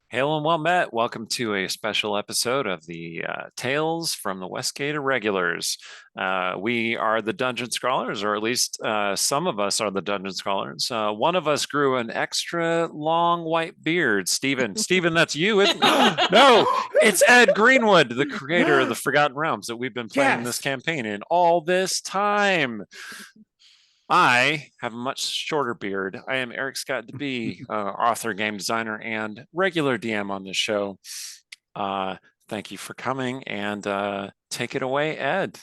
Hail and well met. Welcome to a special episode of the Tales from the Westgate Irregulars. We are the Dungeon Scrawlers, or at least some of us are the Dungeon Scrawlers. One of us grew an extra long white beard. Stephen, that's you, isn't it? No, it's Ed Greenwood, the creator of the Forgotten Realms that we've been playing this campaign in all this time. I have a much shorter beard. I am Eric Scott DeBee, author, game designer, and regular DM on this show. Thank you for coming, and take it away, Ed.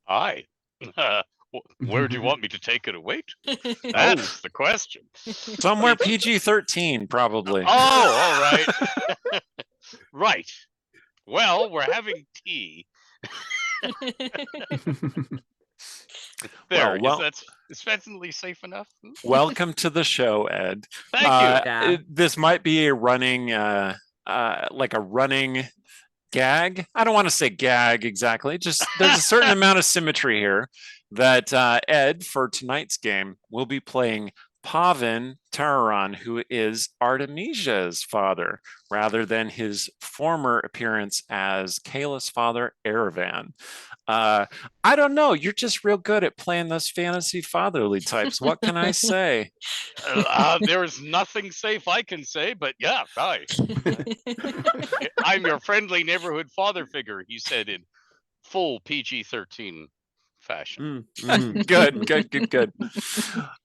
Hi. Where do you want me to take it away to? That's the question. Somewhere PG-13, probably. Oh, all right. Right. Well, we're having tea. There, is Fentonly safe enough? Welcome to the show, Ed. Thank you. This might be a running, like a running gag. I don't want to say gag exactly. Just there's a certain amount of symmetry here that Ed, for tonight's game, will be playing Pavin Tararon, who is Artemisia's father, rather than his former appearance as Kayla's father, Erevan. I don't know. You're just real good at playing those fantasy fatherly types. What can I say? There is nothing safe I can say, but yeah, hi. I'm your friendly neighborhood father figure, he said in full PG-13 fashion. Good.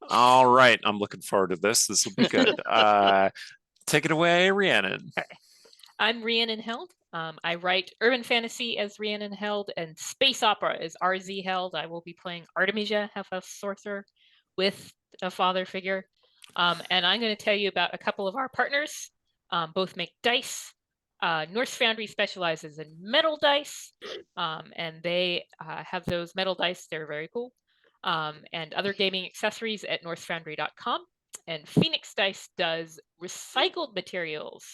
All right. I'm looking forward to this. This will be good. Take it away, Rhiannon. I'm Rhiannon Held. I write urban fantasy as Rhiannon Held and space opera as RZ Held. I will be playing Artemisia, half a sorcerer with a father figure. And I'm going to tell you about a couple of our partners. Both make dice. Norse Foundry specializes in metal dice, and they have those metal dice. They're very cool. And other gaming accessories at norsefoundry.com. And Phoenix Dice does recycled materials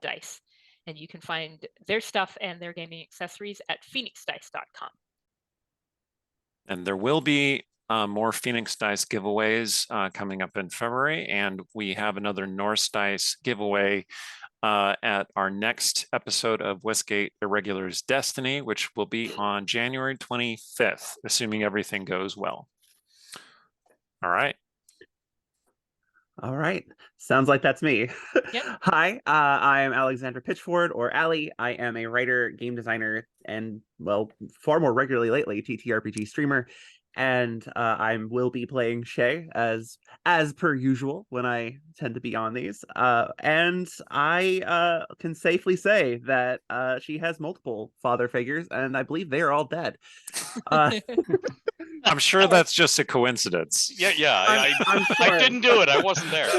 dice. And you can find their stuff and their gaming accessories at phoenixdice.com. And there will be more Phoenix Dice giveaways coming up in February. And we have another Norse Dice giveaway at our next episode of Westgate Irregulars Destiny, which will be on January 25th, assuming everything goes well. All right. All right. Sounds like that's me. Yep. Hi, I am Alexandra Pitchford, or Allie. I am a writer, game designer, and, well, far more regularly lately, TTRPG streamer. And I will be playing Shay as per usual when I tend to be on these. And I can safely say that she has multiple father figures, and I believe they are all dead. I'm sure that's just a coincidence. Yeah. I'm sure. I didn't do it. I wasn't there.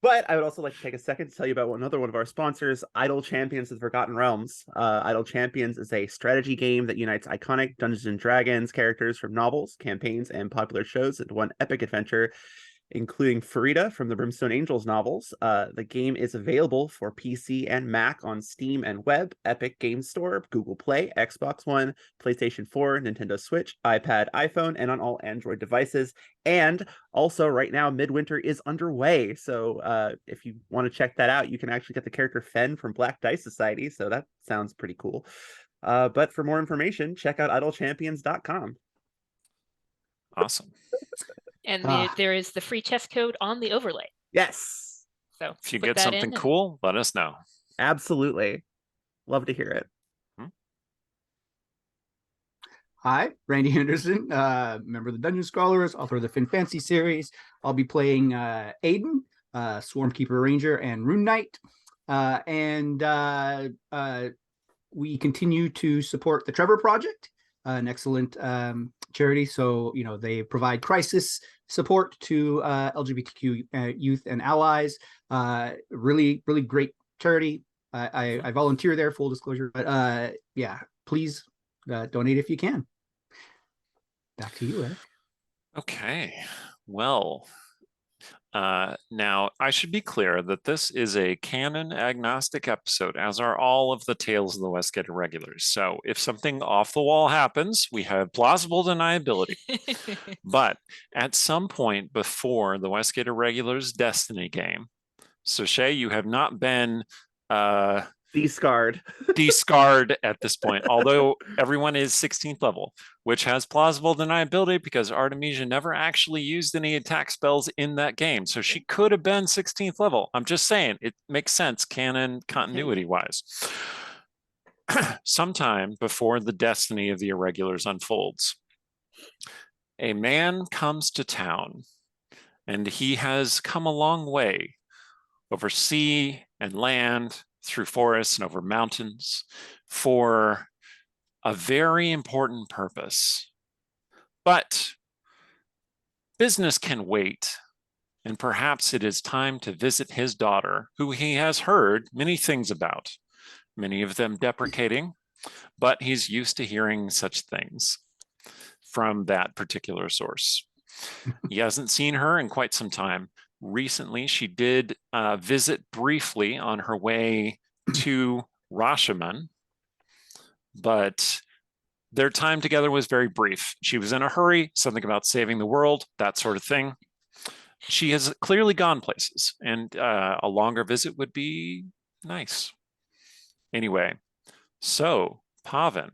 But I would also like to take a second to tell you about another one of our sponsors, Idle Champions of the Forgotten Realms. Idle Champions is a strategy game that unites iconic Dungeons & Dragons characters from novels, campaigns, and popular shows into one epic adventure, including Farida from the Brimstone Angels novels. The game is available for PC and Mac on Steam and web, Epic Games Store, Google Play, Xbox One, PlayStation 4, Nintendo Switch, iPad, iPhone, and on all Android devices. And also right now, Midwinter is underway. So if you want to check that out, you can actually get the character Fen from Black Dice Society. So that sounds pretty cool. But for more information, check out idlechampions.com. Awesome. And there is the free chess code on the overlay. Yes. So if you get something cool, let us know. Absolutely. Love to hear it. Hi, Randy Henderson, member of the Dungeon Scrawlers, author of the Fin Fancy series. I'll be playing Aiden, Swarmkeeper Ranger, and Rune Knight. And we continue to support the Trevor Project, an excellent charity. So, they provide crisis support to LGBTQ youth and allies. Really, really great charity. I volunteer there, full disclosure. But yeah, please donate if you can. Back to you, Eric. Okay. Well, now I should be clear that this is a canon-agnostic episode, as are all of the Tales of the Westgate Irregulars. So if something off the wall happens, we have plausible deniability. But at some point before the Westgate Irregulars Destiny game, So Shay, you have not been Discard. discard at this point, although everyone is 16th level, which has plausible deniability because Artemisia never actually used any attack spells in that game. So she could have been 16th level. I'm just saying it makes sense canon continuity wise. Sometime before the destiny of the Irregulars unfolds, a man comes to town, and he has come a long way over sea and land, through forests and over mountains, for a very important purpose. But business can wait, and perhaps it is time to visit his daughter, who he has heard many things about, many of them deprecating, but he's used to hearing such things from that particular source. He hasn't seen her in quite some time. Recently, she did visit briefly on her way to Rashomon, but their time together was very brief. She was in a hurry, something about saving the world, that sort of thing. She has clearly gone places, and a longer visit would be nice. Anyway, so Pavin,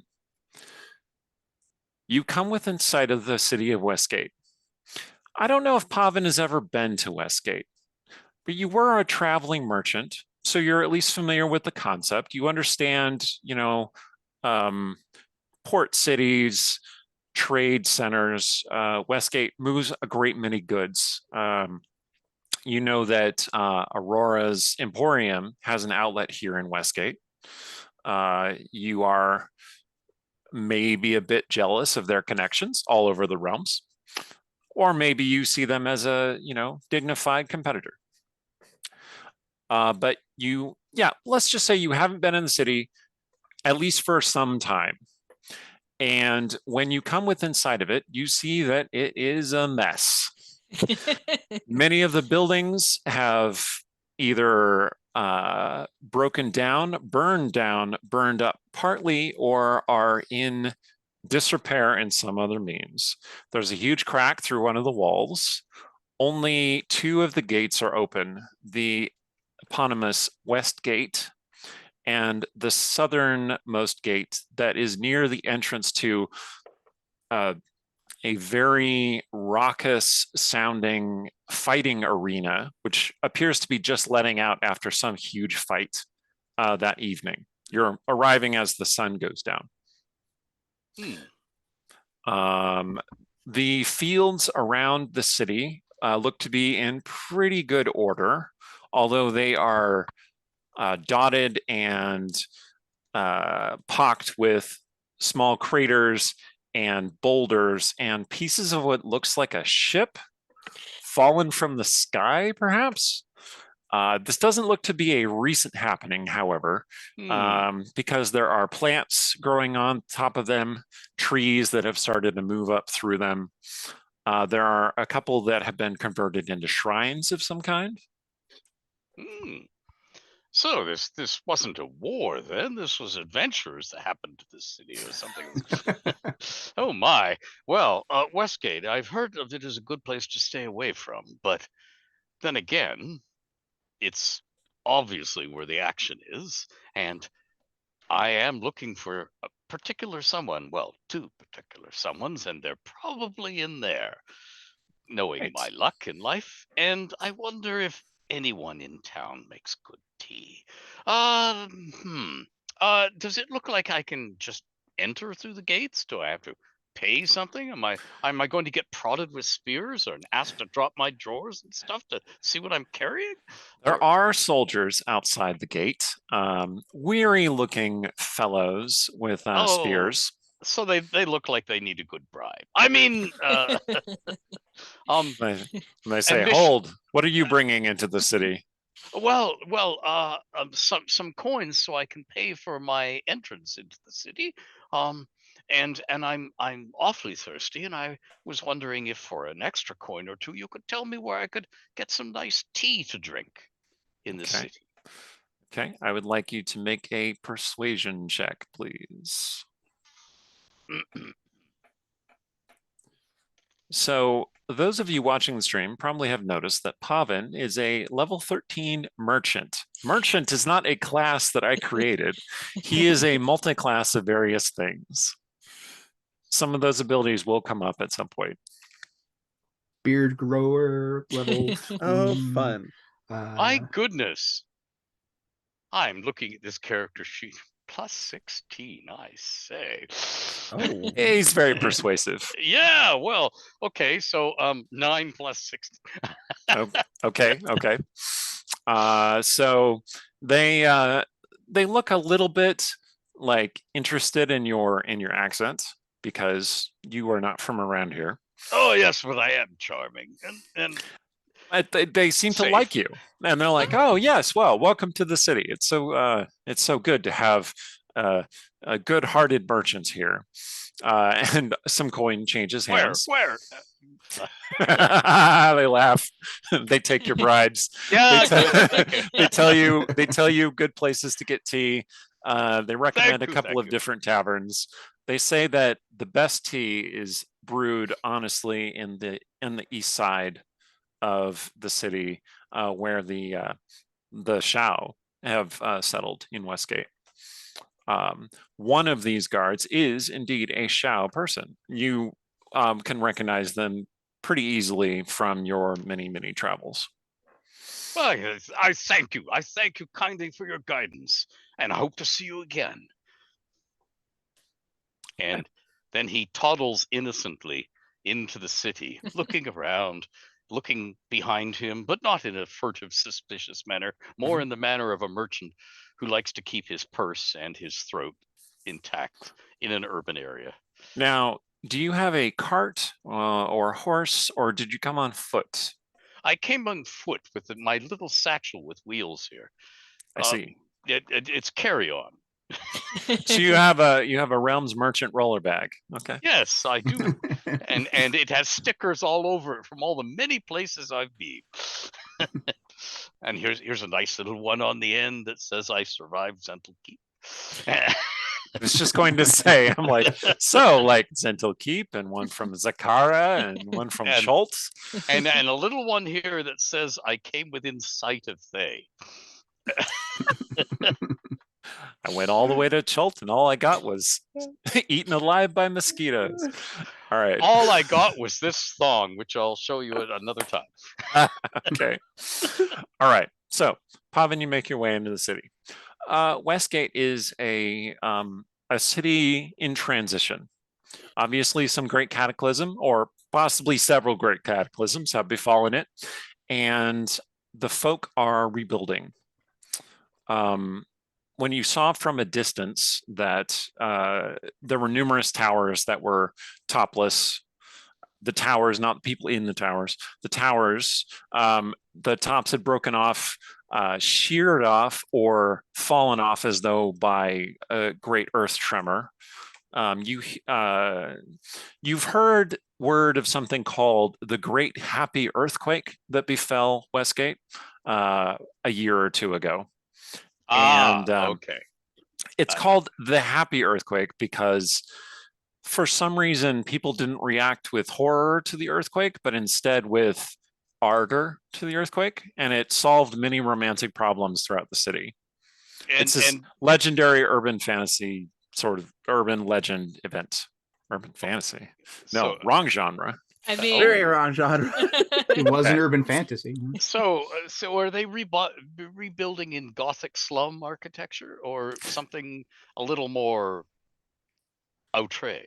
you come within sight of the city of Westgate. I don't know if Pavin has ever been to Westgate, but you were a traveling merchant, so you're at least familiar with the concept. You understand, port cities, trade centers. Westgate moves a great many goods. You know that Aurora's Emporium has an outlet here in Westgate. You are maybe a bit jealous of their connections all over the realms. Or maybe you see them as a, dignified competitor. But let's just say you haven't been in the city, at least for some time. And when you come within sight of it, you see that it is a mess. Many of the buildings have either broken down, burned up partly, or are in disrepair in some other means. There's a huge crack through one of the walls. Only 2 of the gates are open. The eponymous West Gate and the southernmost gate that is near the entrance to a very raucous sounding fighting arena, which appears to be just letting out after some huge fight that evening. You're arriving as the sun goes down. The fields around the city look to be in pretty good order, although they are dotted and pocked with small craters and boulders and pieces of what looks like a ship fallen from the sky, perhaps. This doesn't look to be a recent happening, however, because there are plants growing on top of them, trees that have started to move up through them. There are a couple that have been converted into shrines of some kind. So this wasn't a war then. This was adventurers that happened to this city or something. Oh my. Well, Westgate, I've heard of it as a good place to stay away from, but then again, it's obviously where the action is, and I am looking for a particular someone, well, 2 particular someones, and they're probably in there, knowing my luck in life, and I wonder if anyone in town makes good tea. Does it look like I can just enter through the gates? Do I have to pay something? Am I going to get prodded with spears or asked to drop my drawers and stuff to see what I'm carrying? There are soldiers outside the gate, weary looking fellows with spears. So they look like they need a good bribe. I mean, they say, "Hold! What are you bringing into the city?" Well, some coins so I can pay for my entrance into the city. And I'm awfully thirsty, and I was wondering if for an extra coin or 2 you could tell me where I could get some nice tea to drink in the city. Okay, I would like you to make a persuasion check, please. So those of you watching the stream probably have noticed that Pavin is a level 13 merchant. Merchant is not a class that I created. He is a multi-class of various things. Some of those abilities will come up at some point. Beard grower level. Oh, 3. fun. My goodness. I'm looking at this character sheet. Plus 16, I say. Oh. He's very persuasive. Yeah, well, okay, so 9 plus 16. Okay. So they look a little bit like interested in your accent because you are not from around here. Oh yes, but I am charming, and They seem to Safe. like you, and they're like, "Oh yes, well, welcome to the city. It's so good to have a good-hearted merchants here." And some coin changes hands. where? They laugh. They take your bribes. Yeah, They tell you good places to get tea. They recommend a couple of different taverns. They say that the best tea is brewed honestly in the east side of the city, where the Shao have settled in Westgate. One of these guards is indeed a Shao person. You can recognize them pretty easily from your many travels. Well, yes, I thank you. I thank you kindly for your guidance, and I hope to see you again. And then he toddles innocently into the city, looking around, looking behind him, but not in a furtive, suspicious manner, more in the manner of a merchant who likes to keep his purse and his throat intact in an urban area. Now, do you have a cart or a horse, or did you come on foot? I came on foot with my little satchel with wheels here. I see. It's carry-on. So you have a Realms Merchant roller bag. Okay. Yes, I do. and it has stickers all over it from all the many places I've been. And here's a nice little one on the end that says I survived Zental Keep. I was just going to say, I'm like, so like Zental Keep, and one from Zakara and one from Schultz. And a little one here that says I came within sight of Thay. I went all the way to Chult, and all I got was eaten alive by mosquitoes. All right. All I got was this thong, which I'll show you at another time. Okay. All right. So, Pavin, you make your way into the city. Westgate is a city in transition. Obviously, some great cataclysm, or possibly several great cataclysms, have befallen it, and the folk are rebuilding. When you saw from a distance that there were numerous towers that were topless, the towers, not the people in the towers, the towers, the tops had broken off, sheared off, or fallen off as though by a great earth tremor. You've heard word of something called the Great Happy Earthquake that befell Westgate a year or two ago. Okay. It's called the Happy Earthquake because for some reason people didn't react with horror to the earthquake, but instead with ardor to the earthquake, and it solved many romantic problems throughout the city. It's this legendary urban fantasy, sort of urban legend event. Urban fantasy. No, wrong genre. I mean, Very wrong genre. It was an urban fantasy. So are they rebuilding in Gothic slum architecture or something a little more outre?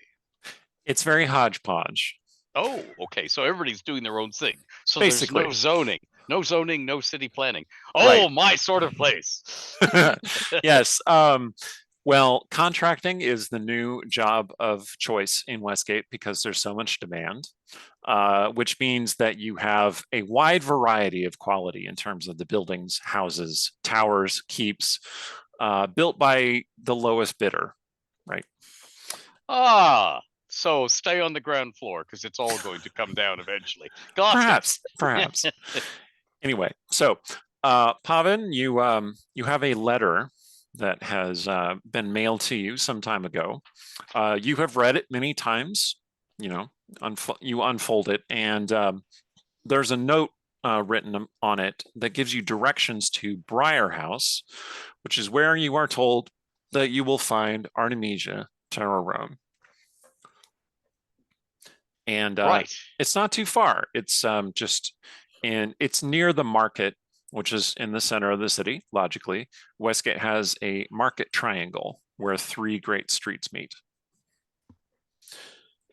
It's very hodgepodge. Oh, okay. So everybody's doing their own thing. So Basically. there's no zoning, no city planning. Oh, Right. My sort of place. Yes. Well, contracting is the new job of choice in Westgate because there's so much demand, which means that you have a wide variety of quality in terms of the buildings, houses, towers, keeps, built by the lowest bidder, right? So stay on the ground floor because it's all going to come down eventually. Got it. Perhaps. Anyway, so Pavin, you have a letter that has been mailed to you some time ago. You have read it many times, you unfold it, and there's a note written on it that gives you directions to Briar House, which is where you are told that you will find Artemisia Terrarum. And Right. it's not too far. It's it's near the market, which is in the center of the city. Logically, Westgate has a market triangle where 3 great streets meet.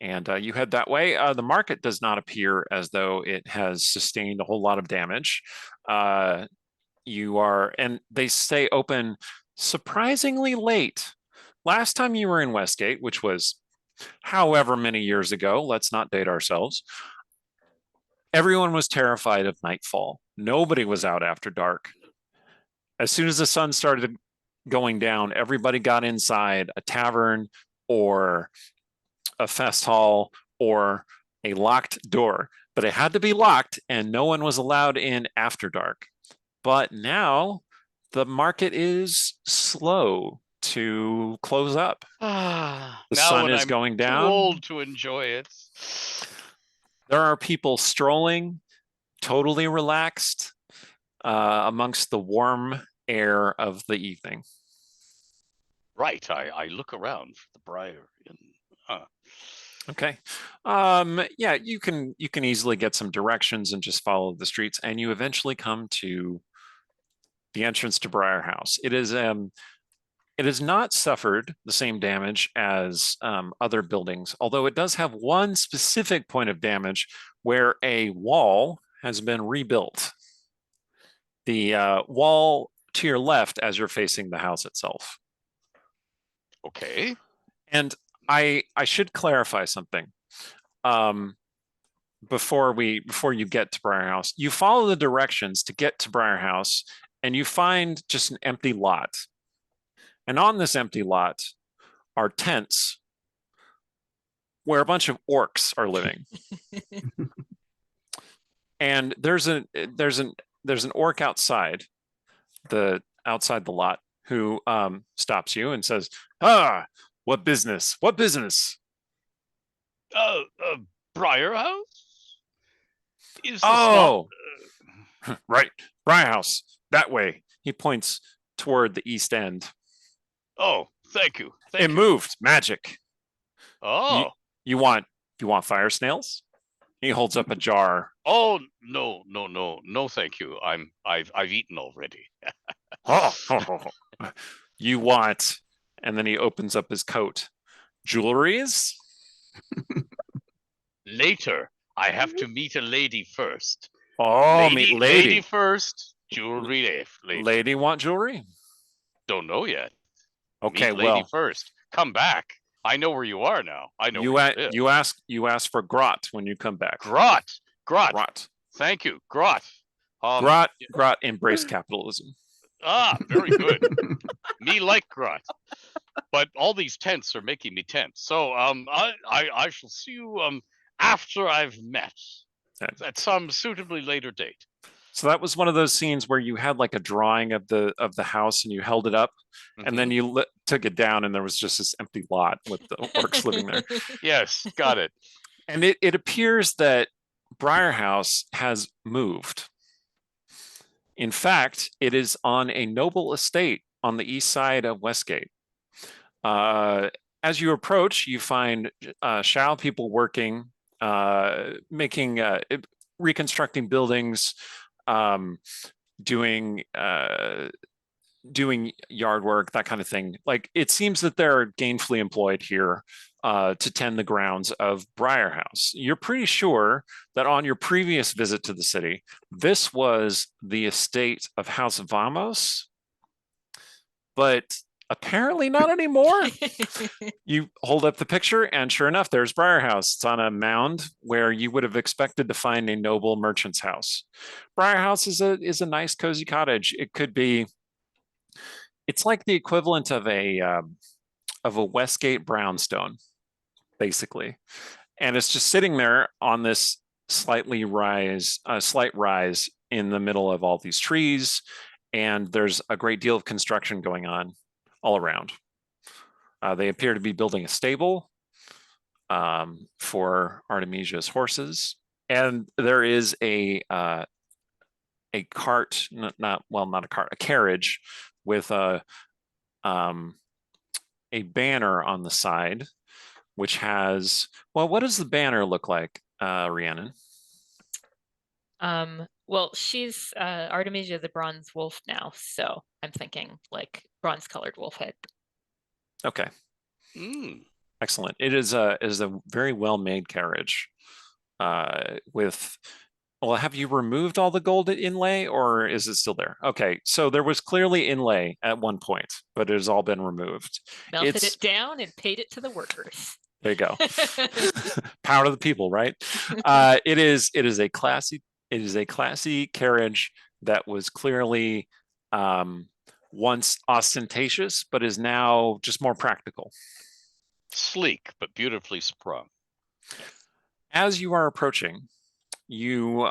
And you head that way. The market does not appear as though it has sustained a whole lot of damage. And they stay open surprisingly late. Last time you were in Westgate, which was however many years ago, let's not date ourselves, everyone was terrified of nightfall. Nobody was out after dark. As soon as the sun started going down, everybody got inside a tavern or a fest hall or a locked door, but it had to be locked and no one was allowed in after dark. But now the market is slow to close up. The sun is going down. Too old to enjoy it. There are people strolling, totally relaxed, amongst the warm air of the evening. Right. I look around for the Briar Inn. Okay. Yeah, you can easily get some directions and just follow the streets, and you eventually come to the entrance to Briar House. It has not suffered the same damage as other buildings, although it does have one specific point of damage where a wall has been rebuilt. The wall to your left as you're facing the house itself. Okay. And I should clarify something. Before you get to Briar House, you follow the directions to get to Briar House, and you find just an empty lot. And on this empty lot are tents where a bunch of orcs are living. And there's an orc outside the lot who stops you and says, what business? What business? Briar House? Is this right. Briar House. That way. He points toward the east end. Oh, thank you. It moved. Magic. Oh. You want fire snails? He holds up a jar. Oh, no, thank you. I've eaten already. You want, and then he opens up his coat. Jewelries? Later. I have to meet a lady first. Meet lady. Lady first, jewelry later. Lady want jewelry? Don't know yet. Okay, meet lady first. Come back. I know where you are now. I know you ask for grot when you come back. Grot. Thank you. Grot. Grot embrace capitalism. Very good. Me like grot. But all these tents are making me tense. So I shall see you after I've met at some suitably later date. So that was one of those scenes where you had like a drawing of the house and you held it up, and then you took it down and there was just this empty lot with the orcs living there. Yes, got it. And it appears that Briar House has moved. In fact, it is on a noble estate on the east side of Westgate. As you approach, you find Shao people working, reconstructing buildings, doing yard work, that kind of thing. Like, it seems that they're gainfully employed here to tend the grounds of Briar House. You're pretty sure that on your previous visit to the city, this was the estate of House Vamos, but apparently not anymore. You hold up the picture and sure enough, there's Briar House. It's on a mound where you would have expected to find a noble merchant's house. Briar House is a nice cozy cottage. It's like the equivalent of a Westgate brownstone, basically. And it's just sitting there on this slight rise in the middle of all these trees. And there's a great deal of construction going on all around. They appear to be building a stable. for Artemisia's horses, and there is a cart, not a cart, a carriage with a banner on the side, which has, well, what does the banner look like, Rhiannon? Well, she's Artemisia the bronze wolf now, so I'm thinking like bronze colored wolf head. Okay. Mm. Excellent. It is a very well made carriage. With, well, have you removed all the gold inlay, or is it still there? Okay, so there was clearly inlay at one point, but it has all been removed. Melted it down and paid it to the workers. There you go. Power to the people, right? It is a classy carriage that was clearly once ostentatious, but is now just more practical. Sleek, but beautifully sprung. As you are approaching, you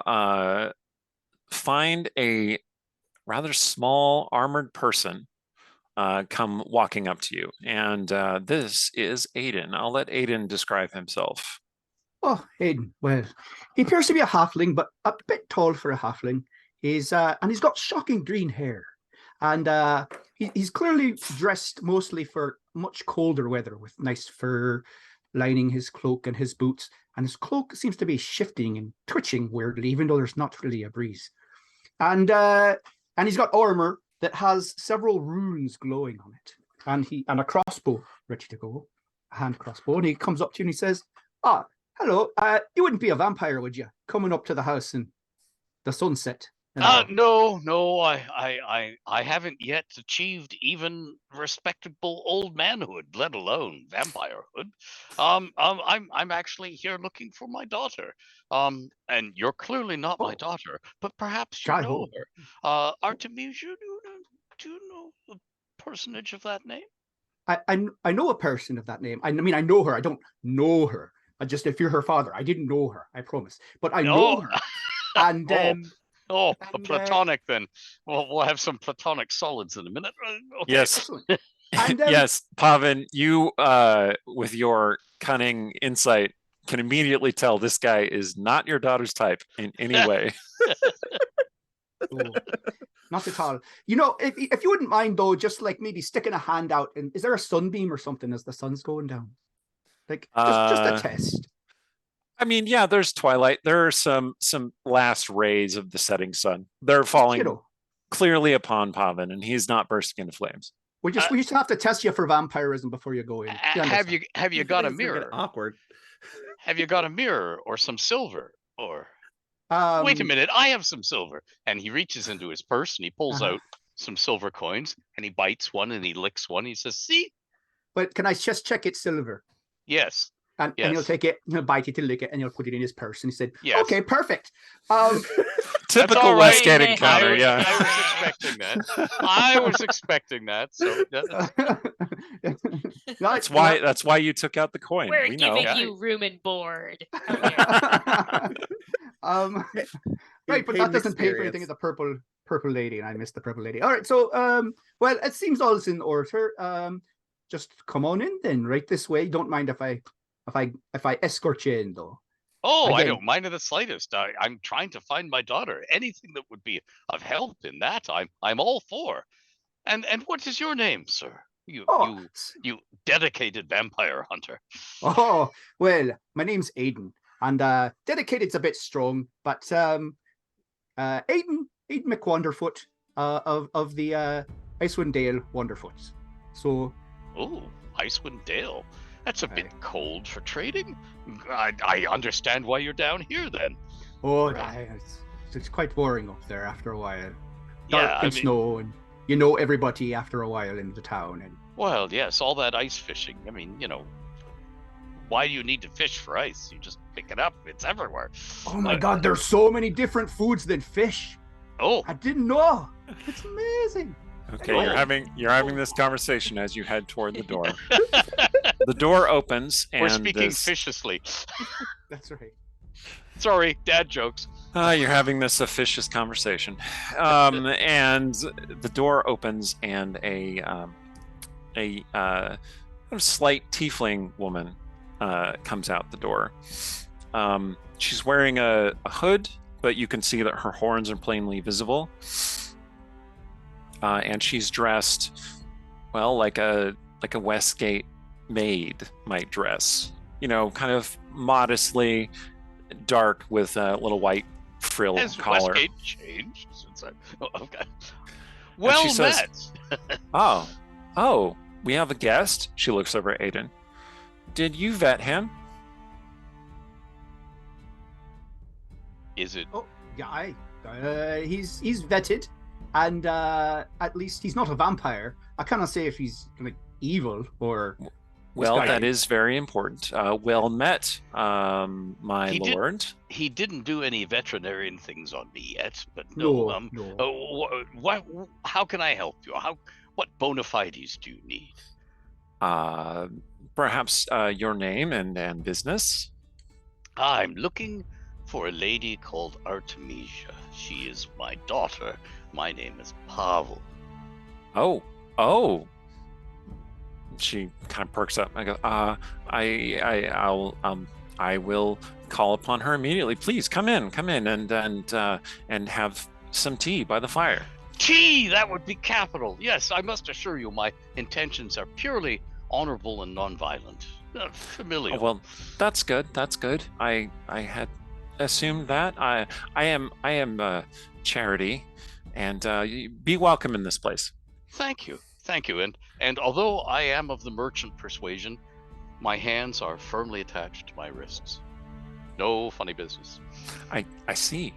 find a rather small armored person come walking up to you. And this is Aiden. I'll let Aiden describe himself. Oh, Aiden. Well, he appears to be a halfling, but a bit tall for a halfling. And he's got shocking green hair. And he's clearly dressed mostly for much colder weather, with nice fur lining his cloak and his boots. And his cloak seems to be shifting and twitching weirdly, even though there's not really a breeze. And he's got armor that has several runes glowing on it. And a crossbow ready to go, a hand crossbow. And he comes up to you and he says, "Ah, hello. You wouldn't be a vampire, would you? Coming up to the house in the sunset." No, I haven't yet achieved even respectable old manhood, let alone vampirehood. I'm actually here looking for my daughter. And you're clearly not my daughter, but perhaps you know her. Artemisia, do you know a personage of that name? I know a person of that name. I mean, I know her. I don't know her. Just if you're her father, I didn't know her. I promise. But I know her. And platonic then. Well, we'll have some platonic solids in a minute. Okay. Yes. And, yes, Pavan, you, with your cunning insight, can immediately tell this guy is not your daughter's type in any way. Not at all. You know, if you wouldn't mind, though, just like maybe sticking a hand out. And is there a sunbeam or something as the sun's going down? Like, just a test. I mean, yeah, there's twilight. There are some last rays of the setting sun. They're falling clearly upon Pavan, and he's not bursting into flames. We just have to test you for vampirism before you go in. Have you got a mirror? Awkward. Have you got a mirror or some silver? Or wait a minute, I have some silver. And he reaches into his purse and he pulls out some silver coins and he bites one and he licks one. He says, "See?" But can I just check it's silver? Yes. And he'll take it, he'll bite it, to lick it, and he'll put it in his purse. And he said, yes. "Okay, perfect." Typical Westgate encounter, yeah. I was expecting that. I was expecting that. So that's why you took out the coin. We're we giving know. you room and board. Right, but that doesn't pay for experience. anything. It's a purple lady, and I missed the purple lady. All right, so well, it seems all's in order. Just come on in then, right this way. Don't mind if I escort you in, though. Oh, Again, I don't mind in the slightest. I'm trying to find my daughter. Anything that would be of help in that, I'm all for. And what is your name, sir? You dedicated vampire hunter. Oh, well, my name's Aiden, and dedicated's a bit strong, but Aiden McWonderfoot of the Icewind Dale Wonderfoots. So. Oh, Icewind Dale. That's a bit cold for trading. I understand why you're down here then. Oh, it's quite boring up there after a while. Dark and snow, and you know everybody after a while in the town. And well, yes, all that ice fishing. I mean, why do you need to fish for ice? You just pick it up. It's everywhere. Oh my God, there's so many different foods than fish. Oh, I didn't know. It's amazing. Okay, you're having this conversation as you head toward the door. The door opens, and we're speaking viciously. That's right. Sorry, dad jokes. You're having this officious conversation, and the door opens, and a slight tiefling woman comes out the door. She's wearing a hood, but you can see that her horns are plainly visible. And she's dressed, well, like a Westgate maid might dress. You know, kind of modestly dark with a little white frill Has collar. Westgate changed since I? Oh, okay. Well she says, met. Oh, we have a guest. She looks over at Aiden. Did you vet him? Is it? Oh, yeah, he's vetted, and at least he's not a vampire. I cannot say if he's like evil or. Well, guy- that is very important. Well met, my He did- lord. He didn't do any veterinarian things on me yet, but No, no. no. How can I help you? What bona fides do you need? Perhaps your name and business. I'm looking for a lady called Artemisia. She is my daughter. My name is Pavel. Oh. She kind of perks up. I go, I will call upon her immediately. Please come in and have some tea by the fire. Tea, that would be capital. Yes, I must assure you my intentions are purely honorable and nonviolent. Familial. Well, that's good. I had assumed that. I am Charity, and be welcome in this place. Thank you. And although I am of the merchant persuasion, my hands are firmly attached to my wrists. No funny business. I see.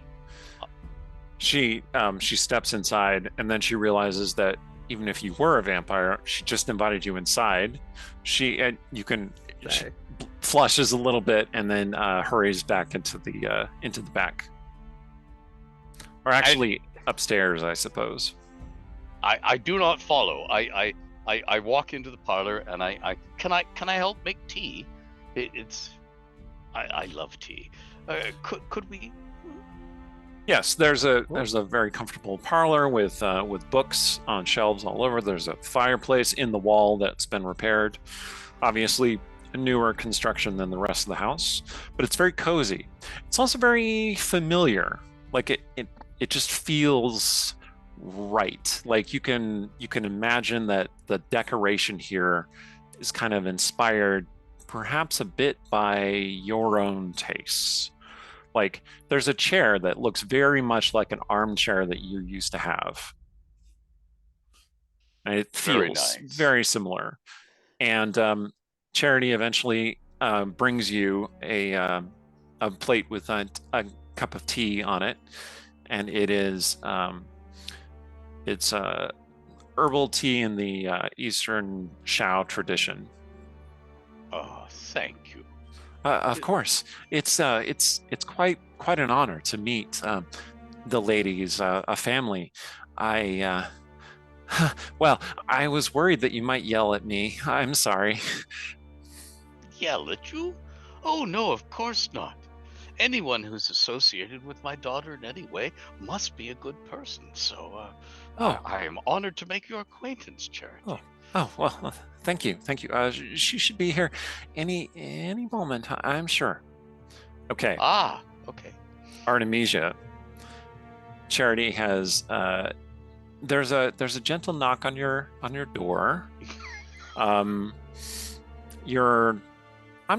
She steps inside, and then she realizes that even if you were a vampire, she just invited you inside. She flushes a little bit and then hurries back into the back, or actually upstairs, I suppose. I do not follow. I walk into the parlor and can I help make tea? I love tea. Could we? Yes, there's a very comfortable parlor with books on shelves all over. There's a fireplace in the wall that's been repaired. Obviously, a newer construction than the rest of the house, but it's very cozy. It's also very familiar. Like it just feels right. Like you can imagine that the decoration here is kind of inspired perhaps a bit by your own tastes. Like there's a chair that looks very much like an armchair that you used to have, and it feels very similar. And Charity eventually brings you a plate with a cup of tea on it, and it is it's herbal tea in the Eastern Shao tradition. Oh, thank you. Of course, it's quite an honor to meet the ladies, a family. Well, I was worried that you might yell at me. I'm sorry. Yell at you? Oh no, of course not. Anyone who's associated with my daughter in any way must be a good person. So, I am honored to make your acquaintance, Charity. Oh well, thank you. She should be here any moment, I'm sure. Okay. Okay. Artemisia. Charity has there's a gentle knock on your door. I'm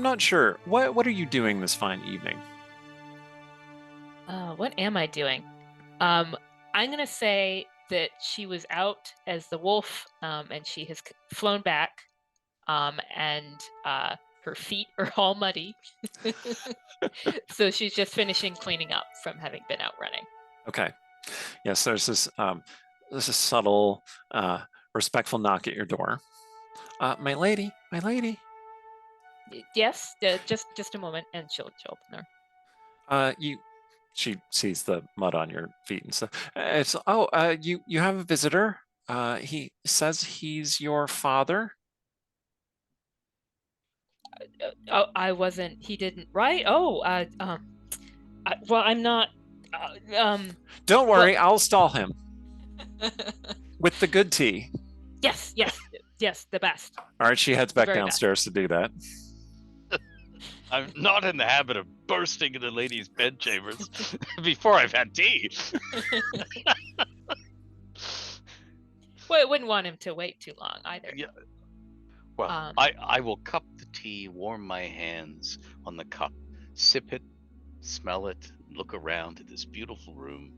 not sure. What are you doing this fine evening? What am I doing? I'm gonna say that she was out as the wolf, and she has flown back, and her feet are all muddy. So she's just finishing cleaning up from having been out running. Okay. Yes, there's this subtle, respectful knock at your door. My lady. Yes, just a moment, and she'll open her. She sees the mud on your feet and stuff. You have a visitor. He says he's your father. I wasn't. He didn't. Right? Oh. Well, I'm not. Don't worry, I'll stall him with the good tea. Yes, the best. All right, she heads back Very downstairs to do that. I'm not in the habit of bursting into ladies' bedchambers before I've had tea. Well, I wouldn't want him to wait too long either. Yeah. Well, I will cup the tea, warm my hands on the cup, sip it, smell it, look around at this beautiful room.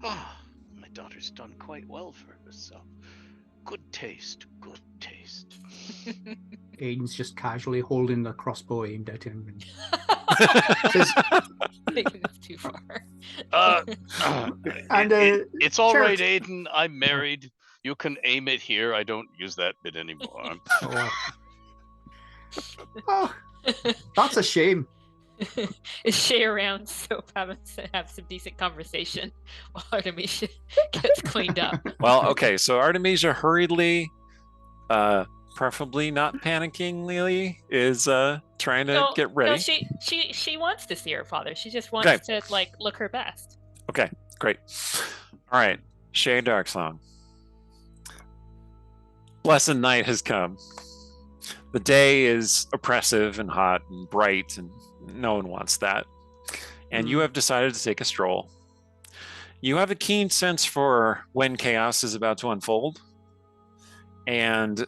Ah, my daughter's done quite well for herself. Good taste, good taste. Aiden's just casually holding the crossbow aimed at him. And Taking this too far. It's all right, Charity- Aiden. I'm married. You can aim it here. I don't use that bit anymore. Oh, that's a shame. Is Shay around so have some decent conversation while Artemisia gets cleaned up? Well, okay, so Artemisia hurriedly, preferably not panickingly, is trying to get ready. No, she wants to see her father. She just wants to like look her best. Okay, great. All right, Shay Darksong. Blessed night has come. The day is oppressive and hot and bright, and no one wants that. And you have decided to take a stroll. You have a keen sense for when chaos is about to unfold, and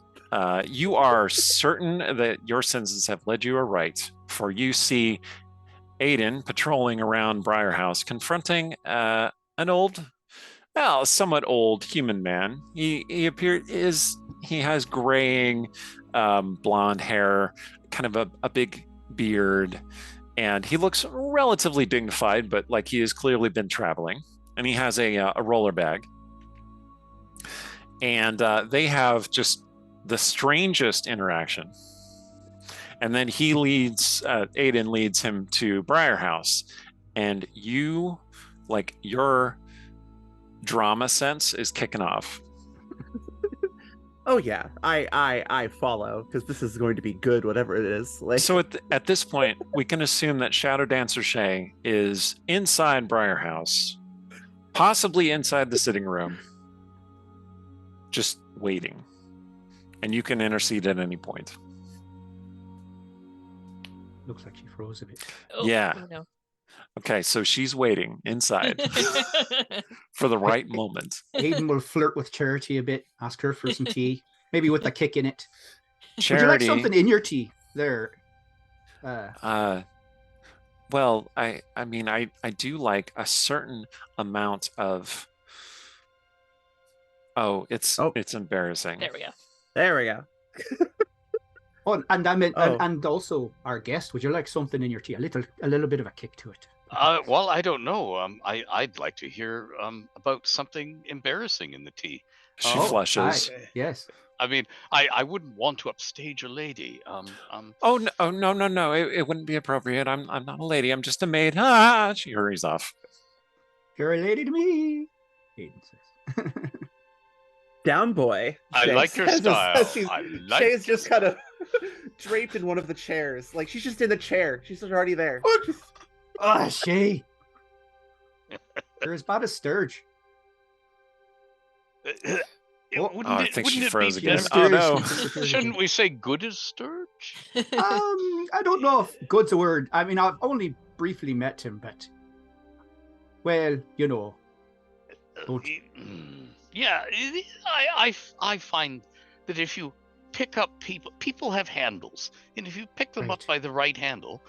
you are certain that your senses have led you aright, for you see Aiden patrolling around Briarhouse, confronting an old, well, somewhat old human man. He has graying blonde hair, kind of a big beard, and he looks relatively dignified, but like he has clearly been traveling. And he has a roller bag, and they have just the strangest interaction. And then Aiden leads him to Briarhouse, and you, like, your drama sense is kicking off. Oh yeah, I follow, because this is going to be good, whatever it is. Like, So at this point, we can assume that Shadow Dancer Shay is inside Briarhouse, possibly inside the sitting room, just waiting. And you can intercede at any point. Looks like she froze a bit. Oh, Yeah. oh, no. Okay, so she's waiting inside for the right moment. Aiden will flirt with Charity a bit, ask her for some tea, maybe with a kick in it. Charity, Would you like something in your tea there? well, I mean, I do like a certain amount of. It's embarrassing. There we go. there we go. Oh, and I meant, Oh. and also our guest. Would you like something in your tea? A little bit of a kick to it. Well, I don't know. I'd like to hear about something embarrassing in the tea. She Oh, flushes. Yes. I mean, I wouldn't want to upstage a lady. Oh no! It wouldn't be appropriate. I'm not a lady. I'm just a maid. She hurries off. You're a lady to me, Aiden says. Down boy. I Shay like your says style. as she's- I like Shay is just kind of draped in one of the chairs. Like, she's just in the chair. She's just already there. Ah, Shay. You're as bad as Sturge. I think she wouldn't it froze be again. best- Oh no! Shouldn't we say good as Sturge? I don't know if good's a word. I mean, I've only briefly met him, but well, you know. Don't- Yeah, I find that if you pick up people have handles, and if you pick them up Right. by the right handle,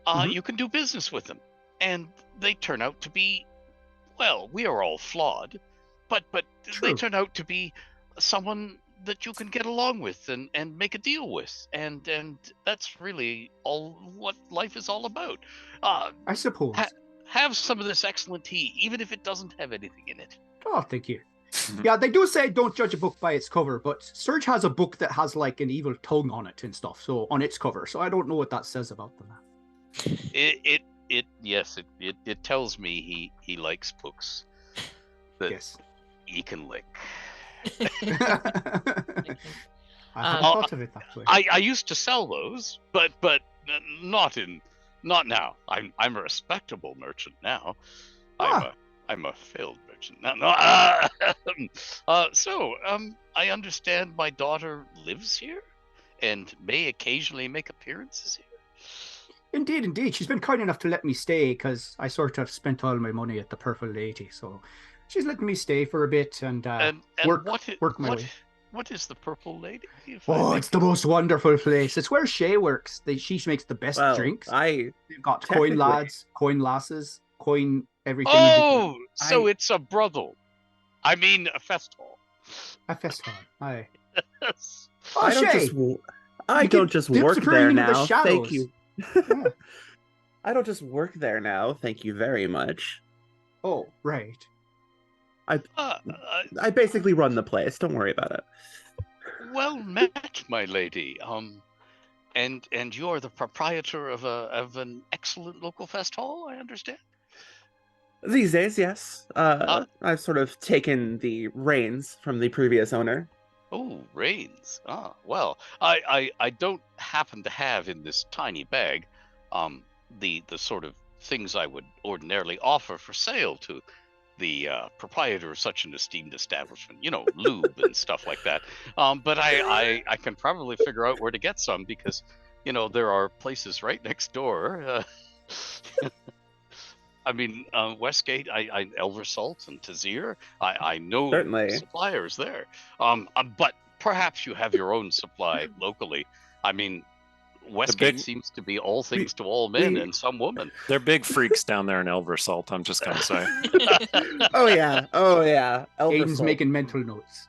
Mhm. you can do business with them, and they turn out to be, well, we are all flawed, but they True. turn out to be someone that you can get along with and make a deal with, and that's really all what life is all about. I suppose. Have some of this excellent tea, even if it doesn't have anything in it. Oh, thank you. Yeah, they do say don't judge a book by its cover, but Surge has a book that has like an evil tongue on it and stuff, so on its cover. So I don't know what that says about them. It tells me he likes books that Yes. he can lick. I hadn't Oh, thought of it that way. I used to sell those, but not now. I'm a respectable merchant now. I'm a failed merchant now. No, I understand my daughter lives here and may occasionally make appearances here. Indeed, indeed. She's been kind enough to let me stay because I sort of spent all my money at the Purple Lady. So she's letting me stay for a bit and, And work my what way. what is the Purple Lady? If I Oh, may- it's the most wonderful place. It's where Shay works. She makes the best Well, drinks. I They've got coin technically- lads, coin lasses, coin everything. in between. Oh, so I- it's a brothel. I mean, a fest hall. A fest hall. Aye. Yes. Oh, I don't Shay. just I you don't keep just work disappearing there into the now. shadows. Thank you. Yeah. I don't just work there now. Thank you very much. Oh, right. I basically run the place. Don't worry about it. Well met, my lady. And you're the proprietor of an excellent local fest hall, I understand. These days, yes. I've sort of taken the reins from the previous owner. Oh, reins. Ah, well, I don't happen to have in this tiny bag, the sort of things I would ordinarily offer for sale to the proprietor of such an esteemed establishment. You know, lube and stuff like that. But I can probably figure out where to get some because, you know, there are places right next door. I mean, Westgate, Elver Salt and Tazir, I know Certainly. suppliers there. But perhaps you have your own supply locally. I mean, Westgate big- seems to be all things to all men we- and some women. They're big freaks down there in Elversalt, I'm just gonna say. Oh yeah. Oh yeah. Aiden's Elversalt. making mental notes.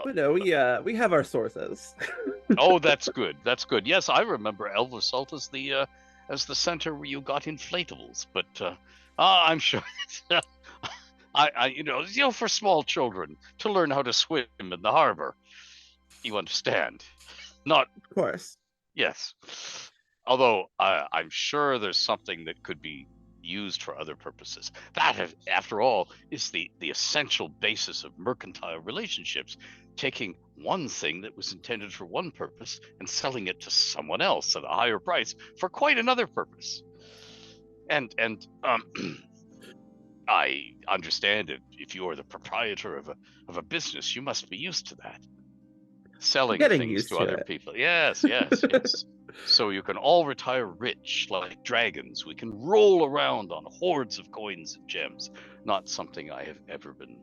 But no, we have our sources. Oh, that's good. That's good. Yes, I remember Elver Salt as the center where you got inflatables. But I'm sure you know, for small children to learn how to swim in the harbor. You understand? Not Of course. yes. Although I'm sure there's something that could be used for other purposes. That, after all, is the essential basis of mercantile relationships. Taking one thing that was intended for one purpose and selling it to someone else at a higher price for quite another purpose. And I understand it. If you are the proprietor of a business, you must be used to that. Selling Getting things used to to other it. people. Yes, yes, yes. So you can all retire rich like dragons. We can roll around on hordes of coins and gems. Not something I have ever been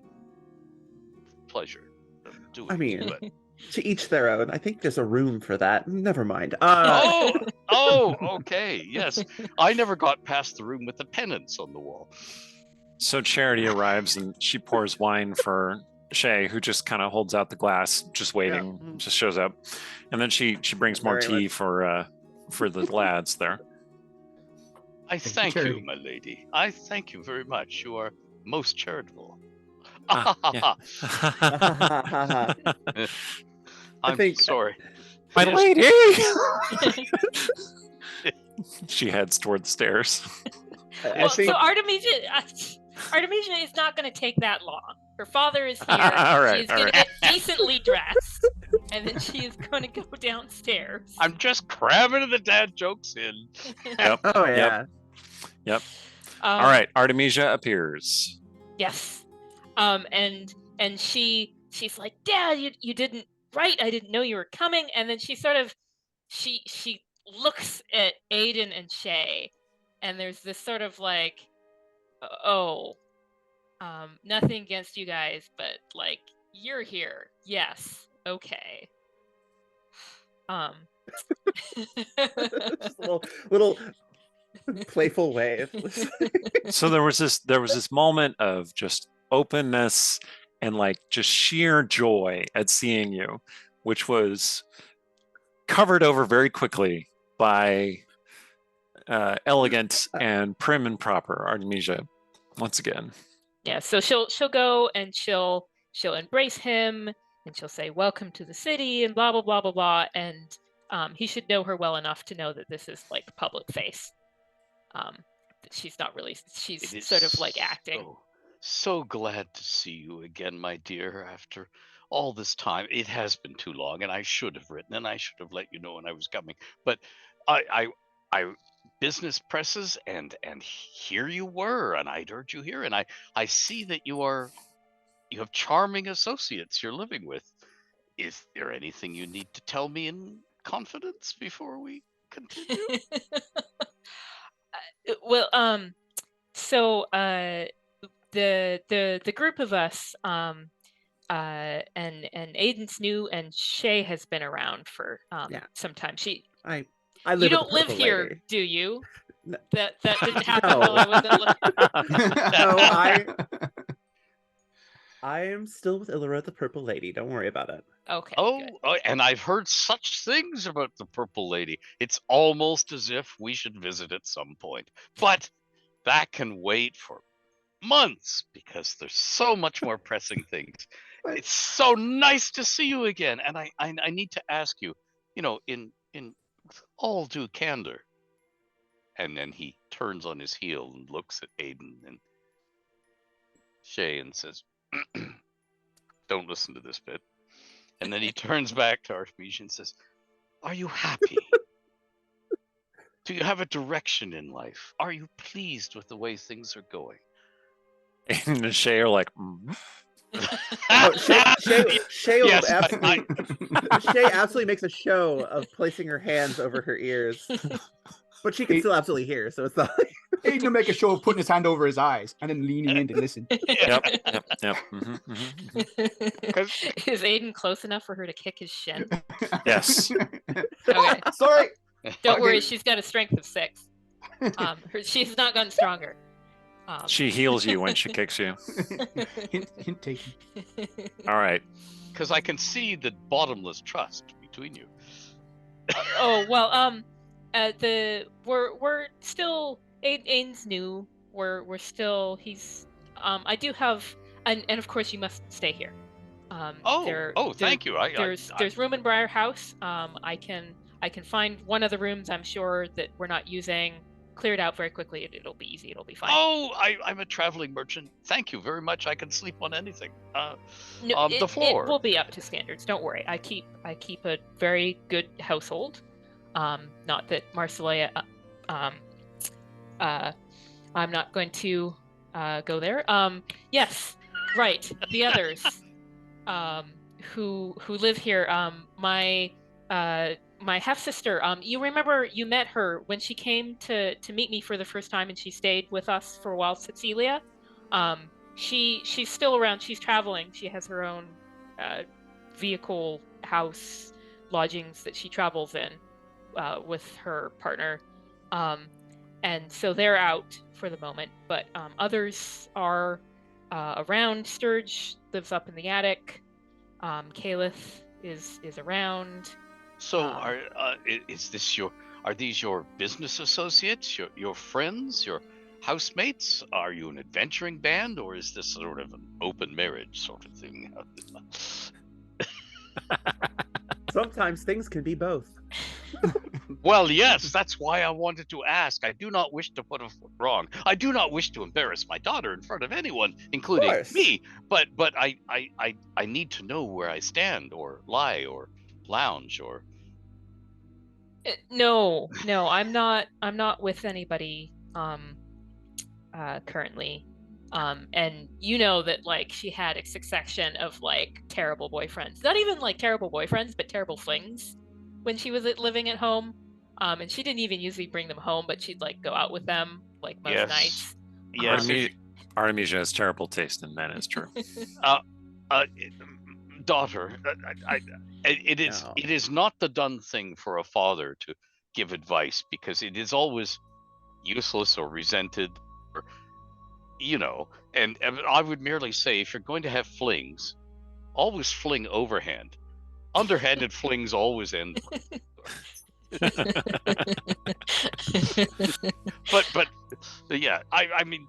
pleasure of doing. I mean, but to each their own. I think there's a room for that. Never mind. oh, okay, yes. I never got past the room with the pennants on the wall. So Charity arrives and she pours wine for Shay, who just kind of holds out the glass, just waiting, Mhm. just shows up. And then she brings more Very tea for the lads there. I you, thank Charity. you, my lady. I thank you very much. You are most charitable. Ah, yeah. I'm think- sorry. My Yes. lady! She heads toward the stairs. I Well, think so Artemisia is not going to take that long. Her father is here. All right, She's all going to right. get decently dressed, and then she is going to go downstairs. I'm just cramming the dad jokes in. Yep. Oh yeah. All right. Artemisia appears. Yes. And she's like, Dad, you didn't write. I didn't know you were coming. And then she sort of she looks at Aiden and Shay, and there's this sort of like, nothing against you guys, but like you're here. Yes. Okay. Just a little playful wave. So there was this moment of just openness and like just sheer joy at seeing you, which was covered over very quickly by elegant and prim and proper Artemisia once again. Yeah, so she'll go and she'll embrace him and she'll say welcome to the city and blah blah blah blah blah, and he should know her well enough to know that this is like public face. That she's not really, It she's is sort of like acting. So glad to see you again, my dear, after all this time. It has been too long, and I should have written, and I should have let you know when I was coming. But I business presses, and here you were, and I'd heard you here, and I see that you have charming associates you're living with. Is there anything you need to tell me in confidence before we continue? Well, so the group of us, and Aiden's new, and Shay has been around for Yeah. some time. I You live with don't the live purple here, lady. do you? No. That didn't happen No. while I wasn't looking. No, I am still with Illyra the Purple Lady. Don't worry about it. Okay. Oh, Good. and I've heard such things about the Purple Lady. It's almost as if we should visit at some point. But that can wait for months because there's so much more pressing things. It's so nice to see you again. And I need to ask you, in with all due candor. And then he turns on his heel and looks at Aiden and Shay and says, don't listen to this bit. And then he turns back to Archmage and says, are you happy? Do you have a direction in life? Are you pleased with the way things are going? And Shay are like, Oh, Shay will Yes, Shay absolutely makes a show of placing her hands over her ears, but she can still absolutely hear. So it's not. Aiden will make a show of putting his hand over his eyes and then leaning in to listen. yep. Mm-hmm. Is Aiden close enough for her to kick his shin? Yes. Okay. Sorry. Don't Okay. worry, she's got a strength of 6. She's not gotten stronger. She heals you when she kicks you. Hint taken. All right. Because I can see the bottomless trust between you. Oh well, we're still Aiden's new. We're still I do have and of course you must stay here. Thank you. There's room in Briar House. I can find one of the rooms I'm sure that we're not using, cleared out very quickly. It'll be easy. It'll be fine. Oh, I'm a traveling merchant. Thank you very much. I can sleep on anything. The floor. It will be up to standards. Don't worry. I keep a very good household. Not that Marcellia. I'm not going to go there. Yes, right. The others who live here. My half sister. You remember you met her when she came to meet me for the first time, and she stayed with us for a while. Cecilia. She's still around. She's traveling. She has her own vehicle, house, lodgings that she travels in with her partner. And so they're out for the moment, but others are around. Sturge lives up in the attic. Caliph is around. So are these your business associates, your friends, your housemates? Are you an adventuring band, or is this sort of an open marriage sort of thing? Sometimes things can be both. Well, yes, that's why I wanted to ask. I do not wish to put a foot wrong. I do not wish to embarrass my daughter in front of anyone, including me. But I need to know where I stand, or lie, or lounge, or. No, I'm not with anybody currently. And you know that like she had a succession of like terrible boyfriends. Not even like terrible boyfriends, but terrible flings when she was living at home. And she didn't even usually bring them home, but she'd like go out with them like most nights. Yes. Artemisia has terrible taste in men, is true. Daughter, it is not the done thing for a father to give advice, because it is always useless or resented, or, and I would merely say, if you're going to have flings, always fling overhand. Underhanded flings always end. but yeah, I mean,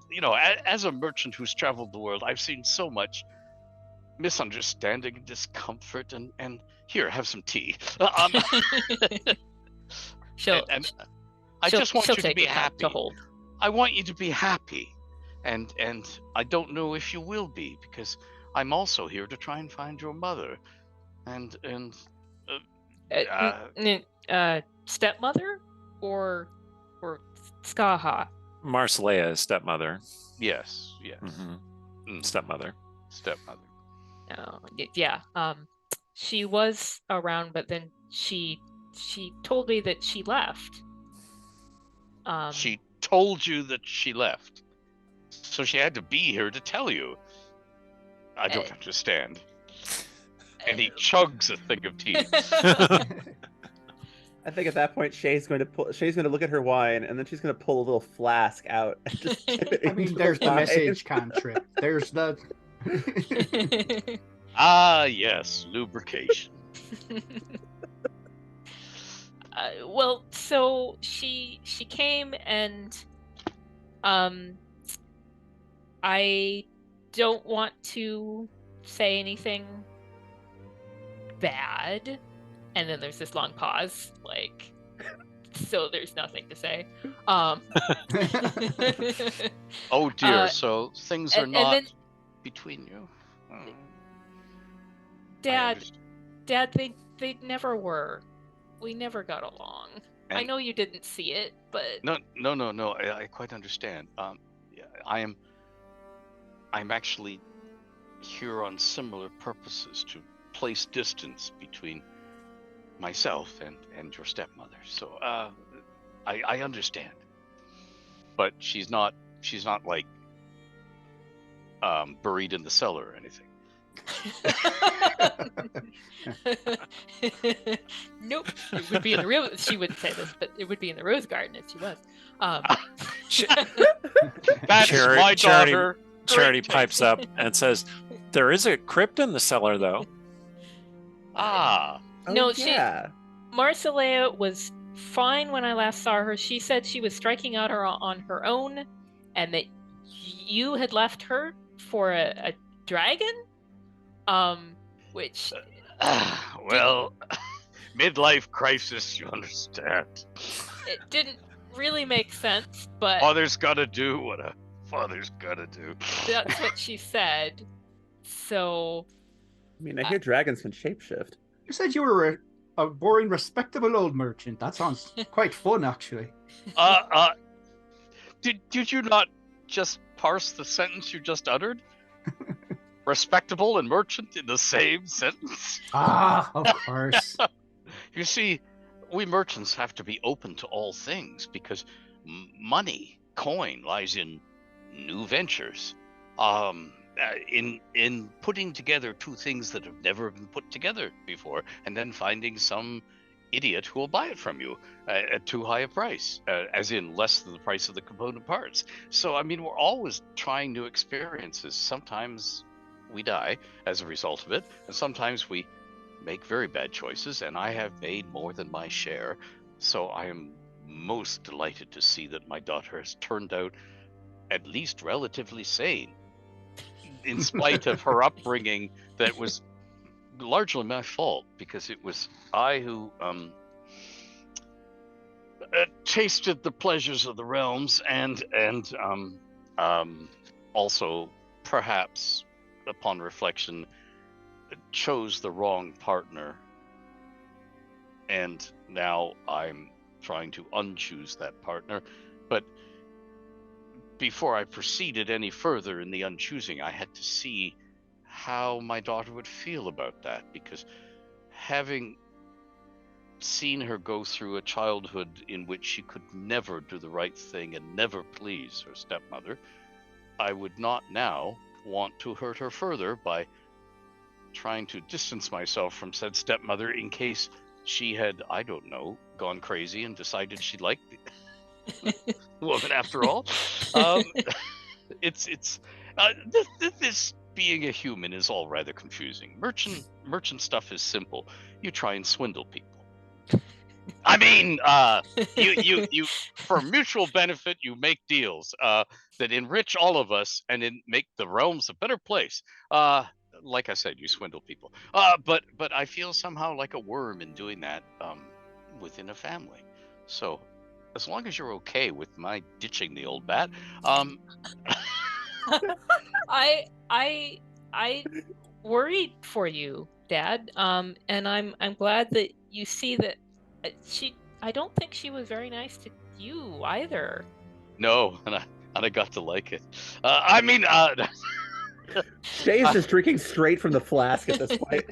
as a merchant who's traveled the world, I've seen so much misunderstanding and discomfort, and here, have some tea. I just want you to be happy. To hold. I want you to be happy, and I don't know if you will be, because I'm also here to try and find your mother, and stepmother or Skaha? Marcellia is stepmother. Yes. Mm-hmm. Stepmother. Yeah. She was around, but then she she told me that she left. She told you that she left. So she had to be here to tell you. I don't understand. And he chugs a thing of tea. I think at that point Shay's going to look at her wine, and then she's going to pull a little flask out and just dip it I mean, into there's the wine. message cantrip. There's the. Ah, yes, lubrication. Well, so she came, and I don't want to say anything bad. And then there's this long pause, like, so there's nothing to say. Oh dear, so things are not then, between you? Dad, they never were. We never got along. I know you didn't see it, but... No, I quite understand. I'm actually here on similar purposes, to place distance between myself and your stepmother. So I understand. But she's not like buried in the cellar or anything. Nope. It would be in the real. She wouldn't say this, but it would be in the rose garden if she was. That's my daughter. Charity pipes up and says, "There is a crypt in the cellar, though." Ah. No, yeah. Marcelea was fine when I last saw her. She said she was striking out on her own, and that you had left her for a dragon. Which well, midlife crisis, you understand. It didn't really make sense, but Father's gotta do what a father's gotta do. That's what she said. So I mean, I hear dragons can shapeshift. You said you were a boring, respectable old merchant. That sounds quite fun, actually. Did you not just parse the sentence you just uttered? Respectable and merchant in the same sentence? Ah, of course. You see, we merchants have to be open to all things, because money, coin, lies in new ventures. In putting together two things that have never been put together before, and then finding some idiot who will buy it from you at too high a price, as in less than the price of the component parts. So, I mean, we're always trying new experiences. Sometimes we die as a result of it, and sometimes we make very bad choices, and I have made more than my share. So I am most delighted to see that my daughter has turned out at least relatively sane, in spite of her upbringing that was largely my fault, because it was I who tasted the pleasures of the realms, and also perhaps upon reflection chose the wrong partner, and now I'm trying to unchoose that partner. But before I proceeded any further in the unchoosing, I had to see how my daughter would feel about that, because having seen her go through a childhood in which she could never do the right thing and never please her stepmother, I would not now want to hurt her further by trying to distance myself from said stepmother in case she had, I don't know, gone crazy and decided she liked the woman after all. This being a human is all rather confusing. Merchant stuff is simple. You try and swindle people. I mean, you for mutual benefit, you make deals that enrich all of us and make the realms a better place. Like I said, you swindle people. But I feel somehow like a worm in doing that within a family. So, as long as you're okay with my ditching the old bat, I worried for you, Dad. And I'm glad that you see that I don't think she was very nice to you either. No, and I got to like it. Shay is just drinking straight from the flask at this point.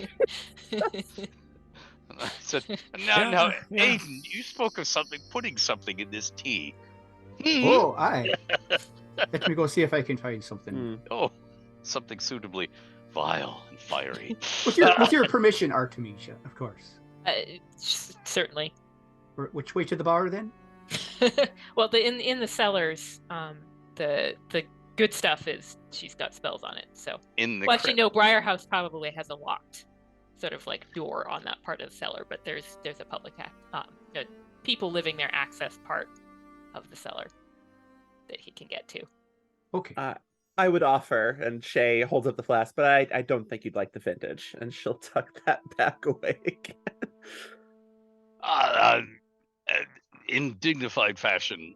And I said, Yeah, now, yeah. Aiden, you spoke of putting something in this tea. Hmm? Oh, aye. Let me go see if I can find something. Hmm. Oh, something suitably vile and fiery. With your permission, Artemisia, of course. Certainly. Which way to the bar then? Well, in the cellars, the good stuff is she's got spells on it. So, In the well, actually, crypt. no. Briarhouse probably has a locked sort of like door on that part of the cellar, but there's a public people living there access part of the cellar that he can get to. Okay. I would offer, and Shay holds up the flask, but I don't think you'd like the vintage, and she'll tuck that back away again. In dignified fashion,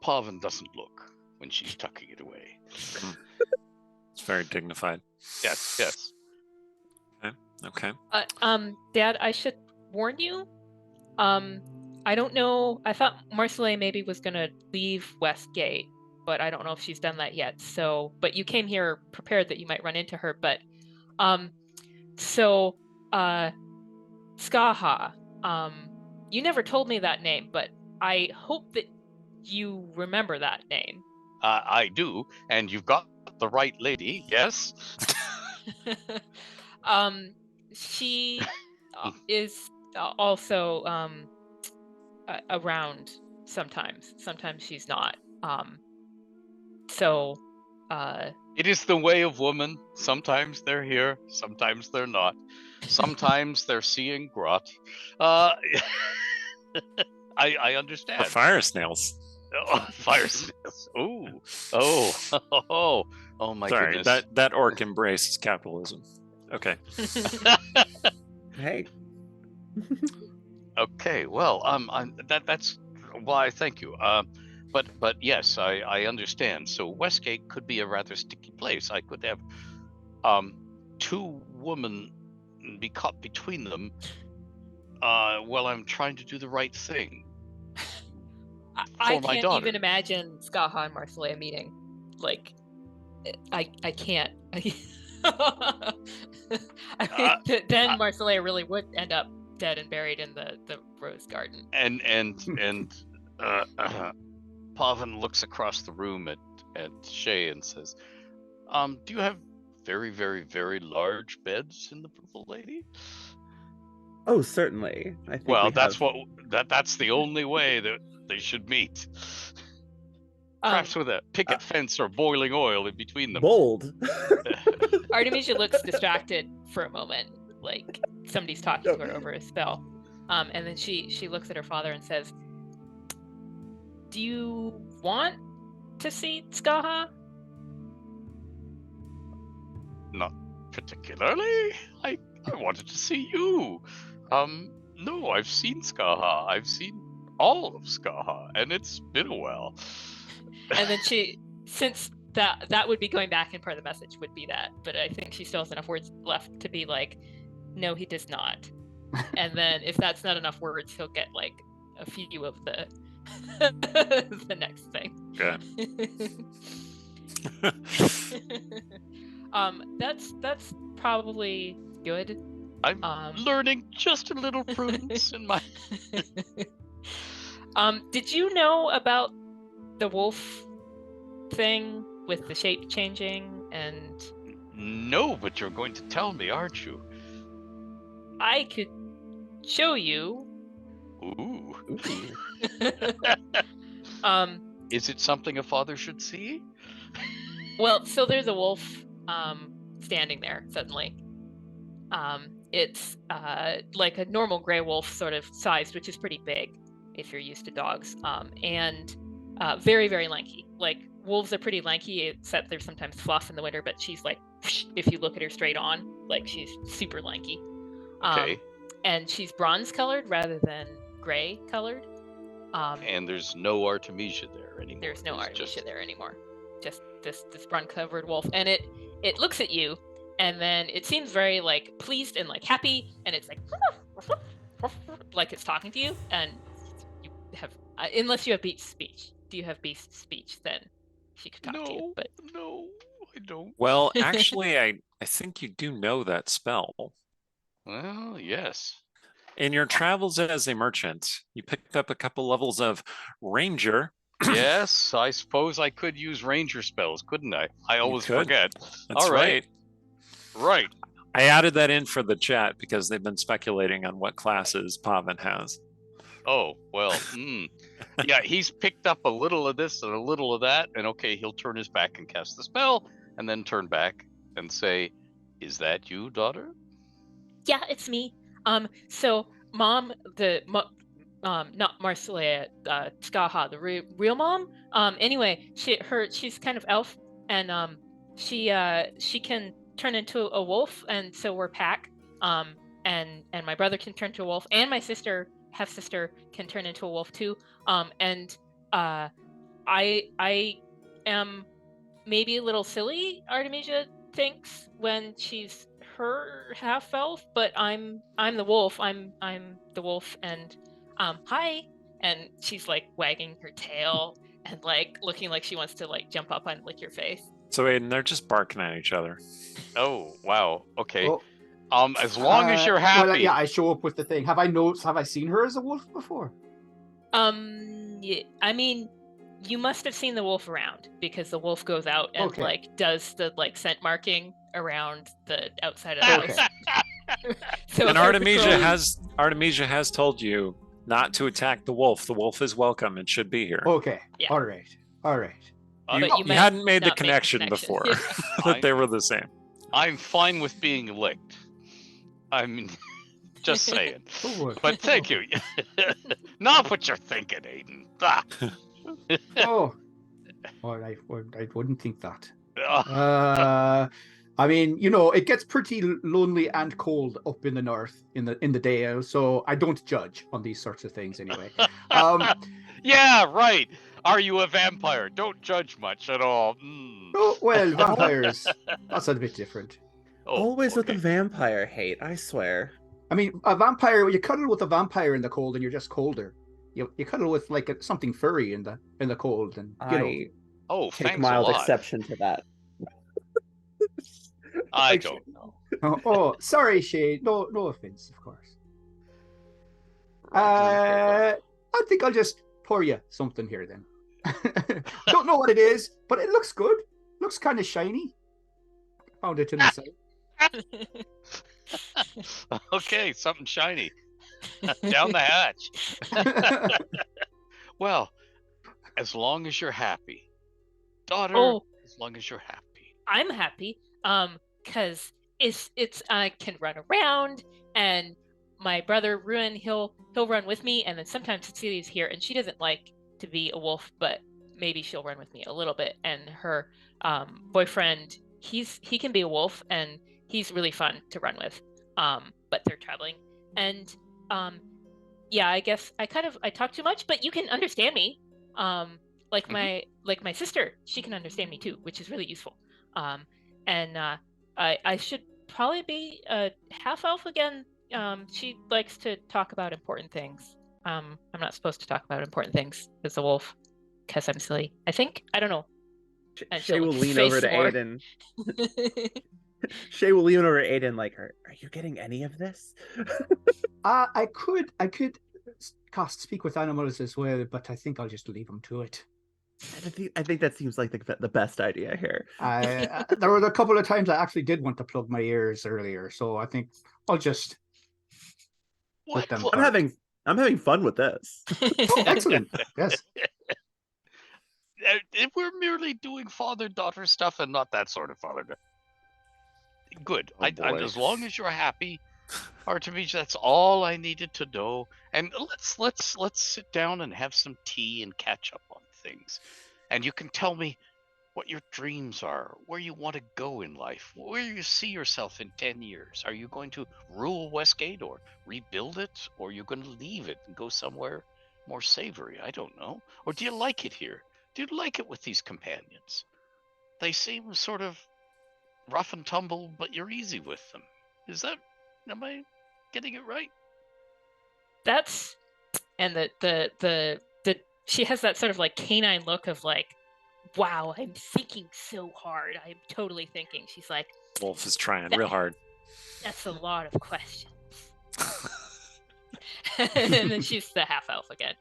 Pavan doesn't look when she's tucking it away. It's very dignified. Yes. Okay. Dad, I should warn you. I don't know. I thought Marceline maybe was gonna leave Westgate, but I don't know if she's done that yet. So, but you came here prepared that you might run into her. But, Skaha, you never told me that name, but I hope that you remember that name. I do, and you've got the right lady, yes? She is also around sometimes. Sometimes she's not. It is the way of woman. Sometimes they're here, sometimes they're not. Sometimes they're seeing grot. I understand. Or fire snails. Oh, fire snails. Oh, my Sorry, goodness. that orc embraces capitalism. Okay. Hey. Okay, well, that's why thank you. But yes, I understand. So Westgate could be a rather sticky place. I could have two women be caught between them while I'm trying to do the right thing. I For my can't daughter. even imagine Skaha and Marcelia meeting. Like, I can't. I mean, then Marcelia really would end up dead and buried in the rose garden. And Pavan looks across the room at Shay and says, do you have very, very, very large beds in the Purple Lady? Oh, certainly. I think Well, we that's have... that's the only way that they should meet. Perhaps with a picket fence or boiling oil in between them. Bold. Artemisia looks distracted for a moment, like somebody's talking to her over a spell. And then she looks at her father and says, "Do you want to see Skaha?" Not particularly. I wanted to see you. No, I've seen Skaha. I've seen all of Skaha, and it's been a while. And then since that would be going back, and part of the message would be that, but I think she still has enough words left to be like, no, he does not. And then if that's not enough words, he'll get like a few of the the next thing. Okay. That's probably good. I'm learning just a little prudence in my. Did you know about the wolf thing with the shape changing and? No, but you're going to tell me, aren't you? I could show you. Ooh. Is it something a father should see? Well, so there's a wolf standing there suddenly. It's like a normal gray wolf sort of sized, which is pretty big if you're used to dogs, and very, very lanky. Like wolves are pretty lanky, except there's sometimes fluff in the winter, but she's like, if you look at her straight on, like she's super lanky. Okay. And she's bronze colored rather than gray colored. And there's no Artemisia there anymore. There's no Artemisia there anymore. Just this bronze covered wolf, and it looks at you, and then it seems very like pleased and like happy, and it's like it's talking to you, and you have unless you have beast speech. Do you have beast speech? Then she could talk to you. But no, I don't. Well, actually, I think you do know that spell. Well, yes. In your travels as a merchant, you picked up a couple levels of Ranger. Yes, I suppose I could use ranger spells, couldn't I? I always could. forget. That's All right. Right. I added that in for the chat because they've been speculating on what classes Pavan has. Oh, well, yeah, he's picked up a little of this and a little of that, and okay, he'll turn his back and cast the spell, and then turn back and say, "Is that you, daughter?" Yeah, it's me. So mom, not Marcelia, Skaha, the real mom. Anyway, she's kind of elf, and she can turn into a wolf, and so we're pack. And my brother can turn to a wolf, and my half sister can turn into a wolf too. And I am maybe a little silly, Artemisia thinks, when she's her half elf, but I'm the wolf. I'm the wolf, and hi. And she's like wagging her tail and like looking like she wants to like jump up and lick your face. So Aiden, they're just barking at each other. Oh, wow. Okay. Oh, As long as you're happy. Well, yeah, I show up with the thing. Have I seen her as a wolf before? Yeah, I mean, you must have seen the wolf around because the wolf goes out and like does the like scent marking around the outside of the house. So and Artemisia has told you not to attack the wolf. The wolf is welcome and should be here. Okay. Yeah. All right. You hadn't made the connection before that they were the same. I'm fine with being licked. I mean, just saying. But thank you. Not what you're thinking, Aiden. I wouldn't think that. I mean, it gets pretty lonely and cold up in the north in the day, so I don't judge on these sorts of things anyway. Yeah, right. Are you a vampire? Don't judge much at all. Oh, well, vampires, that's a bit different. Always with the vampire hate, I swear. I mean, a vampire, you cuddle with a vampire in the cold and you're just colder. You cuddle with like something furry in the cold, and take mild exception to that. I don't know. Oh, sorry, Shade. No offense, of course. I think I'll just pour you something here then. Don't know what it is, but it looks good. Looks kind of shiny. Found it in the side. Okay, something shiny. Down the hatch. Well, as long as you're happy. Daughter, as long as you're happy. I'm happy. Because it's I can run around, and my brother Ruin, he'll run with me, and then sometimes Cecilia's here, and she doesn't like to be a wolf, but maybe she'll run with me a little bit. And her boyfriend, he can be a wolf, and he's really fun to run with. But they're traveling, and yeah, I guess I talk too much, but you can understand me. Like my sister, she can understand me too, which is really useful. And I should probably be a half elf again. She likes to talk about important things. I'm not supposed to talk about important things as a wolf because I'm silly, I think. I don't know. Shay will lean over to Aiden. Shay will lean over to Aiden like, are you getting any of this? I could cast Speak with Animals as well, but I think I'll just leave him to it. I think that seems like the best idea here. There were a couple of times I actually did want to plug my ears earlier, so I think I'll just let them. I'm having fun with this. Oh, excellent. Yes. If we're merely doing father-daughter stuff and not that sort of father-daughter. Good. As long as you're happy, Artemisia, that's all I needed to know. And let's sit down and have some tea and catch up on things. And you can tell me what your dreams are, where you want to go in life, where you see yourself in 10 years. Are you going to rule Westgate or rebuild it, or are you going to leave it and go somewhere more savory? I don't know. Or do you like it here? Do you like it with these companions? They seem sort of rough and tumble, but you're easy with them. Am I getting it right? That's, and the she has that sort of like canine look of like, wow, I'm thinking so hard. I'm totally thinking. She's like, Wolf is trying real hard. That's a lot of questions. And then she's the half elf again.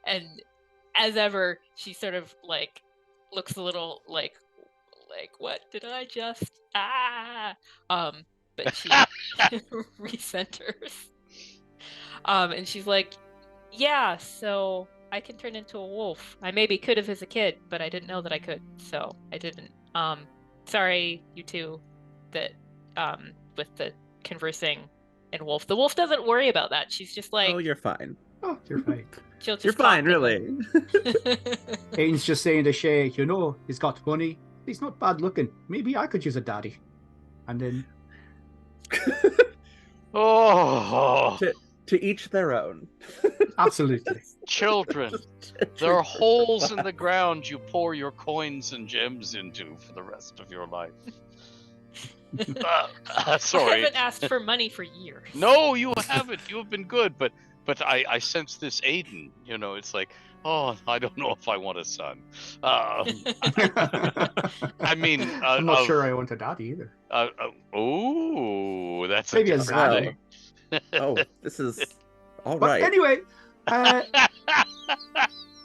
And as ever, she sort of like looks a little like what did I just but she recenters. And she's like, yeah, so I can turn into a wolf. I maybe could have as a kid, but I didn't know that I could, so I didn't. Sorry, you two, that with the conversing and wolf. The wolf doesn't worry about that. She's just like, Oh, you're fine. Oh, you're fine. she'll just You're talk fine, to them. really. Aiden's just saying to Shay, you know, he's got money. He's not bad looking. Maybe I could use a daddy. And then Oh, To each their own. absolutely. children. There are holes in the ground you pour your coins and gems into for the rest of your life. I Sorry. haven't asked for money for years. No, you haven't. You have been good, but I sense this Aiden. You know, it's like, oh, I don't know if I want a son. I mean, I'm not sure I want a daddy either. Oh, that's Maybe a a different Zaddy. thing. Oh, this is all But right. anyway,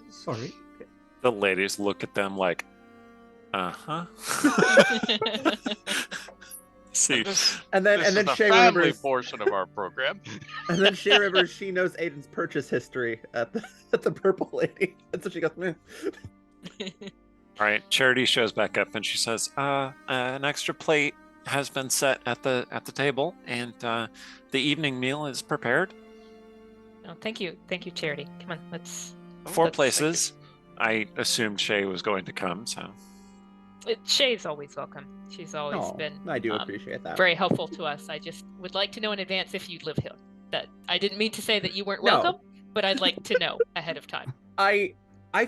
sorry. The ladies look at them like, uh-huh. See, This, And this then is the Shay family remembers. portion of our program. And then Shay remembers she knows Aiden's purchase history at the Purple Lady, and so she goes, "Meh." all right, Charity shows back up and she says, an extra plate has been set at the table, and the evening meal is prepared. Oh, thank you, Charity. Come on, let's. 4 That's- places. I assumed Shay was going to come, so Shay's always welcome. She's always Oh, been I do appreciate that. very helpful to us. I just would like to know in advance if you live here. That I didn't mean to say that you weren't No. welcome, but I'd like to know ahead of time. I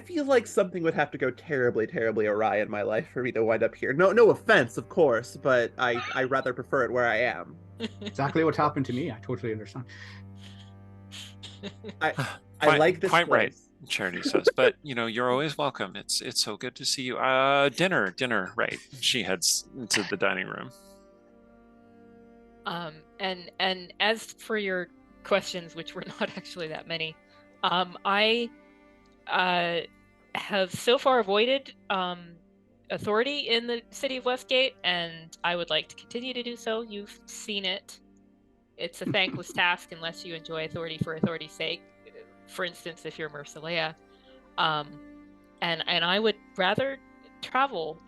feel like something would have to go terribly, terribly awry in my life for me to wind up here. No offense, of course, but I rather prefer it where I am. Exactly what happened to me. I totally understand. I Quite- like this quite right. place. Charity says, but you're always welcome. It's so good to see you. Dinner, right. She heads into the dining room. And as for your questions, which were not actually that many, I have so far avoided authority in the city of Westgate, and I would like to continue to do so. You've seen it. It's a thankless task unless you enjoy authority for authority's sake. For instance, if you're Mercelea, and I would rather travel.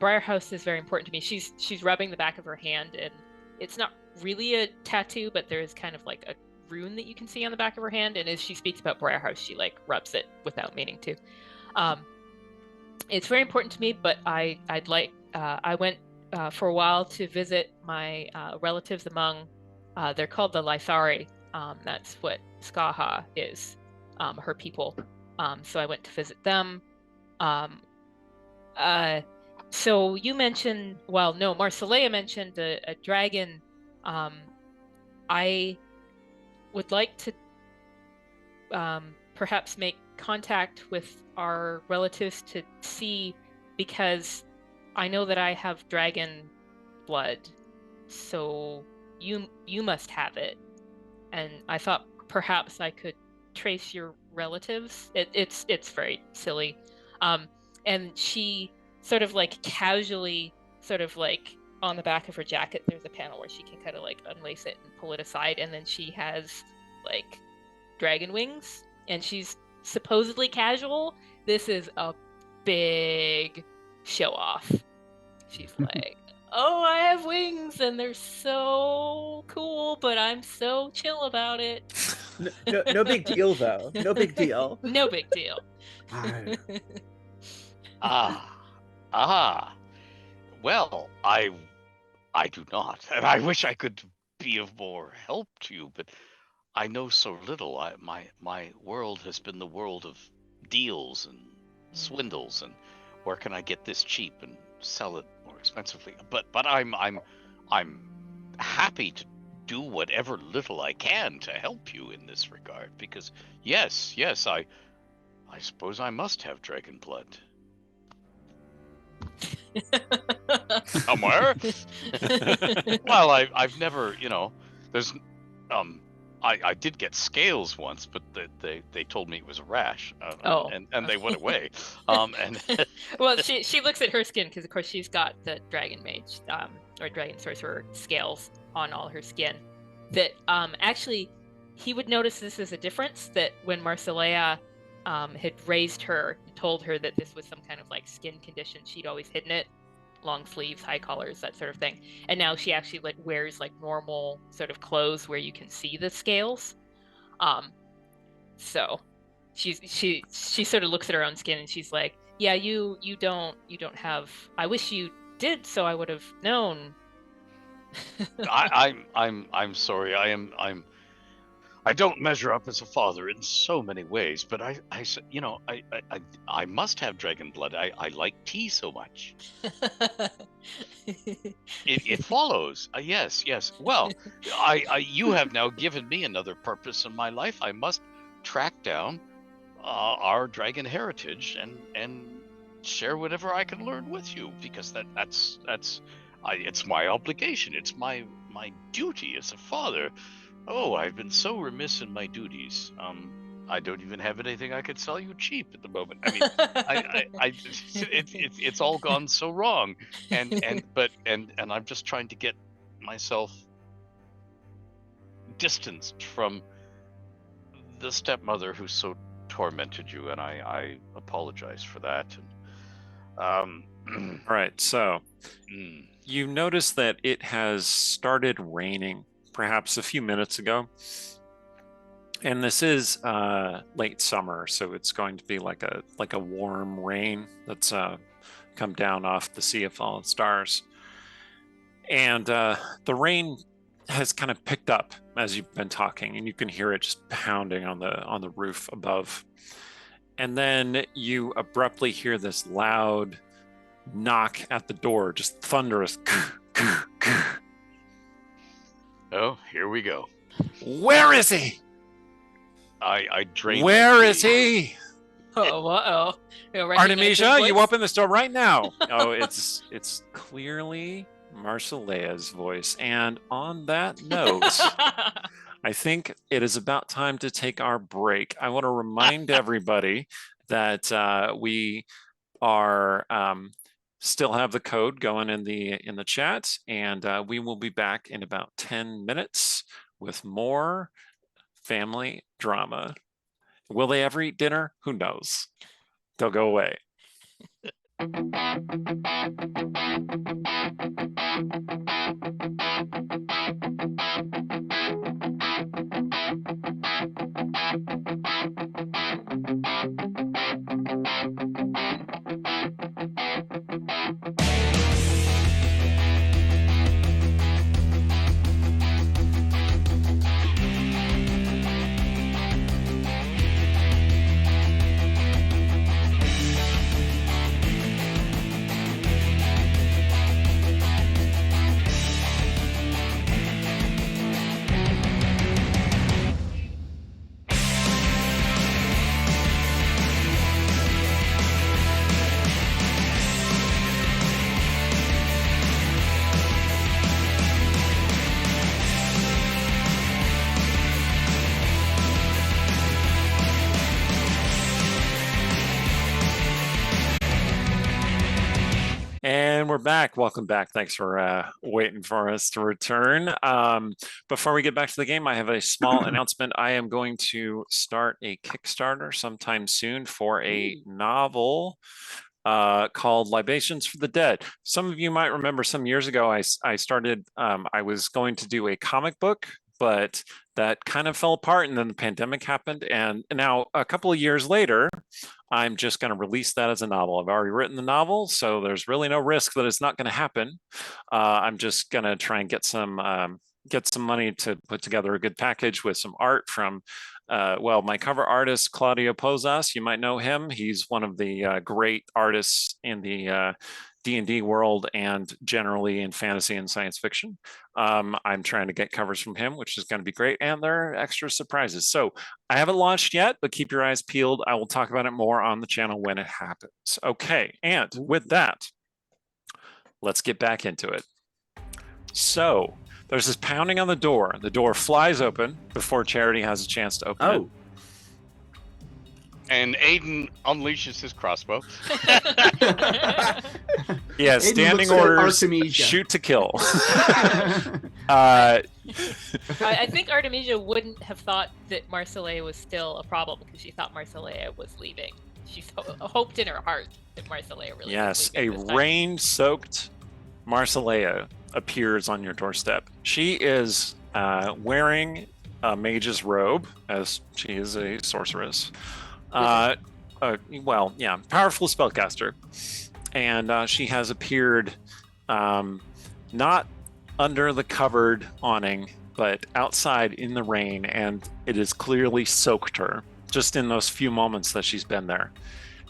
Briarhouse is very important to me. She's rubbing the back of her hand, and it's not really a tattoo, but there is kind of like a rune that you can see on the back of her hand. And as she speaks about Briarhouse, she like rubs it without meaning to. It's very important to me, but I went for a while to visit my relatives among. They're called the Lythari. That's what Skaha is, her people. So I went to visit them. So you mentioned, well, no, Marcelea mentioned a dragon. I would like to perhaps make contact with our relatives to see, because I know that I have dragon blood, so you must have it. And I thought perhaps I could trace your relatives. It's very silly. And she sort of like casually, sort of like on the back of her jacket, there's a panel where she can kind of like unlace it and pull it aside, and then she has like dragon wings, and she's supposedly casual. This is a big show off. She's like, oh, I have wings and they're so cool, but I'm so chill about it. No big deal, though. No big deal. No big deal. Well, I do not, and I wish I could be of more help to you, but I know so little. My world has been the world of deals and swindles, and where can I get this cheap and sell it more expensively? But I'm happy to do whatever little I can to help you in this regard, because yes, I suppose I must have dragon blood. somewhere. Well, I've never, there's I did get scales once, but they told me it was a rash, Oh. and they went away. And Well, she looks at her skin because of course she's got the dragon mage or dragon sorcerer scales on all her skin. That actually he would notice this as a difference, that when Marcelea had raised her and told her that this was some kind of like skin condition, she'd always hidden it, long sleeves, high collars, that sort of thing. And now she actually like wears like normal sort of clothes where you can see the scales. So she sort of looks at her own skin and she's like, yeah, you don't have, I wish you did, so I would have known. I'm sorry. I don't measure up as a father in so many ways, but I must have dragon blood. I like tea so much. It follows. Yes. Well, you have now given me another purpose in my life. I must track down our dragon heritage and share whatever I can learn with you, because that's it's my obligation. It's my duty as a father. Oh, I've been so remiss in my duties. I don't even have anything I could sell you cheap at the moment. I mean, it's all gone so wrong, and I'm just trying to get myself distanced from the stepmother who so tormented you, and I apologize for that. And, All right, so you notice that it has started raining perhaps a few minutes ago, and this is late summer, so it's going to be like a warm rain that's come down off the Sea of Fallen Stars, and the rain has kind of picked up as you've been talking, and you can hear it just pounding on the roof above, and then you abruptly hear this loud knock at the door, just thunderous. Oh, here we go. Where is he? I drained. Where is he? Uh-oh. Artemisia, you open this door right now. Oh, it's clearly Marcelea's voice. And on that note, I think it is about time to take our break. I want to remind everybody that we are still have the code going in the chat, and we will be back in about 10 minutes with more family drama. Will they ever eat dinner? Who knows? They'll go away. And we're back. Welcome back. Thanks for waiting for us to return. Before we get back to the game, I have a small announcement. I am going to start a Kickstarter sometime soon for a novel called Libations for the Dead. Some of you might remember some years ago, I started, I was going to do a comic book, but that kind of fell apart, and then the pandemic happened. And now a couple of years later, I'm just going to release that as a novel. I've already written the novel, so there's really no risk that it's not going to happen. I'm just going to try and get some money to put together a good package with some art from, well, my cover artist, Claudio Pozas. You might know him. He's one of the great artists in the D&D world and generally in fantasy and science fiction. I'm trying to get covers from him, which is going to be great. And there are extra surprises. So I haven't launched yet, but keep your eyes peeled. I will talk about it more on the channel when it happens. Okay. And with that, let's get back into it. So there's this pounding on the door. The door flies open before Charity has a chance to open it. Oh, And Aiden unleashes his crossbow. Yeah, Aiden standing looks at orders, Artemisia. shoot to kill. I think Artemisia wouldn't have thought that Marcelea was still a problem because she thought Marcelea was leaving. She hoped in her heart that Marcelea really Yes, was a leaving this time. rain-soaked Marcelea appears on your doorstep. She is wearing a mage's robe, as she is a sorceress. Well, yeah, powerful spellcaster. And she has appeared not under the covered awning, but outside in the rain, and it has clearly soaked her just in those few moments that she's been there.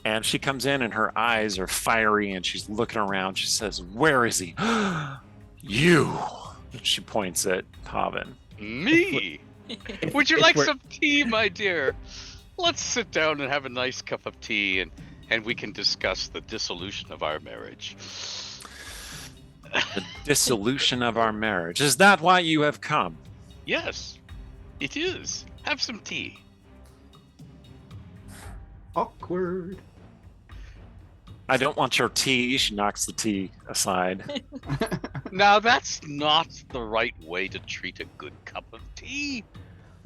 And she comes in and her eyes are fiery and she's looking around. She says, "Where is he?" "You." She points at Pavan. Me? Would you like we're- some tea, my dear? Let's sit down and have a nice cup of tea, and we can discuss the dissolution of our marriage. The dissolution of our marriage. Is that why you have come? Yes, it is. Have some tea. Awkward. I don't want your tea. She knocks the tea aside. Now, that's not the right way to treat a good cup of tea.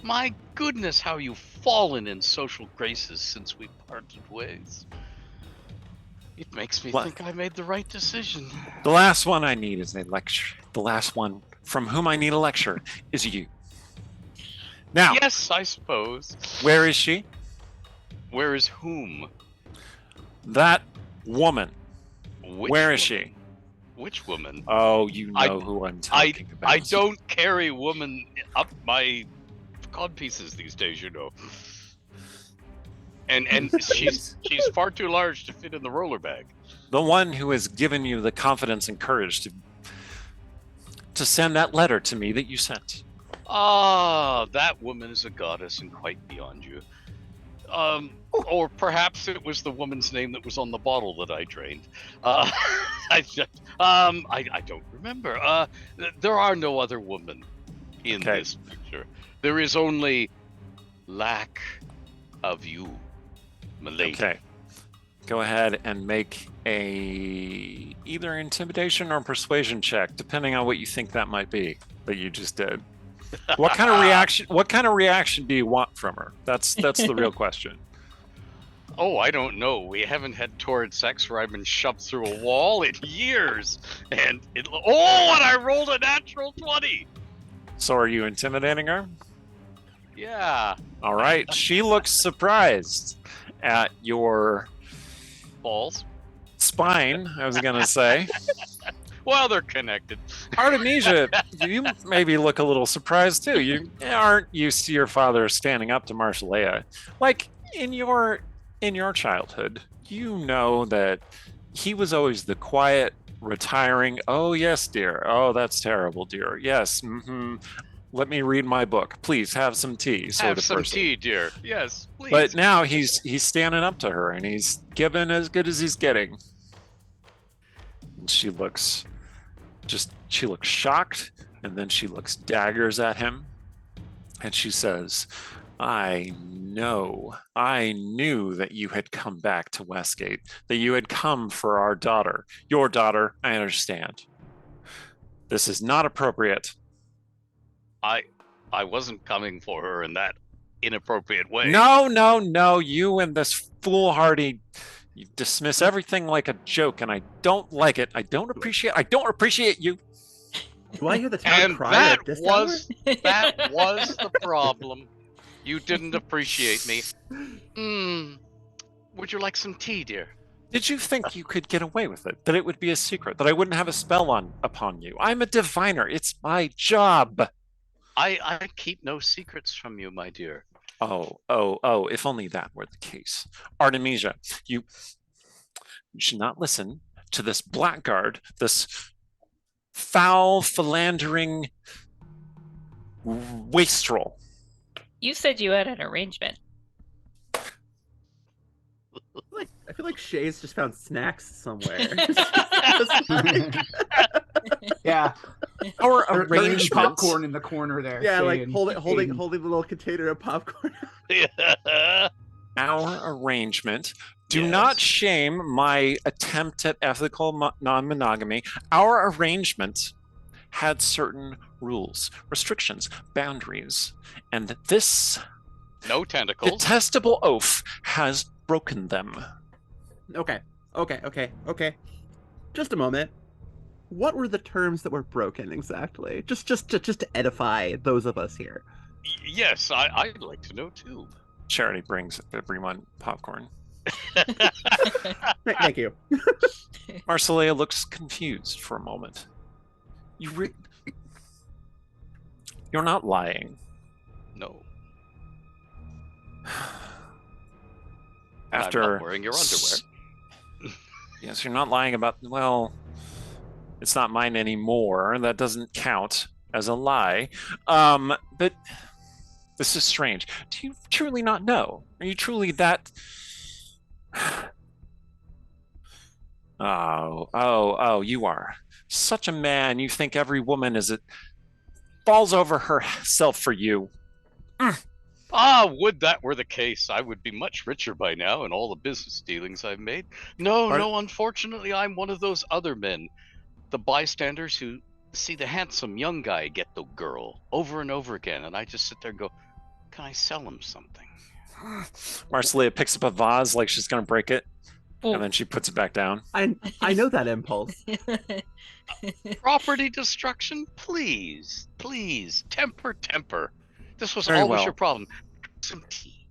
My goodness, how you've fallen in social graces since we parted ways. It makes me What? think I made the right decision. The last one I need is a lecture. The last one from whom I need a lecture is you. Now, Yes, I suppose. where is she? Where is whom? That woman. Which Where is woman? she? Which woman? Oh, you I- know who I'm talking about. I don't carry woman up my cod pieces these days, you know. And she's far too large to fit in the roller bag. The one who has given you the confidence and courage to send that letter to me that you sent. Ah, that woman is a goddess and quite beyond you. Or perhaps it was the woman's name that was on the bottle that I drained. I don't remember. There are no other women in Okay. this picture. There is only lack of you, milady. Okay. Go ahead and make a either intimidation or persuasion check, depending on what you think that might be that you just did. What kind of reaction? What kind of reaction do you want from her? That's the real question. Oh, I don't know. We haven't had torrid sex where I've been shoved through a wall in years. And and I rolled a natural 20. So, are you intimidating her? Yeah. All right. She looks surprised at your Balls. spine. I was gonna say. Well, they're connected. Artemisia, you maybe look a little surprised too. You aren't used to your father standing up to Marcelea. Like in your childhood, you know that he was always the quiet, retiring, "Oh yes, dear. Oh, that's terrible, dear. Yes. Let me read my book. Please have some tea." Sort Have of some person. tea, dear. Yes, please. But now he's standing up to her and he's giving as good as he's getting. And she looks shocked, and then she looks daggers at him, and she says, I knew that you had come back to Westgate, that you had come for our daughter. Your daughter, I understand. This is not appropriate. I wasn't coming for her in that inappropriate way. No, you and this foolhardy, you dismiss everything like a joke, and I don't like it. I don't appreciate you. do I hear the town And crier that at this was the problem. You didn't appreciate me. Would you like some tea, dear? Did you think you could get away with it? That it would be a secret? That I wouldn't have a spell upon you? I'm a diviner. It's my job. I keep no secrets from you, my dear. Oh, if only that were the case. Artemisia, you should not listen to this blackguard, this foul, philandering wastrel. You said you had an arrangement. feel like Shay's just found snacks somewhere. Yeah. Our They're eating arrangement. popcorn in the corner there. Yeah, Shay like and holding Aiden. the little container of popcorn. Our arrangement. Do Yes. not shame my attempt at ethical non-monogamy. Our arrangement had certain rules, restrictions, boundaries, and this No tentacles. detestable oaf has broken them. Okay. Just a moment. What were the terms that were broken exactly? Just to edify those of us here. Yes, I'd like to know too. Charity brings everyone popcorn. Thank you. Marcelea looks confused for a moment. You're not lying. No. After I'm not wearing your underwear. Yes, you're not lying about, well, it's not mine anymore. That doesn't count as a lie. But this is strange. Do you truly not know? Are you truly that... Oh, you are such a man. You think every woman falls over herself for you. Would that were the case, I would be much richer by now in all the business dealings I've made. No, unfortunately, I'm one of those other men. The bystanders who see the handsome young guy get the girl over and over again, and I just sit there and go, can I sell him something? Marcelea picks up a vase like she's going to break it, Oh. and then she puts it back down. I know that impulse. Property destruction? Please. Temper. This was Very always well. your problem. Some tea.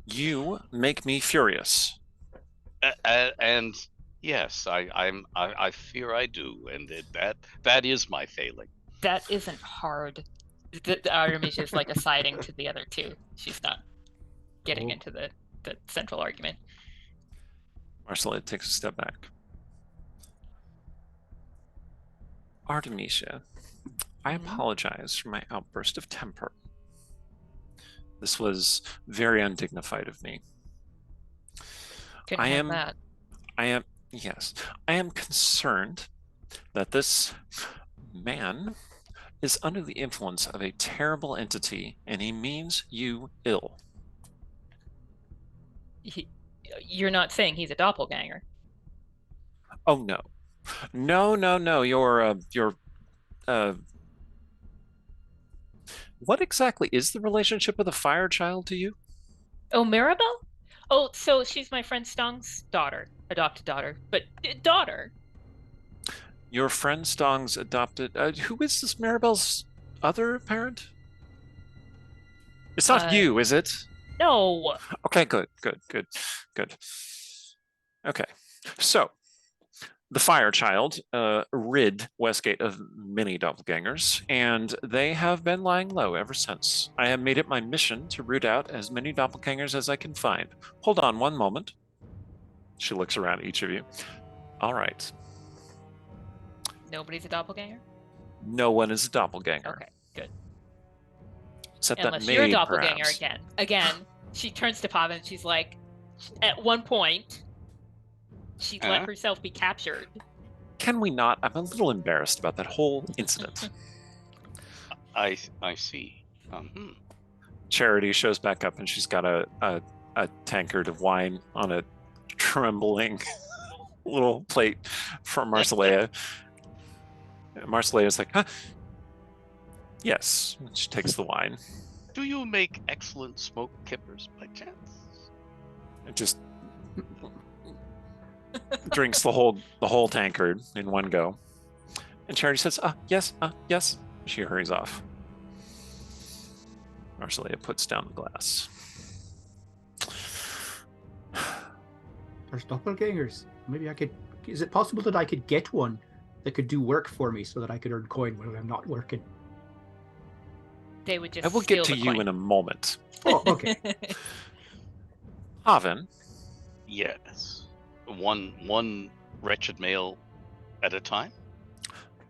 You make me furious. And yes, I fear I do, and that is my failing. That isn't hard. The Artemisia is like assiding to the other two. She's not getting into the central argument. Marcelea takes a step back. Artemisia, I apologize for my outburst of temper. This was very undignified of me. Couldn't have that. I am concerned that this man is under the influence of a terrible entity, and he means you ill. You're not saying he's a doppelganger. Oh no. You're what exactly is the relationship of the fire child to you? Oh, Maribel? Oh, so she's my friend Stong's daughter, adopted daughter, but daughter. Your friend Stong's adopted. Who is this Maribel's other parent? It's not you, is it? No. Okay, good. Okay, so the fire child rid Westgate of many doppelgangers, and they have been lying low ever since. I have made it my mission to root out as many doppelgangers as I can find. Hold on one moment. She looks around at each of you. All right. Nobody's a doppelganger? No one is a doppelganger. Okay, good. Except Unless that you're a maid, doppelganger perhaps. again. She turns to Pavan and she's like, at one point, she'd let herself be captured. Can we not? I'm a little embarrassed about that whole incident. I see. Charity shows back up and she's got a tankard of wine on a trembling little plate from Marcelea. Marcelea's like, huh? Yes. She takes the wine. Do you make excellent smoke kippers by chance? And just drinks the whole tankard in one go. And Charity says, yes. She hurries off. Marcelea puts down the glass. There's doppelgangers. Maybe I could. Is it possible that I could get one that could do work for me so that I could earn coin when I'm not working? They would just I will get to you in a moment. Oh, okay. Haven. Yes. One wretched male at a time?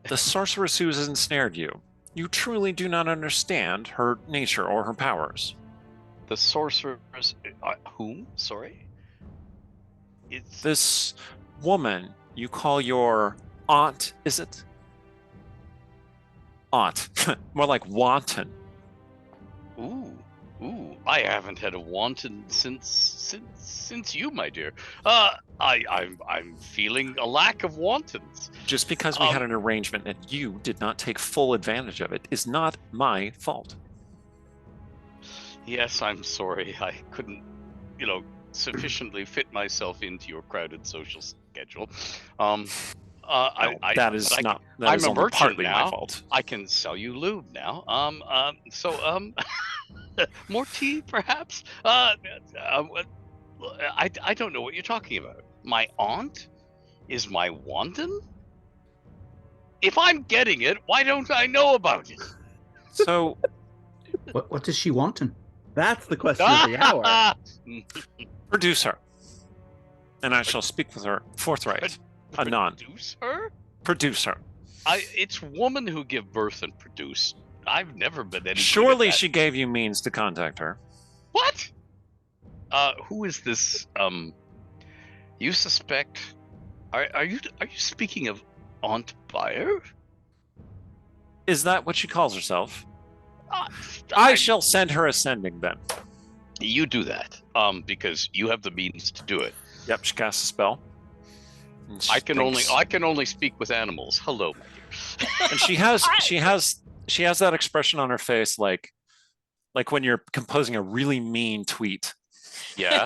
The sorceress who has ensnared you. You truly do not understand her nature or her powers. The sorceress... whom? Sorry? It's This woman you call your aunt, is it? Aunt. More like wanton. ooh. I haven't had a wanton since you, my dear. I'm feeling a lack of wantons. Just because we had an arrangement and you did not take full advantage of it is not my fault. Yes, I'm sorry. I couldn't, sufficiently fit myself into your crowded social schedule. No, that is but not. That I'm is a only merchant partly now. my fault. I can sell you lube now. More tea, perhaps. I don't know what you're talking about. My aunt is my wanton? If I'm getting it, why don't I know about it? So What does she wanting? That's the question of the hour. produce her, and I shall speak with her forthright. Anon. Produce her? Produce her. It's women who give birth and produce. I've never been any. Surely good at that. she gave you means to contact her. What? Who is this? You suspect? Are you speaking of Aunt Buyer? Is that what she calls herself? I I shall send her a sending then. You do that. Because you have the means to do it. Yep, she casts a spell. And I she can only speak with animals. Hello, my dear. And she has that expression on her face, like when you're composing a really mean tweet. Yeah.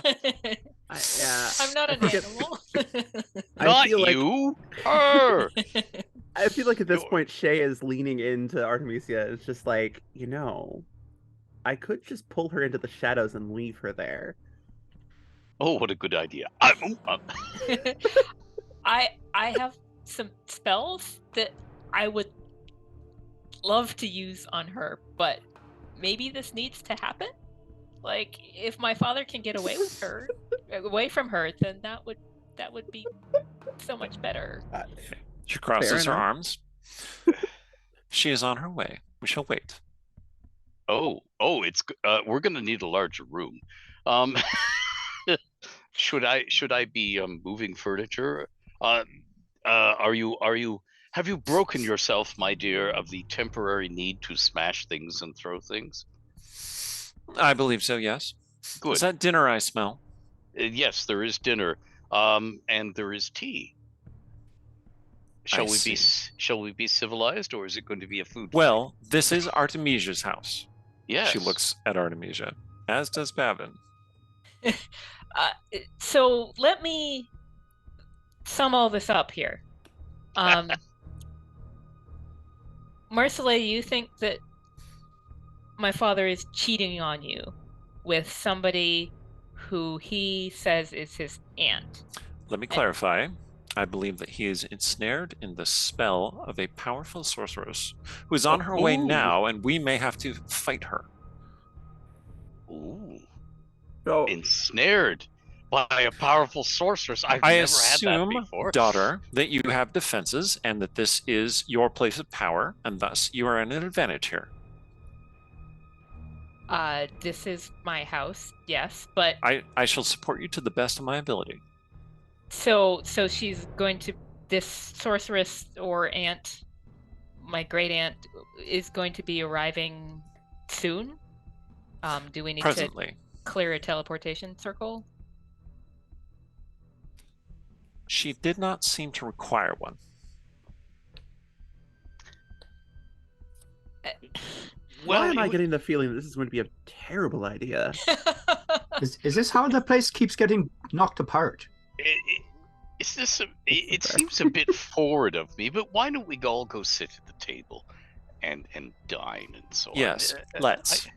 I'm not an animal. Not feel like you. Her. I feel like at this point Shay is leaning into Artemisia. It's just like, I could just pull her into the shadows and leave her there. Oh, what a good idea. I have some spells that I would love to use on her, but maybe this needs to happen. Like, if my father can get away from her, then that would be so much better. She crosses her enough. arms. She is on her way. We shall wait. Oh, it's we're gonna need a larger room. Should I be moving furniture? Have you broken yourself, my dear, of the temporary need to smash things and throw things? I believe so, yes. Good. Is that dinner I smell? Yes, there is dinner. And there is tea. Shall we be civilized, or is it going to be a food fight? Well, this is Artemisia's house. Yes. She looks at Artemisia, as does Pavin. So let me sum all this up here. Marcella, you think that my father is cheating on you with somebody who he says is his aunt. Let me clarify. I believe that he is ensnared in the spell of a powerful sorceress who is on her way now, and we may have to fight her. Ooh. So Ensnared by a powerful sorceress. I've I never assume, had that before. daughter, that you have defenses and that this is your place of power, and thus you are at an advantage here. This is my house, yes, but I shall support you to the best of my ability. so she's going to, this sorceress or aunt, my great aunt, is going to be arriving soon. Do we need Presently. to clear a teleportation circle? She did not seem to require one. why am I getting the feeling that this is going to be a terrible idea? Is this how the place keeps getting knocked apart? It seems a bit forward of me, but why don't we all go sit at the table and dine and so on? Yes, let's.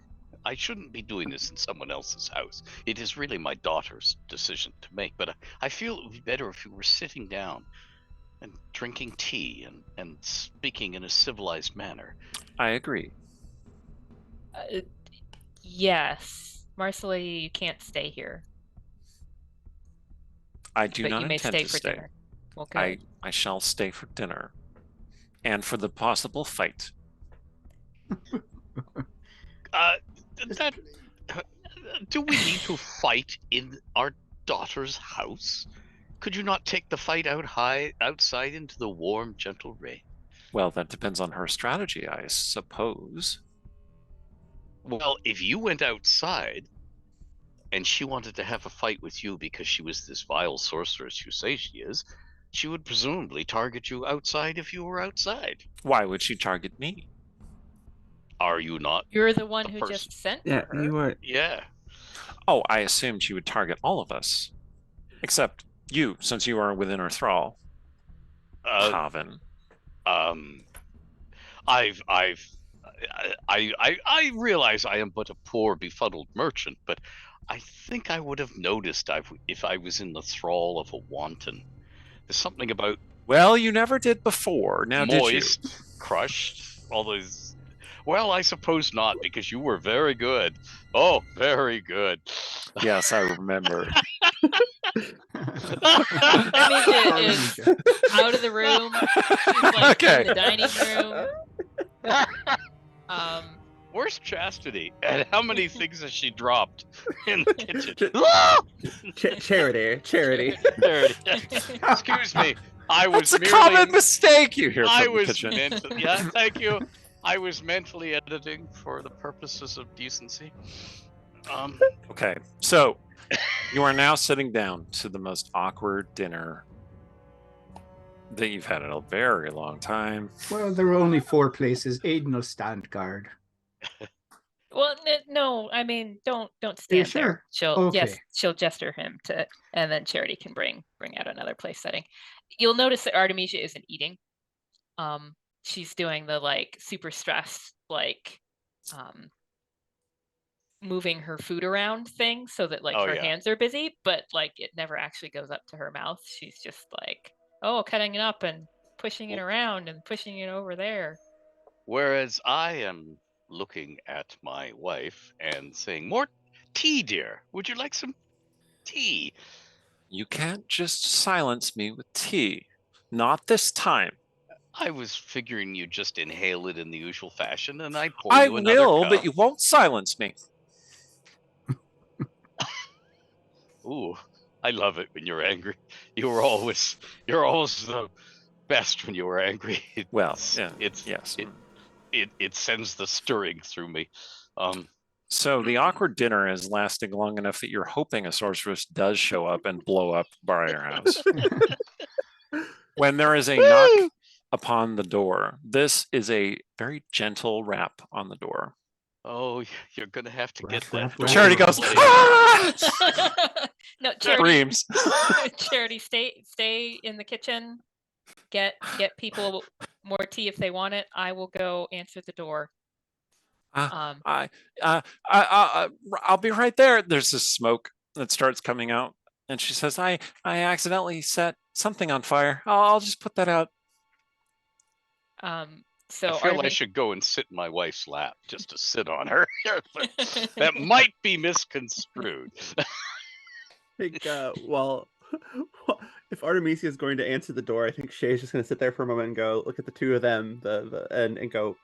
I shouldn't be doing this in someone else's house. It is really my daughter's decision to make, but I feel it would be better if we were sitting down and drinking tea and speaking in a civilized manner. I agree. Yes. Marcella, you can't stay here. I do But not you may intend stay to for stay. dinner. Okay. I shall stay for dinner. And for the possible fight. Do we need to fight in our daughter's house? Could you not take the fight outside into the warm, gentle rain? Well, that depends on her strategy, I suppose. Well, if you went outside and she wanted to have a fight with you because she was this vile sorceress you say she is, she would presumably target you outside if you were outside. Why would she target me? Are you not? You're the one The who person. just sent Yeah, for her. you are. Yeah. Oh, I assumed she would target all of us. Except you, since you are within her thrall. Haven. I realize I am but a poor, befuddled merchant, but I think I would have noticed if I was in the thrall of a wanton. There's something about Well, you never did before. Now, moist, did you? crushed, all those. Well, I suppose not, because you were very good. Oh, very good. Yes, I remember. Artemisia is out of the room. She's like Okay. in the dining room. Where's Chastity? And how many things has she dropped in the kitchen? Charity. There it is. Excuse me. I was That's a merely. common mistake you hear I from the was kitchen. yeah, thank you. I was mentally editing for the purposes of decency. Okay, so you are now sitting down to the most awkward dinner that you've had in a very long time. Well, there are only 4 places. Aiden will stand guard. Well, no, I mean, don't Are you stand sure? there. She'll Okay. she'll gesture him to, and then Charity can bring out another place setting. You'll notice that Artemisia isn't eating. She's doing the like super stressed, like moving her food around thing so that like Oh, her yeah. hands are busy, but like it never actually goes up to her mouth. She's just like, oh, cutting it up and pushing it around and pushing it over there. Whereas I am looking at my wife and saying, "More tea, dear. Would you like some tea?" You can't just silence me with tea. Not this time. I was figuring you just inhale it in the usual fashion, and I pour I you another will, cup. but you won't silence me. Ooh, I love it when you're angry. You're always the best when you were angry. Well, yeah, it's yes. it sends the stirring through me. So the awkward dinner is lasting long enough that you're hoping a sorceress does show up and blow up your house. When there is a knock upon the door, this is a very gentle rap on the door. Oh, you're gonna have to get Rap, that. rap, Charity rap. goes, later. "Ah!" No, Charity, Screams. Charity, stay in the kitchen. Get people more tea if they want it. I will go answer the door. I'll be right there. There's this smoke that starts coming out, and she says, I accidentally set something on fire. I'll just put that out. So I feel I Artemis- should go and sit in my wife's lap just to sit on her. But that might be misconstrued. I think, well, if Artemisia is going to answer the door, I think Shay's just going to sit there for a moment and go look at the two of them, and go,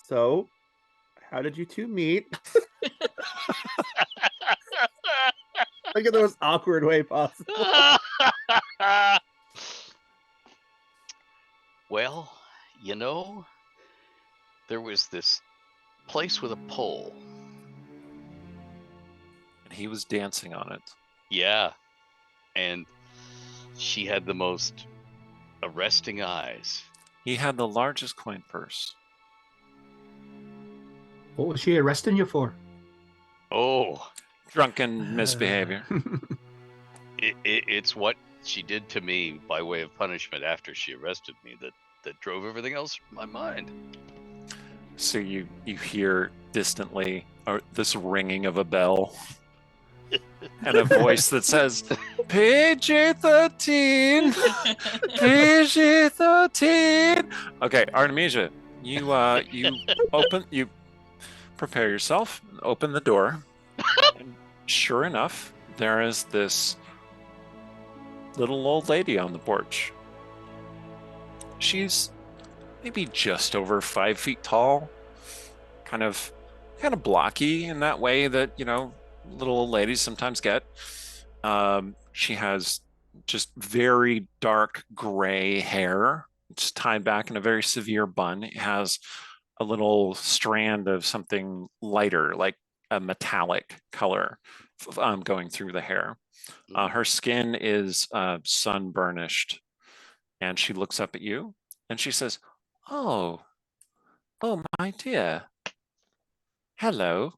so, how did you two meet? Like in the most awkward way possible. Well, you know, there was this place with a pole. And he was dancing on it. Yeah. And she had the most arresting eyes. He had the largest coin purse. What was she arresting you for? Oh, Drunken misbehavior. it's what she did to me by way of punishment after she arrested me that drove everything else from my mind. So you hear distantly this ringing of a bell and a voice that says, PG-13, PG-13. Okay, Artemisia, you prepare yourself, open the door, and sure enough, there is this little old lady on the porch. She's maybe just over 5 feet tall, kind of blocky in that way that, little old ladies sometimes get. She has just very dark gray hair. It's tied back in a very severe bun. It has a little strand of something lighter, like a metallic color going through the hair. Her skin is sun-burnished, and she looks up at you and she says, oh, my dear. Hello.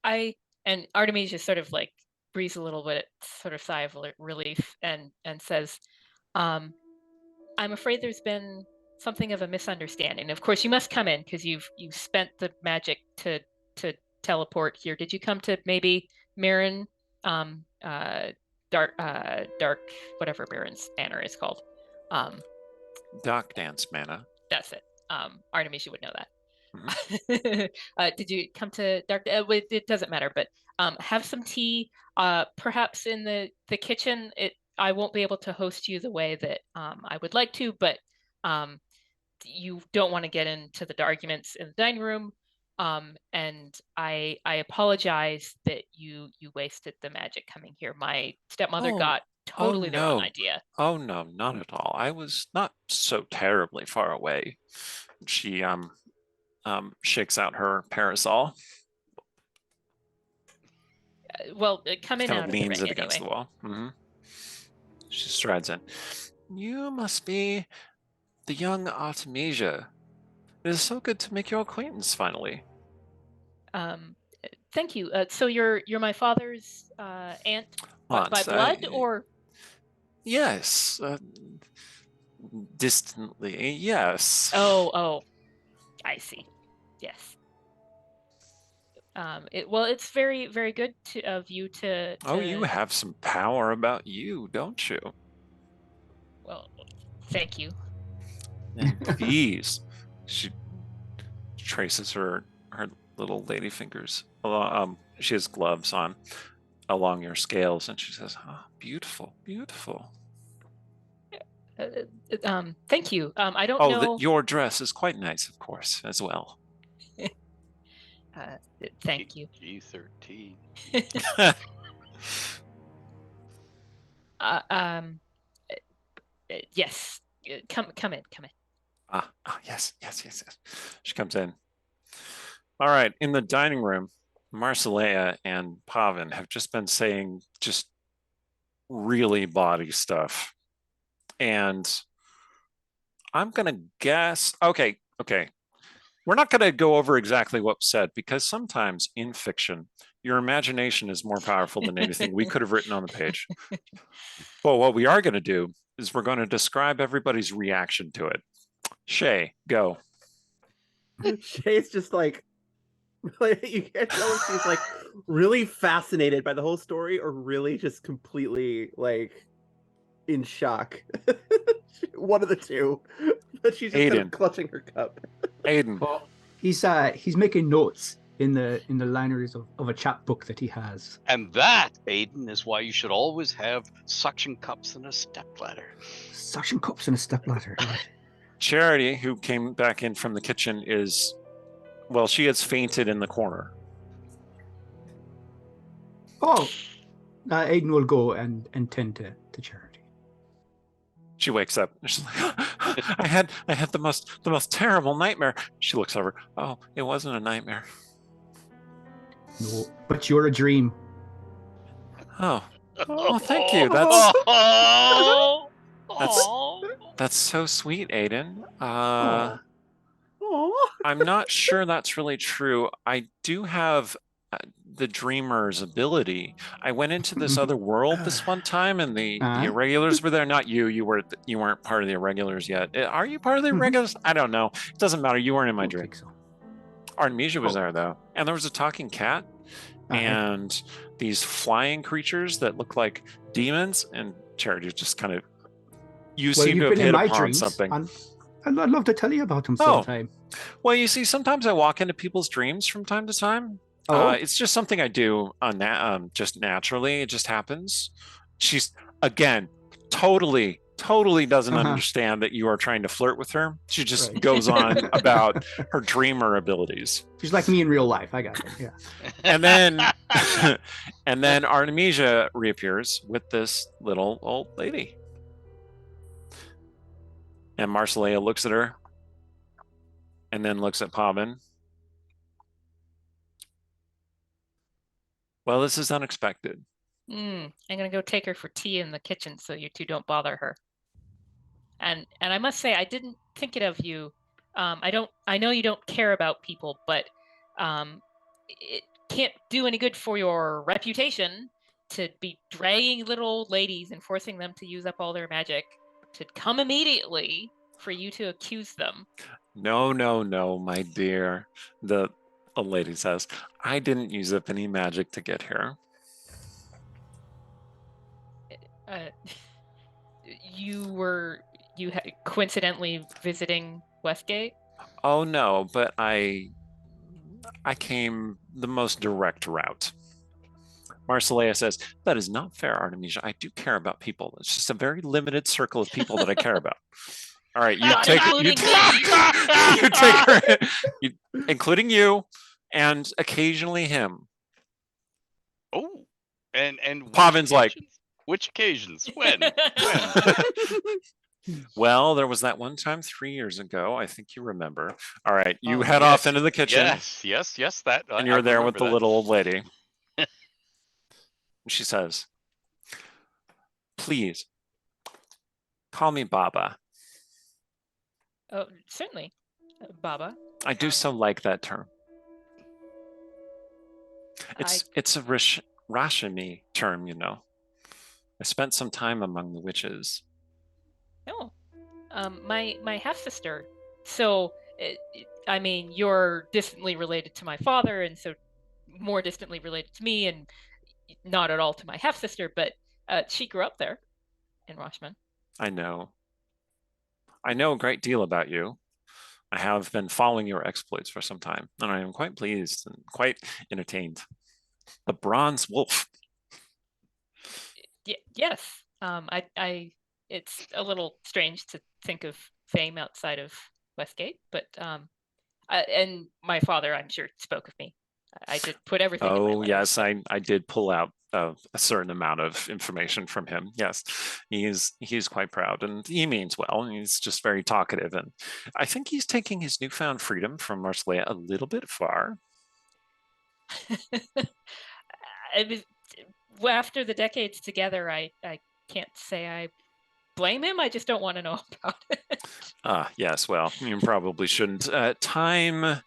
And Artemisia sort of like breathes a little bit, sort of sigh of relief, and says, I'm afraid there's been something of a misunderstanding. Of course, you must come in because you've spent the magic to teleport here. Did you come to maybe Mirren, dark whatever Mirren's manor is called? Dark Dance Mana. That's it. Artemisia would know that. Mm-hmm. Did you come to Dark? It doesn't matter, but have some tea. Perhaps in the kitchen. I won't be able to host you the way that I would like to, but you don't want to get into the arguments in the dining room. And I apologize that you wasted the magic coming here. My stepmother got totally the wrong idea. Oh no, not at all. I was not so terribly far away. She shakes out her parasol. Well, come in. Kind of leans it against the wall. Mm-hmm. She strides in. You must be the young Artemisia. It is so good to make your acquaintance finally. Thank you. So you're my father's aunt by blood, or? Yes. Distantly, yes. Oh, I see. Yes. It's very, very good of you to. Oh, you have some power about you, don't you? Well, thank you. And these, she traces her little lady fingers. She has gloves on along your scales, and she says, "Oh, beautiful, beautiful." Thank you. I don't know. Your dress is quite nice, of course, as well. Thank you. G13. Yes. Come in. Yes. She comes in. All right. In the dining room, Marcelea and Pavin have just been saying just really bawdy stuff. And I'm going to guess. Okay. We're not going to go over exactly what was said, because sometimes in fiction, your imagination is more powerful than anything we could have written on the page. But what we are going to do is we're going to describe everybody's reaction to it. Shay, go. Shay's just like you can't tell if she's like really fascinated by the whole story or really just completely like in shock. One of the two. But she's just kind of clutching her cup. Aiden. Well, he's making notes in the liners of a chapbook that he has. And that, Aiden, is why you should always have suction cups and a stepladder. Suction cups and a stepladder. Charity, who came back in from the kitchen, she has fainted in the corner. Oh, Aiden will go and tend to Charity. She wakes up. She's like, I had the most terrible nightmare. She looks over. Oh, it wasn't a nightmare. No, but you're a dream. Oh, thank you. That's so sweet, Aiden. I'm not sure that's really true. I do have the dreamer's ability. I went into this other world this one time, and the irregulars were there. Not you. You weren't part of the irregulars yet. Are you part of the irregulars? I don't know. It doesn't matter. You weren't in my dream. So. Artemisia was there though, and there was a talking cat, and these flying creatures that look like demons. And Charity just kind of you seem to have hit upon something. I'd love to tell you about them sometime. Well, you see, sometimes I walk into people's dreams from time to time. It's just something I do on just naturally. It just happens. She's again totally totally doesn't Uh-huh. understand that you are trying to flirt with her. She just Right. goes on about her dreamer abilities. She's like me in real life. I got it. Yeah. And then and then Artemisia reappears with this little old lady. And Marcelea looks at her and then looks at Pavin. Well, this is unexpected. I'm gonna go take her for tea in the kitchen so you two don't bother her. And I must say, I didn't think it of you. I know you don't care about people, but it can't do any good for your reputation to be dragging little old ladies and forcing them to use up all their magic to come immediately for you to accuse them. No, no, no, my dear. The old lady says, I didn't use up any magic to get here. You coincidentally visiting Westgate? Oh no, but I came the most direct route. Marcelea says, that is not fair, Artemisia. I do care about people. It's just a very limited circle of people that I care about. All right, you Not take including you take her, including you, and occasionally him. Oh, and which Pavin's like, occasions? Which occasions? When? well, there was that one time 3 years ago. I think you remember. All right, you Oh, head Yes, off into the kitchen, Yes. That and I you're there with remember the that. little old lady. She says, please call me Baba. Oh, certainly, Baba. I do so like that term. It's a Rashani term, you know. I spent some time among the witches. No, my half sister. So, I mean, you're distantly related to my father, and so more distantly related to me, and not at all to my half sister. But she grew up there in Rashman. I know. I know a great deal about you. I have been following your exploits for some time, and I am quite pleased and quite entertained. The Bronze Wolf. Yes. It's a little strange to think of fame outside of Westgate, but and my father, I'm sure, spoke of me. I did put everything in my Oh, letters. yes, I did pull out a certain amount of information from him. Yes, he's quite proud, and he means well. And he's just very talkative, and I think he's taking his newfound freedom from Marcelea a little bit far. After the decades together, I can't say I blame him. I just don't want to know about it. Yes, well, you probably shouldn't. Time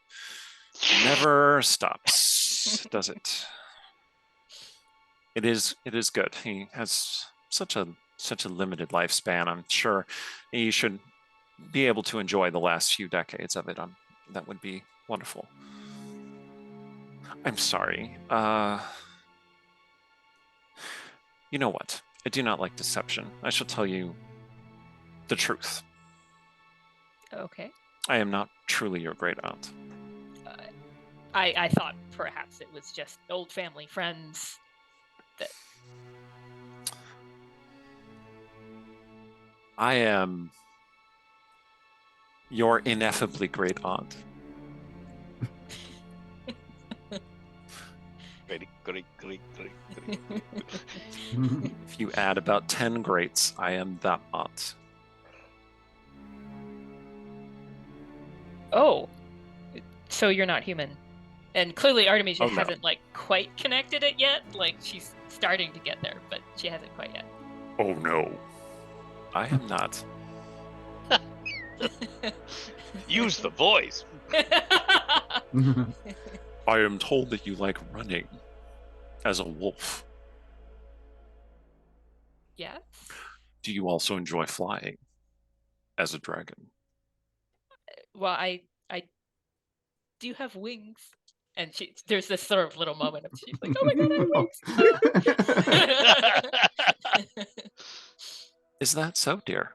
never stops, does it? It is good. He has such a limited lifespan. I'm sure he should be able to enjoy the last few decades of it. That would be wonderful. I'm sorry. You know what? I do not like deception. I shall tell you the truth. Okay. I am not truly your great aunt. I thought perhaps it was just old family friends. I am your ineffably great aunt. Great. If you add about 10 greats, I am that aunt. Oh, so you're not human. And clearly Artemisia Oh, no. hasn't like quite connected it yet. Like she's starting to get there, but she hasn't quite yet. Oh no. I am not. Use the voice. I am told that you like running as a wolf. Yes. Do you also enjoy flying as a dragon? Well, I do have wings. And there's this sort of little moment of she's like, oh my god, I have wings. Is that so, dear?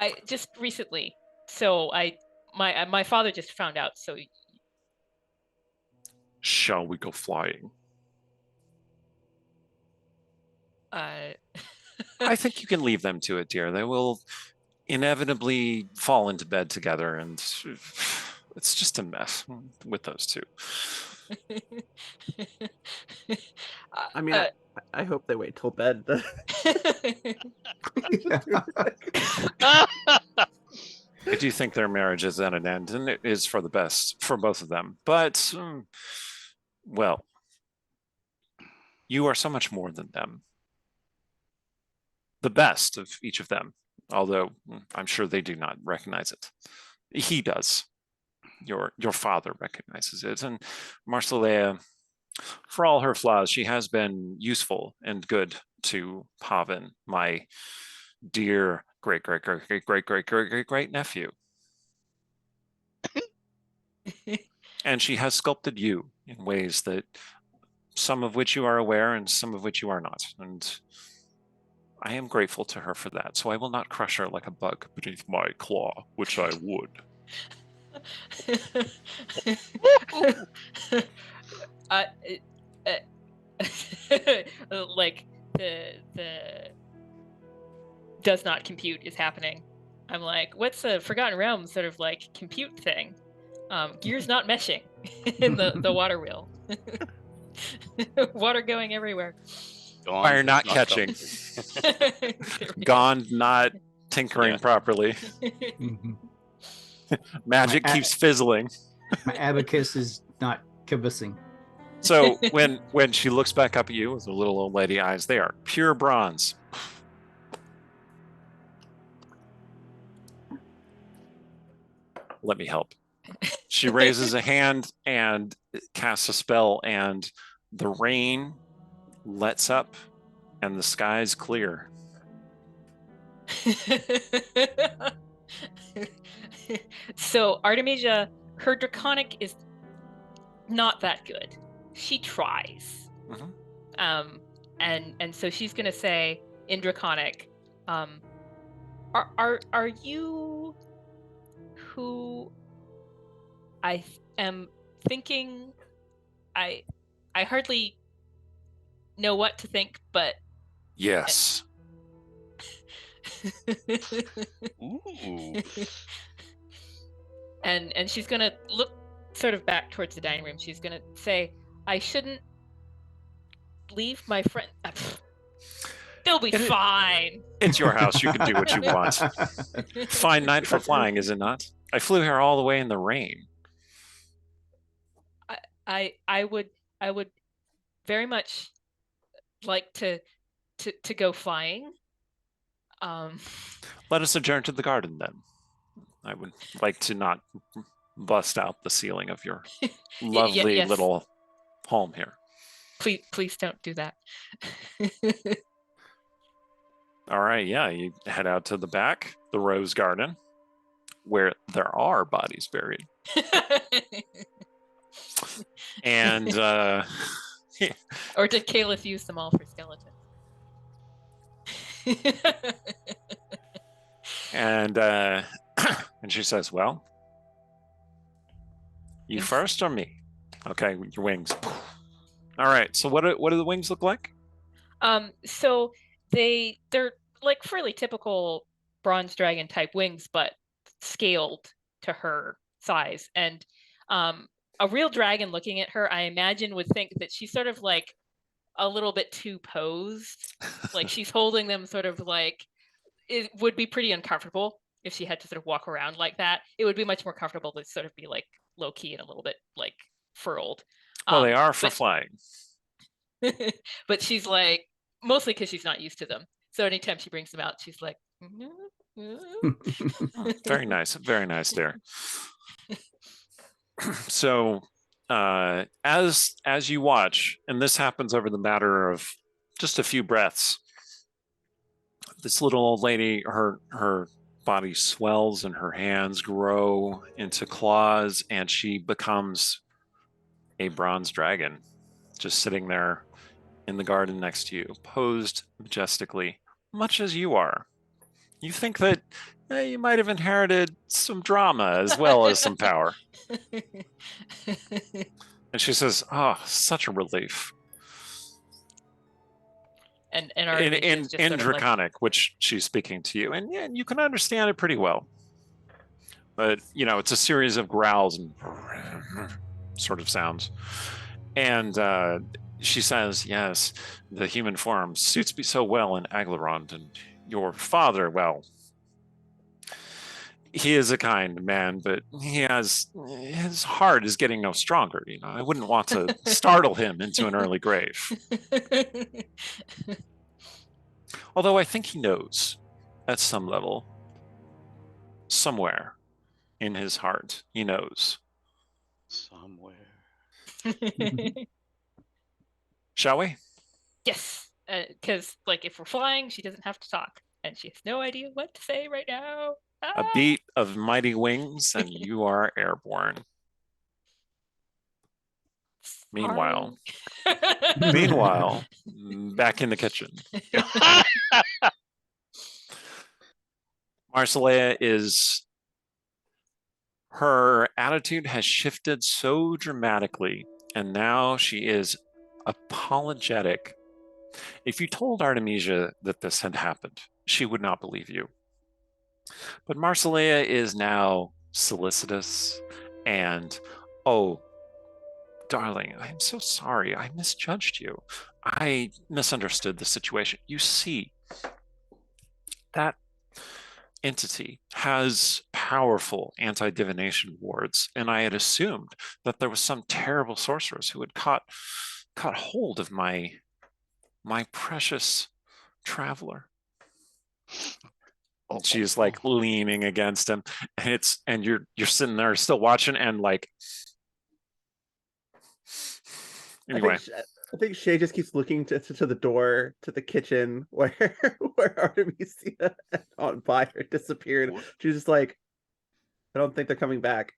I just recently. So my father just found out. So Shall we go flying? I think you can leave them to it, dear. They will inevitably fall into bed together, and it's just a mess with those two. I mean, I hope they wait till bed. I do think their marriage is at an end, and it is for the best for both of them. But, well, you are so much more than them. The best of each of them, although I'm sure they do not recognize it. He does. Your father recognizes it. And Marcelea, for all her flaws, she has been useful and good to Pavin, my dear great nephew. And she has sculpted you in ways that some of which you are aware and some of which you are not. And I am grateful to her for that. So I will not crush her like a bug beneath my claw, which I would. Like the does not compute is happening. I'm like, what's a Forgotten Realms sort of like compute thing? Gears not meshing in the water wheel. Water going everywhere. Fire not catching. Gone not tinkering properly. Magic keeps fizzling. My abacus is not kibbussing. So when she looks back up at you with her little old lady eyes, they are pure bronze. Let me help. She raises a hand and casts a spell, and the rain lets up and the sky's clear. So Artemisia, her draconic is not that good. She tries. Mhm. And so she's gonna say in draconic, are you who I am thinking? I hardly know what to think, but Yes. Ooh. And she's gonna look sort of back towards the dining room. She's gonna say, I shouldn't leave my friend. They'll be fine. It's your house. You can do what you want. Fine night for flying, is it not? I flew here all the way in the rain. I would very much like to go flying. Let us adjourn to the garden then. I would like to not bust out the ceiling of your lovely yes. little home here. Please don't do that. All right, yeah, you head out to the back, the rose garden, where there are bodies buried. And or did Caliph use them all for skeletons? and she says, well, you first or me? Okay, your wings. All right, so what do the wings look like? So they're like fairly typical bronze dragon type wings, but scaled to her size. And a real dragon looking at her, I imagine, would think that she's sort of like a little bit too posed. Like she's holding them sort of like, it would be pretty uncomfortable if she had to sort of walk around like that. It would be much more comfortable to sort of be like low key and a little bit like furled. Well, they are for flying. But she's like, mostly because she's not used to them. So anytime she brings them out, she's like, very nice there. So as you watch, and this happens over the matter of just a few breaths, this little old lady, her body swells and her hands grow into claws, and she becomes a bronze dragon, just sitting there in the garden next to you, posed majestically, much as you are. You think that you might have inherited some drama as well as some power. And she says, oh, such a relief. And Artemisia in is just sort of like, Draconic, which she's speaking to you, and yeah, you can understand it pretty well. But it's a series of growls and sort of sounds, and she says, "Yes, the human form suits me so well in Aglarond, and your father, well, he is a kind man, but his heart is getting no stronger. I wouldn't want to startle him into an early grave. Although I think he knows, at some level, somewhere in his heart, he knows. Somewhere. Shall we? Yes, because like if we're flying, she doesn't have to talk, and she has no idea what to say right now. A beat of mighty wings, and you are airborne. Meanwhile, back in the kitchen. Marcelea her attitude has shifted so dramatically, and now she is apologetic. If you told Artemisia that this had happened, she would not believe you. But Marcelea is now solicitous and, oh, darling, I'm so sorry. I misjudged you. I misunderstood the situation. You see, that entity has powerful anti-divination wards, and I had assumed that there was some terrible sorceress who had caught hold of my precious traveler. And she's like leaning against him, and you're sitting there still watching, and like, anyway. I think Shay just keeps looking to the door to the kitchen where Artemisia on fire disappeared. She's just like, I don't think they're coming back.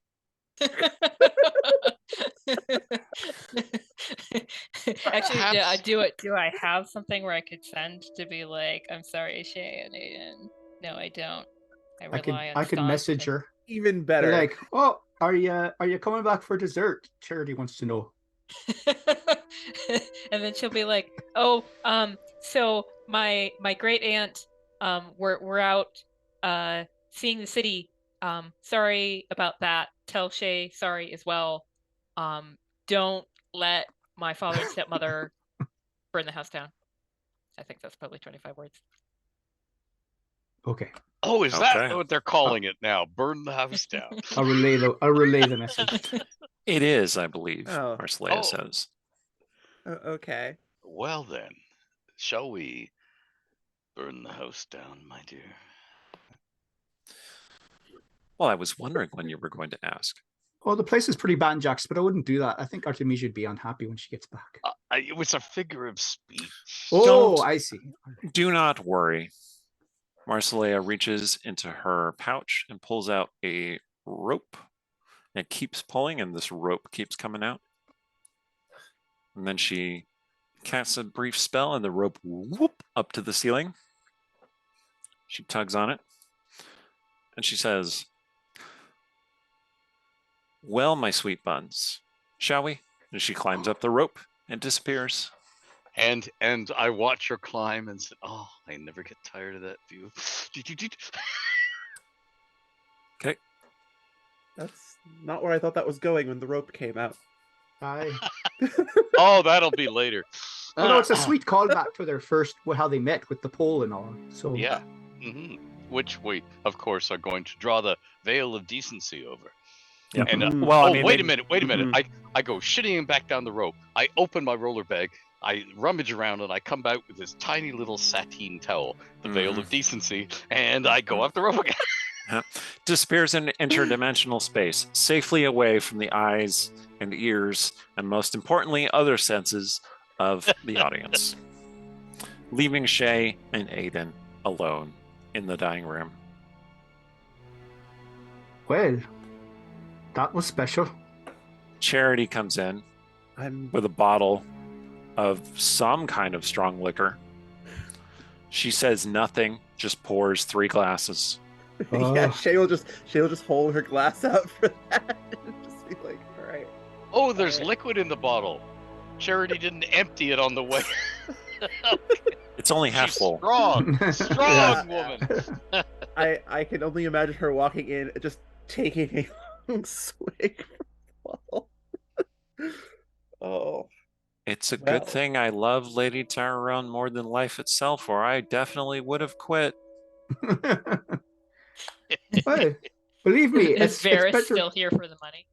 Actually, yeah, do I have something where I could send to be like, I'm sorry, Shay and Aiden? No, I don't. I could message her. Even better. Like, oh, are you coming back for dessert? Charity wants to know. And then she'll be like, oh, so my great aunt, we're out seeing the city. Sorry about that. Tell Shay sorry as well. Don't let my father and stepmother burn the house down. I think that's probably 25 words. Okay. Oh, is that what they're calling it now? Burn the house down. I'll relay the message. It is, I believe, Oh. Marcelea says. Okay. Well then, shall we burn the house down, my dear? Well, I was wondering when you were going to ask. Well, the place is pretty banjaxed, but I wouldn't do that. I think Artemisia would be unhappy when she gets back. It was a figure of speech. I see. Do not worry. Marcelea reaches into her pouch and pulls out a rope. It keeps pulling, and this rope keeps coming out. And then she casts a brief spell, and the rope whoop up to the ceiling. She tugs on it, and she says, well, my sweet buns, shall we? And she climbs up the rope and disappears. And I watch her climb and said, oh, I never get tired of that view. Okay. That's not where I thought that was going when the rope came out. Oh, that'll be later. Oh, no, it's a sweet callback to their first, how they met with the pole and all. So yeah. Mm-hmm. Which we, of course, are going to draw the veil of decency over. Yeah. And wait a minute. I go shitting back down the rope. I open my roller bag. I rummage around and I come back with this tiny little sateen towel, the veil of decency, and I go up the rope again. Disappears in interdimensional space, safely away from the eyes and ears, and most importantly, other senses of the audience, leaving Shay and Aiden alone in the dining room. Well, that was special. Charity comes in with a bottle of some kind of strong liquor. She says nothing, just pours 3 glasses. Yeah, Shay will just hold her glass out for that and just be like, all right. Oh, there's liquid in the bottle. Charity didn't empty it on the way. It's It's only half She's full. strong, strong woman. I can only imagine her walking in, just taking a long swig from the bottle. Oh, It's a well. good thing I love Lady Tyrone more than life itself, or I definitely would have quit. Well, believe me, Is it's Varys better. still here for the money?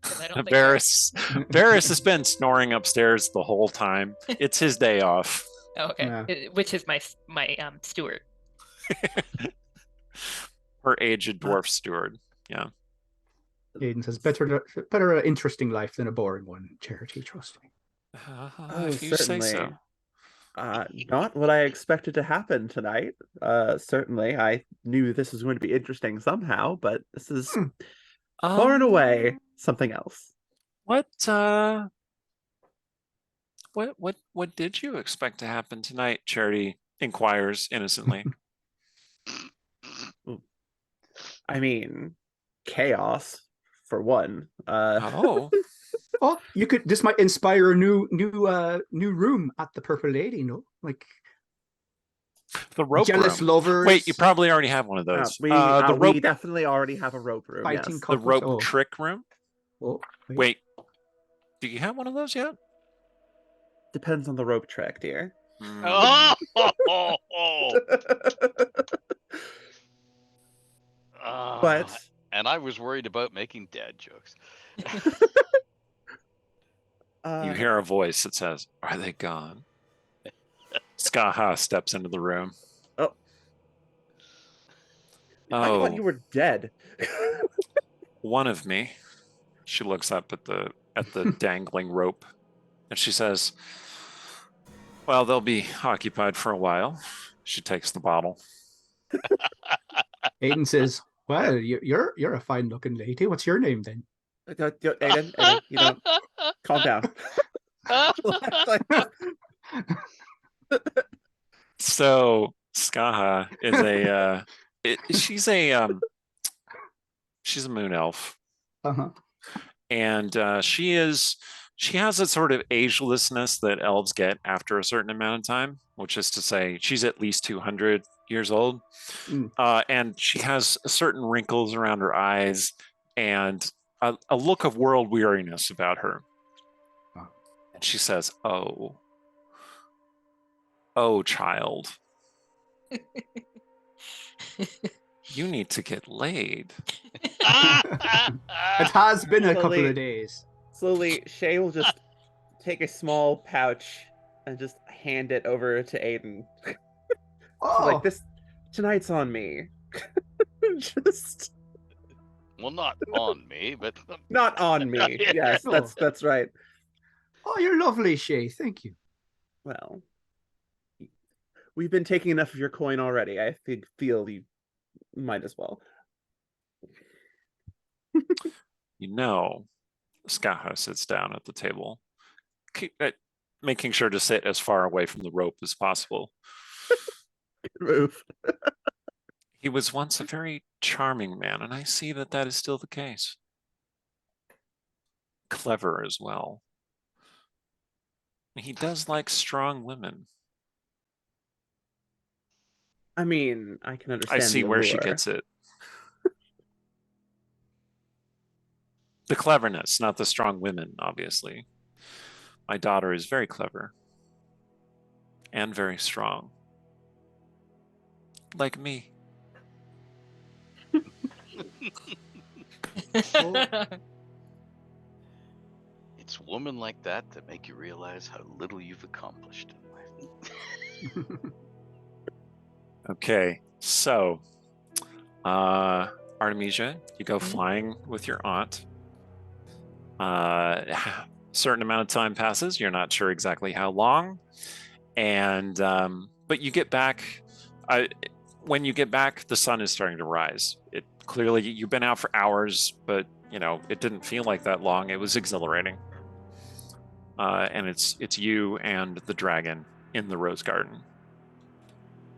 'Cause I don't think Varys has been snoring upstairs the whole time. It's his day off. Oh, okay. Yeah. Which is my steward. Her aged dwarf steward. Yeah. Aiden says, better an interesting life than a boring one, Charity, trust me. If you say so. Not what I expected to happen tonight. Certainly, I knew this was going to be interesting somehow, but this is far and away something else. What did you expect to happen tonight? Charity inquires innocently. I mean, chaos for one. Oh, Oh, this might inspire a new room at the Purple Lady, no? Like the rope jealous room. lovers. Wait, you probably already have one of those. We the rope, definitely already have a rope room. Fighting Yes. the rope couples. trick room. Oh, Wait, do you have one of those yet? Depends on the rope trick, dear. Oh, But and I was worried about making dad jokes. You hear a voice that says, "Are they gone?" Skaha steps into the room. I thought Oh, you were dead. one of me. She looks up at the dangling rope, and she says, "Well, they'll be occupied for a while." She takes the bottle. Aiden says, "Well, you're a fine looking lady. What's your name then?" Aiden, you don't calm down. So Skaha is she's a moon elf, Uh-huh. and she has a sort of agelessness that elves get after a certain amount of time, which is to say she's at least 200 years old. And she has certain wrinkles around her eyes and a look of world weariness about her. And she says, oh, child, you need to get laid. It has been a couple of days. Slowly, Shay will just take a small pouch and just hand it over to Aiden. Oh, Like, this tonight's on me. Just Well, not on me, but not on me. Yes, No. that's right. Oh, you're lovely, Shay. Thank you. Well, we've been taking enough of your coin already. I feel you might as well. Skaha sits down at the table, making sure to sit as far away from the rope as possible. Good move. He was once a very charming man, and I see that is still the case. Clever as well. He does like strong women. I mean, I can understand. I see where she gets it. The cleverness, not the strong women, obviously. My daughter is very clever. And very strong. Like me. it's women like that make you realize how little you've accomplished in life. Okay, so Artemisia, you go flying with your aunt. Certain amount of time passes. You're not sure exactly how long, and but you get back. When you get back, the sun is starting to rise. It clearly you've been out for hours, but it didn't feel like that long. It was exhilarating, and it's you and the dragon in the rose garden,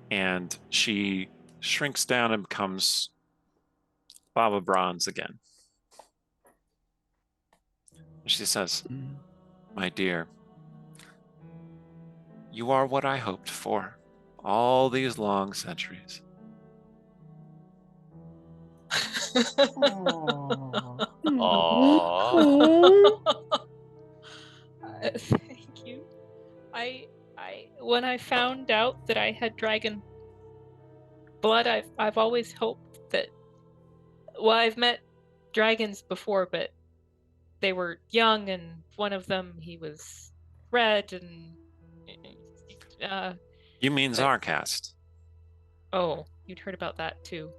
and she shrinks down and becomes Baba Bronze again. She says, "My dear, you are what I hoped for. all these long centuries. Thank you. I when I found out that I had dragon blood, I've always hoped that. Well, I've met dragons before, but they were young, and one of them he was red, and You mean but- Zarcast? oh, you'd heard about that too.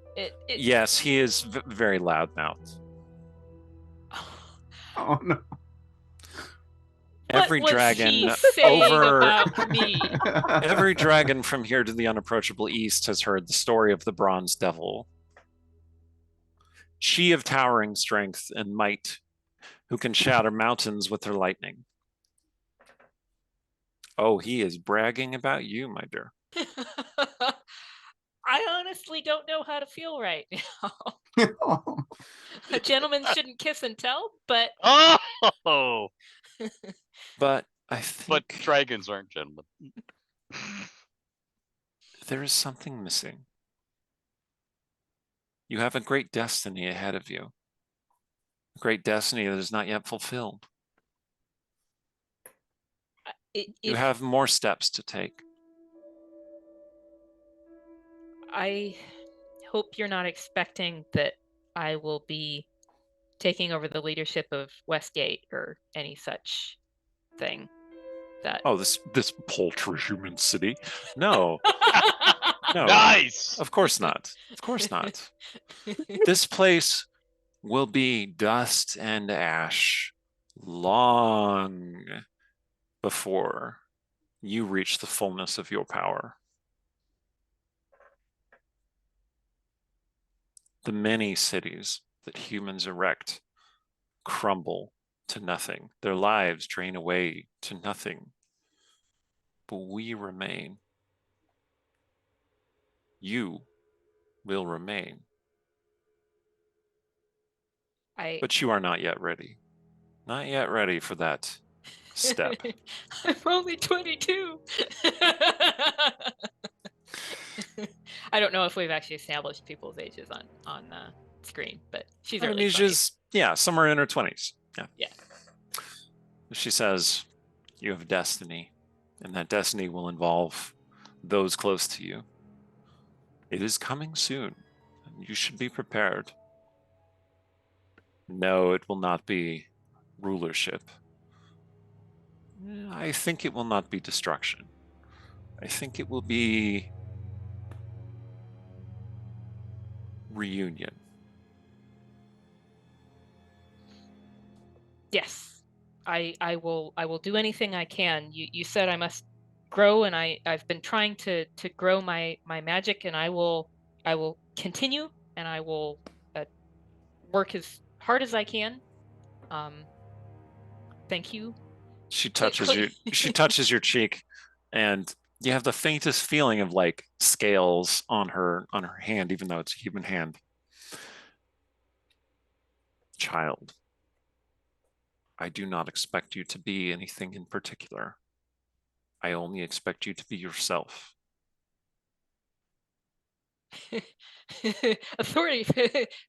Yes, he is very loudmouthed. Oh no. Every what was dragon he saying over about me? every dragon from here to the unapproachable east has heard the story of the Bronze Devil. She of towering strength and might, who can shatter mountains with her lightning. Oh, he is bragging about you, my dear. I honestly don't know how to feel right now. A gentleman shouldn't kiss and tell, but Oh, But I but think dragons aren't gentlemen. there is something missing. You have a great destiny ahead of you. A great destiny that is not yet fulfilled. You have more steps to take. I hope you're not expecting that I will be taking over the leadership of Westgate or any such thing. That Oh, this paltry human city? No, no. Nice. Of course not. Of course not. This place will be dust and ash long before you reach the fullness of your power. The many cities that humans erect crumble to nothing. Their lives drain away to nothing. But we remain. You will remain. But you are not yet ready. Not yet ready for that step. I'm only 22. I don't know if we've actually established people's ages on screen, but she's early 20s. Artemisia's, yeah, somewhere in her 20s. Yeah. Yeah. She says, you have destiny, and that destiny will involve those close to you. It is coming soon, and you should be prepared. No, it will not be rulership. I think it will not be destruction. I think it will be reunion. Yes, I will do anything I can. You said I must grow, and I've been trying to grow my magic, and I will continue, and I will work as hard as I can. Thank you. She touches your cheek, and you have the faintest feeling of like scales on her hand, even though it's a human hand. Child, I do not expect you to be anything in particular. I only expect you to be yourself. Authority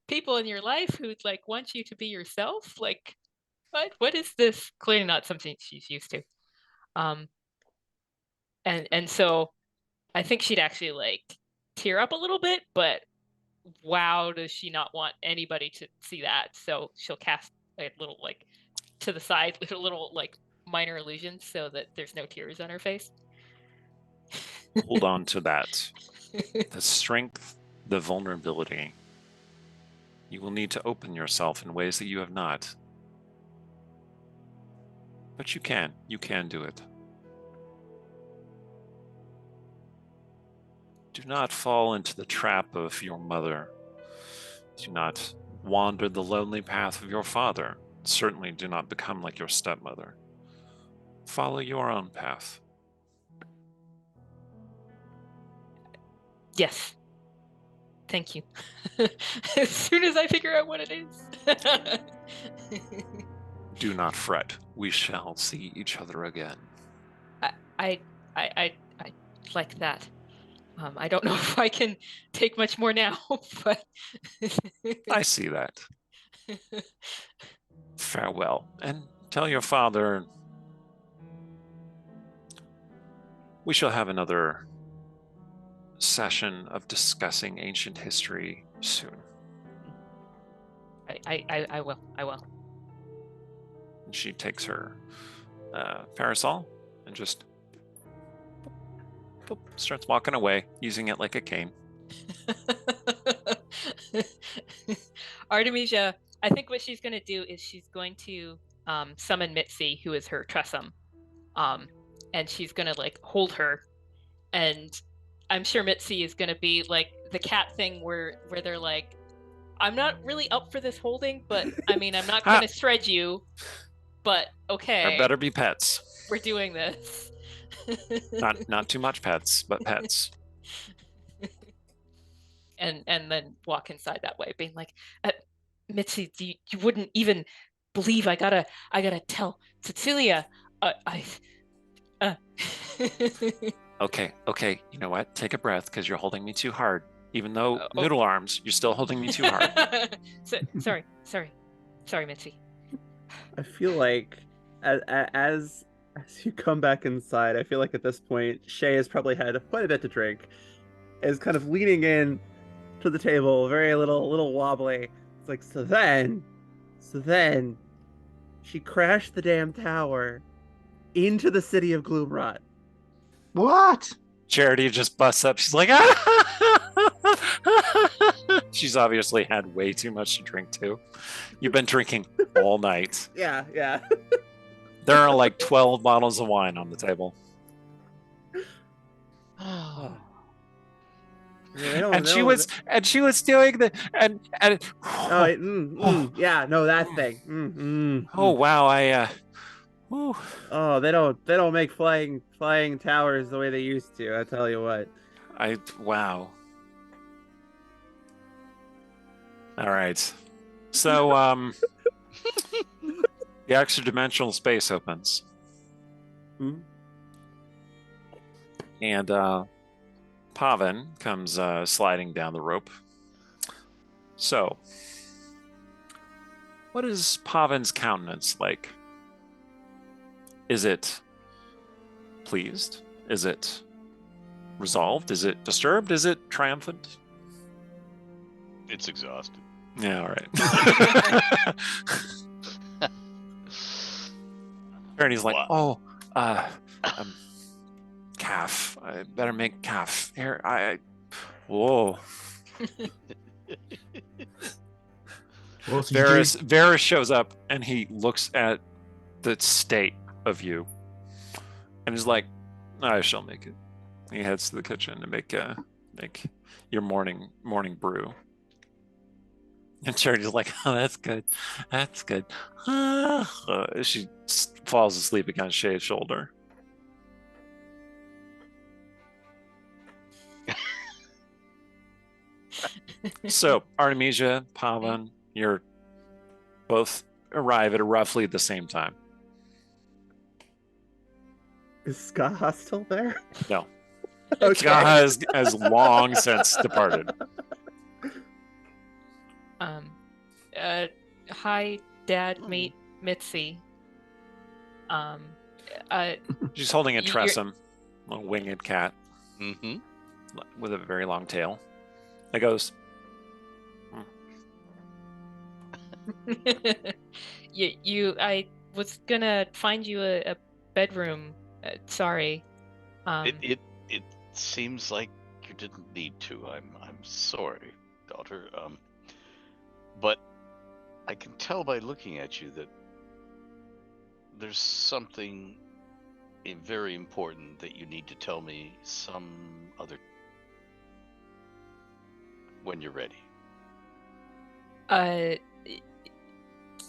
people in your life who like want you to be yourself. Like, what is this? Clearly not something she's used to. And so I think she'd actually like tear up a little bit, but wow, does she not want anybody to see that? So she'll cast a little like to the side, a little like minor illusions so that there's no tears on her face. Hold on to that. The strength, the vulnerability. You will need to open yourself in ways that you have not. But you can do it. Do not fall into the trap of your mother. Do not wander the lonely path of your father. Certainly do not become like your stepmother. Follow your own path. Yes. Thank you. As soon as I figure out what it is. Do not fret. We shall see each other again. I like that. I don't know if I can take much more now, but I see that. Farewell, and tell your father we shall have another session of discussing ancient history soon. I will. And she takes her parasol and just starts walking away, using it like a cane. Artemisia, I think what she's going to do is she's going to summon Mitzi, who is her Tressum, and she's going to like hold her, and I'm sure Mitzi is going to be like the cat thing where they're like, I'm not really up for this holding, but I mean, I'm not going to shred you, but okay. There better be pets. We're doing this. Not too much pets, but pets. and then walk inside that way, being like, Mitzi, you wouldn't even believe I gotta tell Cecilia. Okay. You know what? Take a breath, because you're holding me too hard. Even though noodle arms, you're still holding me too hard. Sorry, Mitzi. I feel like as you come back inside, I feel like at this point, Shay has probably had quite a bit to drink, is kind of leaning in to the table, very little wobbly. It's like, so then she crashed the damn tower into the city of Gloomrot. What? Charity just busts up. She's like, she's obviously had way too much to drink too. You've been drinking all night. Yeah. There are like 12 bottles of wine on the table. And she was doing the yeah, no, that thing. Oh wow, Oh, they don't make flying towers the way they used to. I tell you what. Wow. All right. So the extra dimensional space opens. And Pavin comes sliding down the rope. So, what is Pavin's countenance like? Is it pleased? Is it resolved? Is it disturbed? Is it triumphant? It's exhausted. Yeah, all right. And he's like, calf. I better make calf. Here, whoa. Varys shows up and he looks at the state of you and he's like, I shall make it. He heads to the kitchen to make your morning brew. And Charity's like, oh, that's good. She falls asleep against Shay's shoulder. So, Artemisia, Pavin, you're both arrive at roughly the same time. Is Skaha still there? No. Okay. Skaha has long since departed. Hi, Dad. Meet Mitzi. She's holding a tressum, a winged cat, with a very long tail. It goes. I was gonna find you a bedroom. Sorry. It seems like you didn't need to. I'm sorry, daughter. But I can tell by looking at you that there's something very important that you need to tell me some other when you're ready.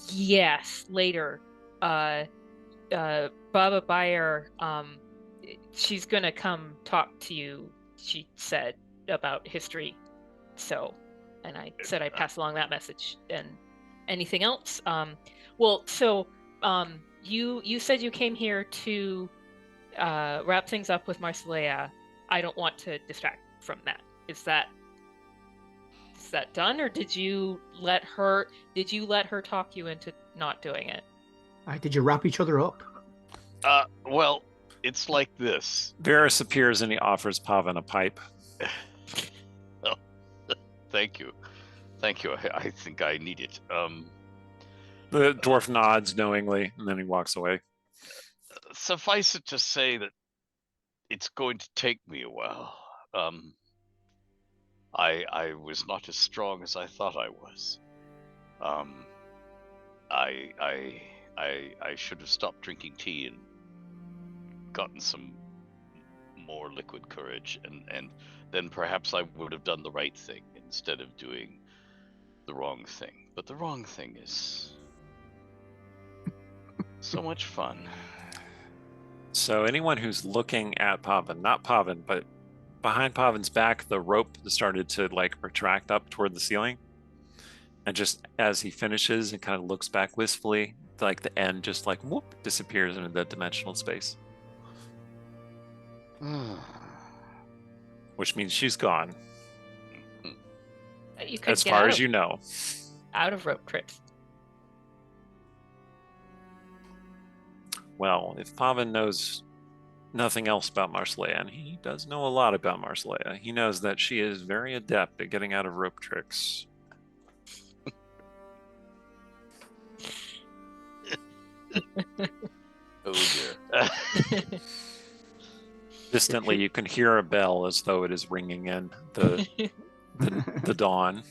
Yes, later. Baba Bayer, she's gonna come talk to you, she said, about history. So, and I said I'd pass along that message. And anything else? You said you came here to wrap things up with Marcelea. I don't want to distract from that. Is that done, or did you let her talk you into not doing it? Did you wrap each other up? Well, it's like this. Varys appears and he offers Pavan a pipe. Oh, thank you. I think I need it. The dwarf nods knowingly, and then he walks away. Suffice it to say that it's going to take me a while. I was not as strong as I thought I was. I should have stopped drinking tea and gotten some more liquid courage, and then perhaps I would have done the right thing instead of doing the wrong thing. But the wrong thing is so much fun. So anyone who's looking at Pavan, not Pavan, but behind Pavan's back, the rope started to like retract up toward the ceiling. And just as he finishes and kind of looks back wistfully, like the end just like whoop disappears into the dimensional space. Which means she's gone. You could As get far out as of- you know. out of rope trips. Well, if Pavan knows nothing else about Marcelea, and he does know a lot about Marcelea, he knows that she is very adept at getting out of rope tricks. Oh dear. Distantly, you can hear a bell as though it is ringing in the dawn.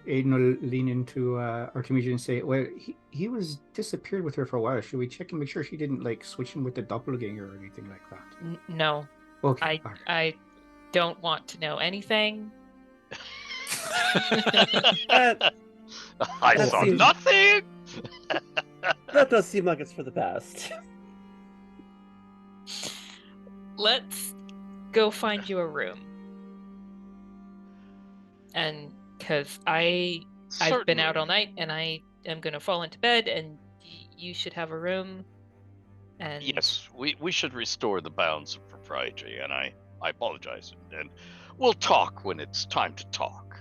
Aiden will lean into Artemisia and say, well, he was disappeared with her for a while. Should we check and make sure she didn't like switch him with the doppelganger or anything like that? No, Okay. I don't want to know anything. That, I That saw seems- nothing. that does seem like it's for the best. Let's go find you a room. And because I've been out all Certainly. night and I am going to fall into bed, and you should have a room. And Yes, we should restore the bounds of propriety, and I apologize, and we'll talk when it's time to talk.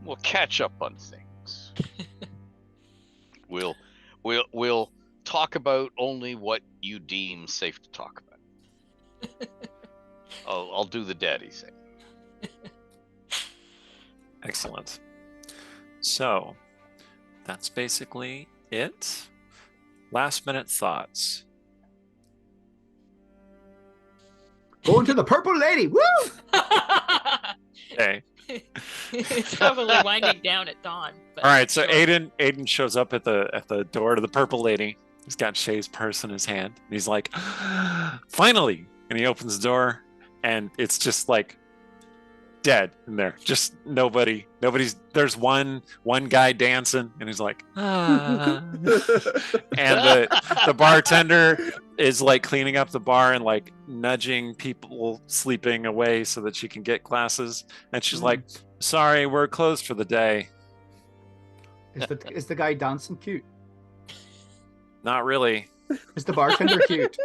We'll catch up on things. We'll talk about only what you deem safe to talk about. I'll do the daddy thing. Excellent. So, that's basically it. Last minute thoughts. Going to the purple lady. Woo! Okay. it's probably winding down at dawn. But All right. So sure. Aiden shows up at the door to the purple lady. He's got Shay's purse in his hand. And he's like, finally! And he opens the door, and it's just like dead in there. Just nobody's. There's one guy dancing, and he's like, ah. And the bartender is like cleaning up the bar and like nudging people sleeping away so that she can get glasses. And she's like, sorry, we're closed for the day. Is the guy dancing cute? Not really. Is the bartender cute?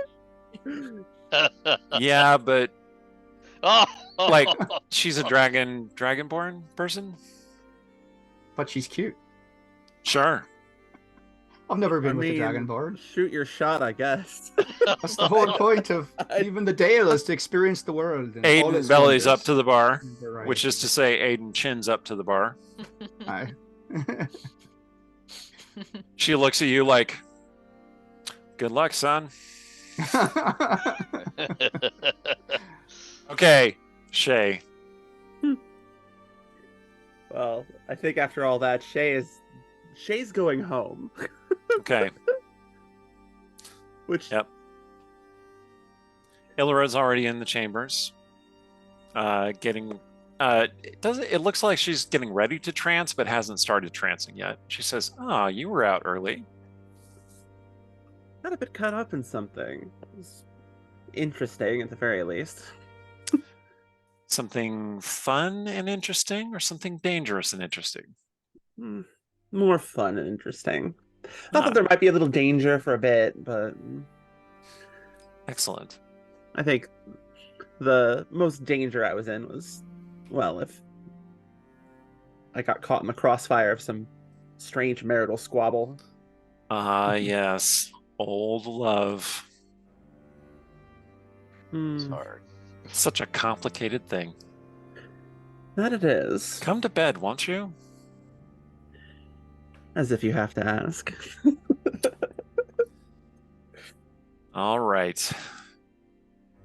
Yeah, but Oh, like she's a dragonborn person. But she's cute. Sure. I've never been I with mean, the Dragonborn. Shoot your shot, I guess. That's the whole point of even the Dale is to experience the world. And all Aiden its bellies up wonders. to the bar, Right. which is to say Aiden chins up to the bar. Aye. She looks at you like, good luck, son. Okay, Shay. Well, I think after all that, Shay's going home. Okay. Which Yep. Illyra's already in the chambers. Getting it looks like she's getting ready to trance, but hasn't started trancing yet. She says, "Ah, you were out early." got a bit caught up in something. It was interesting at the very least. Something fun and interesting, or something dangerous and interesting? More fun and interesting. Not Ah, that there might be a little danger for a bit, but excellent. I think The most danger I was in was, well, if I got caught in the crossfire of some strange marital squabble. Yes. Old love. It's Hmm, hard. Such a complicated thing. that it is. Come to bed, won't you? As if you have to ask. All right.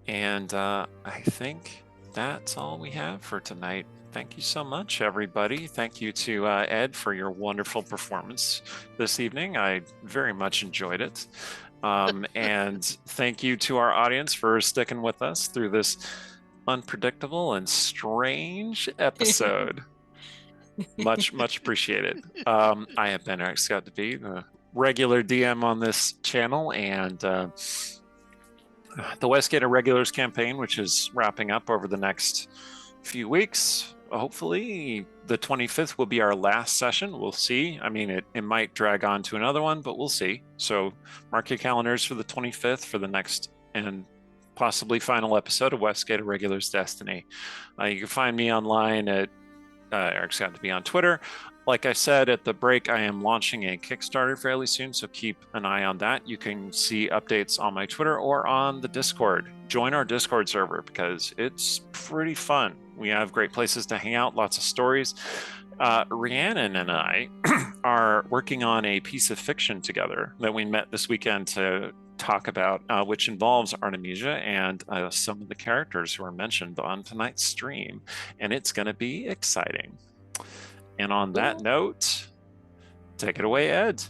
And I think that's all we have for tonight. Thank you so much, everybody. Thank you to Ed for your wonderful performance this evening. I very much enjoyed it. And thank you to our audience for sticking with us through this unpredictable and strange episode. Much appreciated. I have been Eric Scott to be the regular DM on this channel, and the Westgate Irregulars campaign, which is wrapping up over the next few weeks. Hopefully, the 25th will be our last session. We'll see. I mean, it might drag on to another one, but we'll see. So mark your calendars for the 25th for the next and possibly final episode of Westgate Irregulars Destiny. You can find me online at Eric Scott to be on Twitter. Like I said at the break, I am launching a Kickstarter fairly soon, so keep an eye on that. You can see updates on my Twitter or on the Discord. Join our Discord server because it's pretty fun. We have great places to hang out, lots of stories. Rhiannon and I are working on a piece of fiction together that we met this weekend to talk about, which involves Artemisia and some of the characters who are mentioned on tonight's stream, and it's going to be exciting. And on that note, take it away, Ed.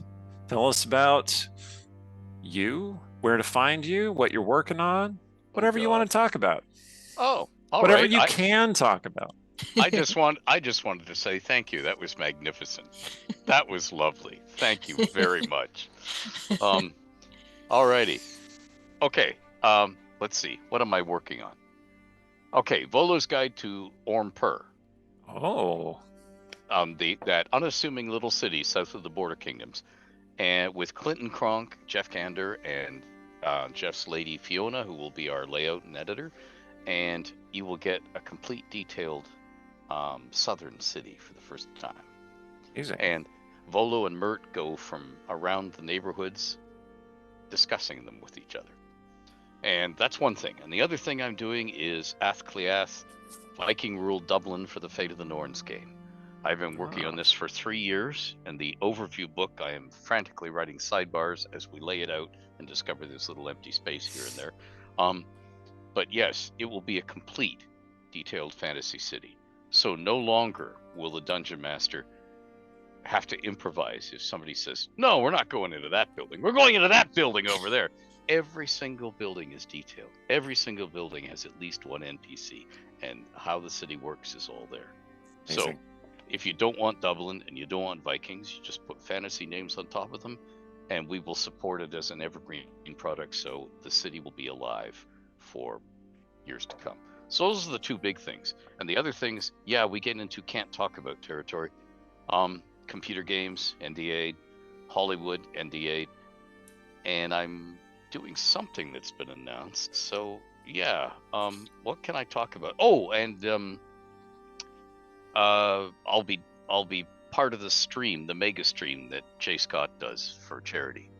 Tell us about you, where to find you, what you're working on, whatever you want to talk about. Oh, all whatever right. you can talk about. I just wanted to say thank you. That was magnificent. That was lovely. Thank you very much. All righty. Okay. Let's see. What am I working on? Okay, Volo's Guide to Orm-Per. Oh. That unassuming little city south of the Border Kingdoms, and with Clinton Kronk, Jeff Kander, and Jeff's lady Fiona, who will be our layout and editor, and you will get a complete detailed southern city for the first time. Easy. And Volo and Mert go from around the neighborhoods, discussing them with each other. And that's one thing. And the other thing I'm doing is Athcliath, Viking ruled Dublin for the Fate of the Norns game. I've been working on this for 3 years, and the overview book, I am frantically writing sidebars as we lay it out and discover this little empty space here and there. But yes, it will be a complete, detailed fantasy city. So no longer will the dungeon master have to improvise if somebody says, no, we're not going into that building. We're going into that building over there. Every single building is detailed. Every single building has at least one NPC, and how the city works is all there. Amazing. So if you don't want Dublin and you don't want Vikings, you just put fantasy names on top of them, and we will support it as an evergreen product, so the city will be alive for years to come. So those are the two big things. And the other things, yeah, we get into can't talk about territory. Computer games, NDA, Hollywood, NDA, and I'm doing something that's been announced. So yeah, what can I talk about? Oh, and I'll be part of the stream, the mega stream that Jay Scott does for charity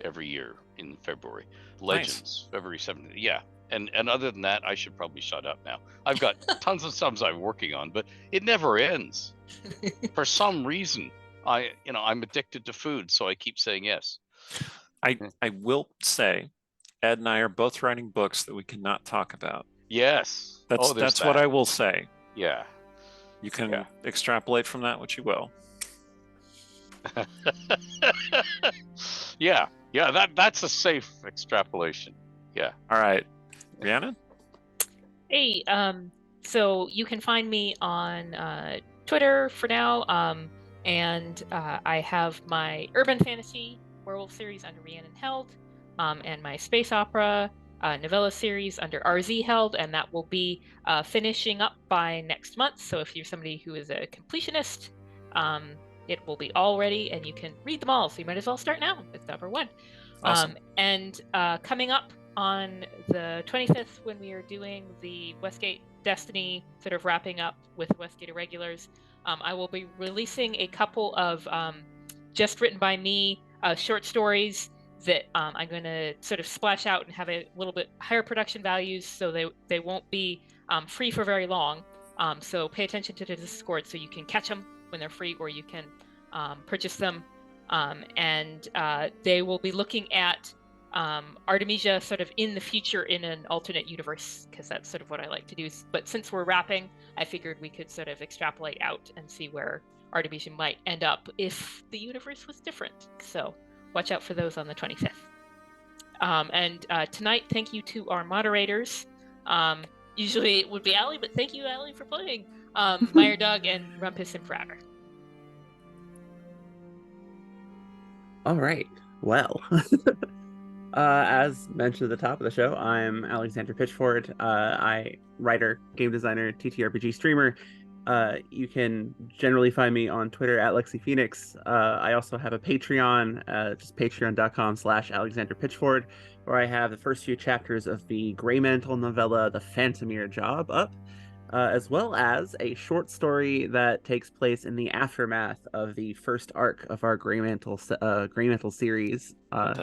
every year in February. Legends, February 7th. Yeah. And other than that, I should probably shut up now. I've got tons of subs I'm working on, but it never ends. For some reason, I'm addicted to food, so I keep saying yes. I will say, Ed and I are both writing books that we cannot talk about. Yes. That's what I will say. Yeah. You can extrapolate from that what you will. Yeah. That's a safe extrapolation. Yeah. All right, Rhiannon. Hey, so you can find me on Twitter for now, and I have my urban fantasy werewolf series under Rhiannon Held, and my space opera novella series under RZ Held, and that will be finishing up by next month. So if you're somebody who is a completionist, it will be all ready, and you can read them all. So you might as well start now with number one. Awesome. And coming up on the 25th, when we are doing the Westgate Destiny, sort of wrapping up with Westgate Irregulars, I will be releasing a couple of just written by me short stories that I'm going to sort of splash out and have a little bit higher production values, so they won't be free for very long. So pay attention to the Discord so you can catch them when they're free, or you can purchase them. And they will be looking at Artemisia sort of in the future in an alternate universe, because that's sort of what I like to do. But since we're wrapping, I figured we could sort of extrapolate out and see where Artemisia might end up if the universe was different. So watch out for those on the 25th. And tonight, thank you to our moderators. Usually it would be Allie, but thank you, Allie, for playing. Meyer Dog and Rumpus and Fratter. All right. Well, as mentioned at the top of the show, I'm Alexander Pitchford. I writer, game designer, TTRPG streamer. You can generally find me on Twitter at LexiPhoenix. I also have a Patreon, just patreon.com/Alexander Pitchford, where I have the first few chapters of the Grey Mantle novella, The Phantomere Job, up, as well as a short story that takes place in the aftermath of the first arc of our Grey Mantle series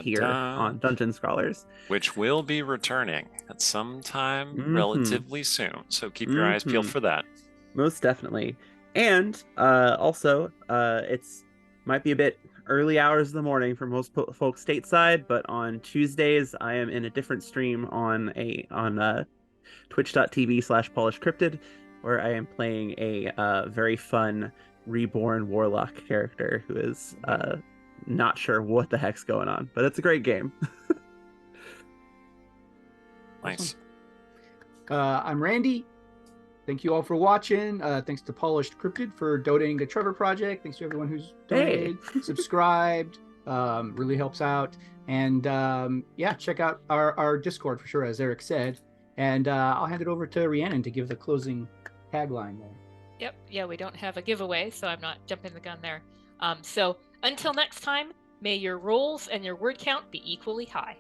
here on Dungeon Scrawlers, which will be returning at some time Mhm. relatively soon. So keep your eyes peeled for that. Most definitely. And also, it's might be a bit early hours of the morning for most folks stateside, but on Tuesdays I am in a different stream on twitch.tv/PolishCryptid, where I am playing a very fun reborn warlock character who is not sure what the heck's going on, but it's a great game. Nice. I'm Randy. Thank you all for watching. Thanks to Polished Cryptid for donating the Trevor Project. Thanks to everyone who's donated, subscribed. Really helps out. And yeah, check out our Discord for sure, as Eric said. And I'll hand it over to Rhiannon to give the closing tagline there. Yep. Yeah, we don't have a giveaway, so I'm not jumping the gun there. So until next time, may your rolls and your word count be equally high.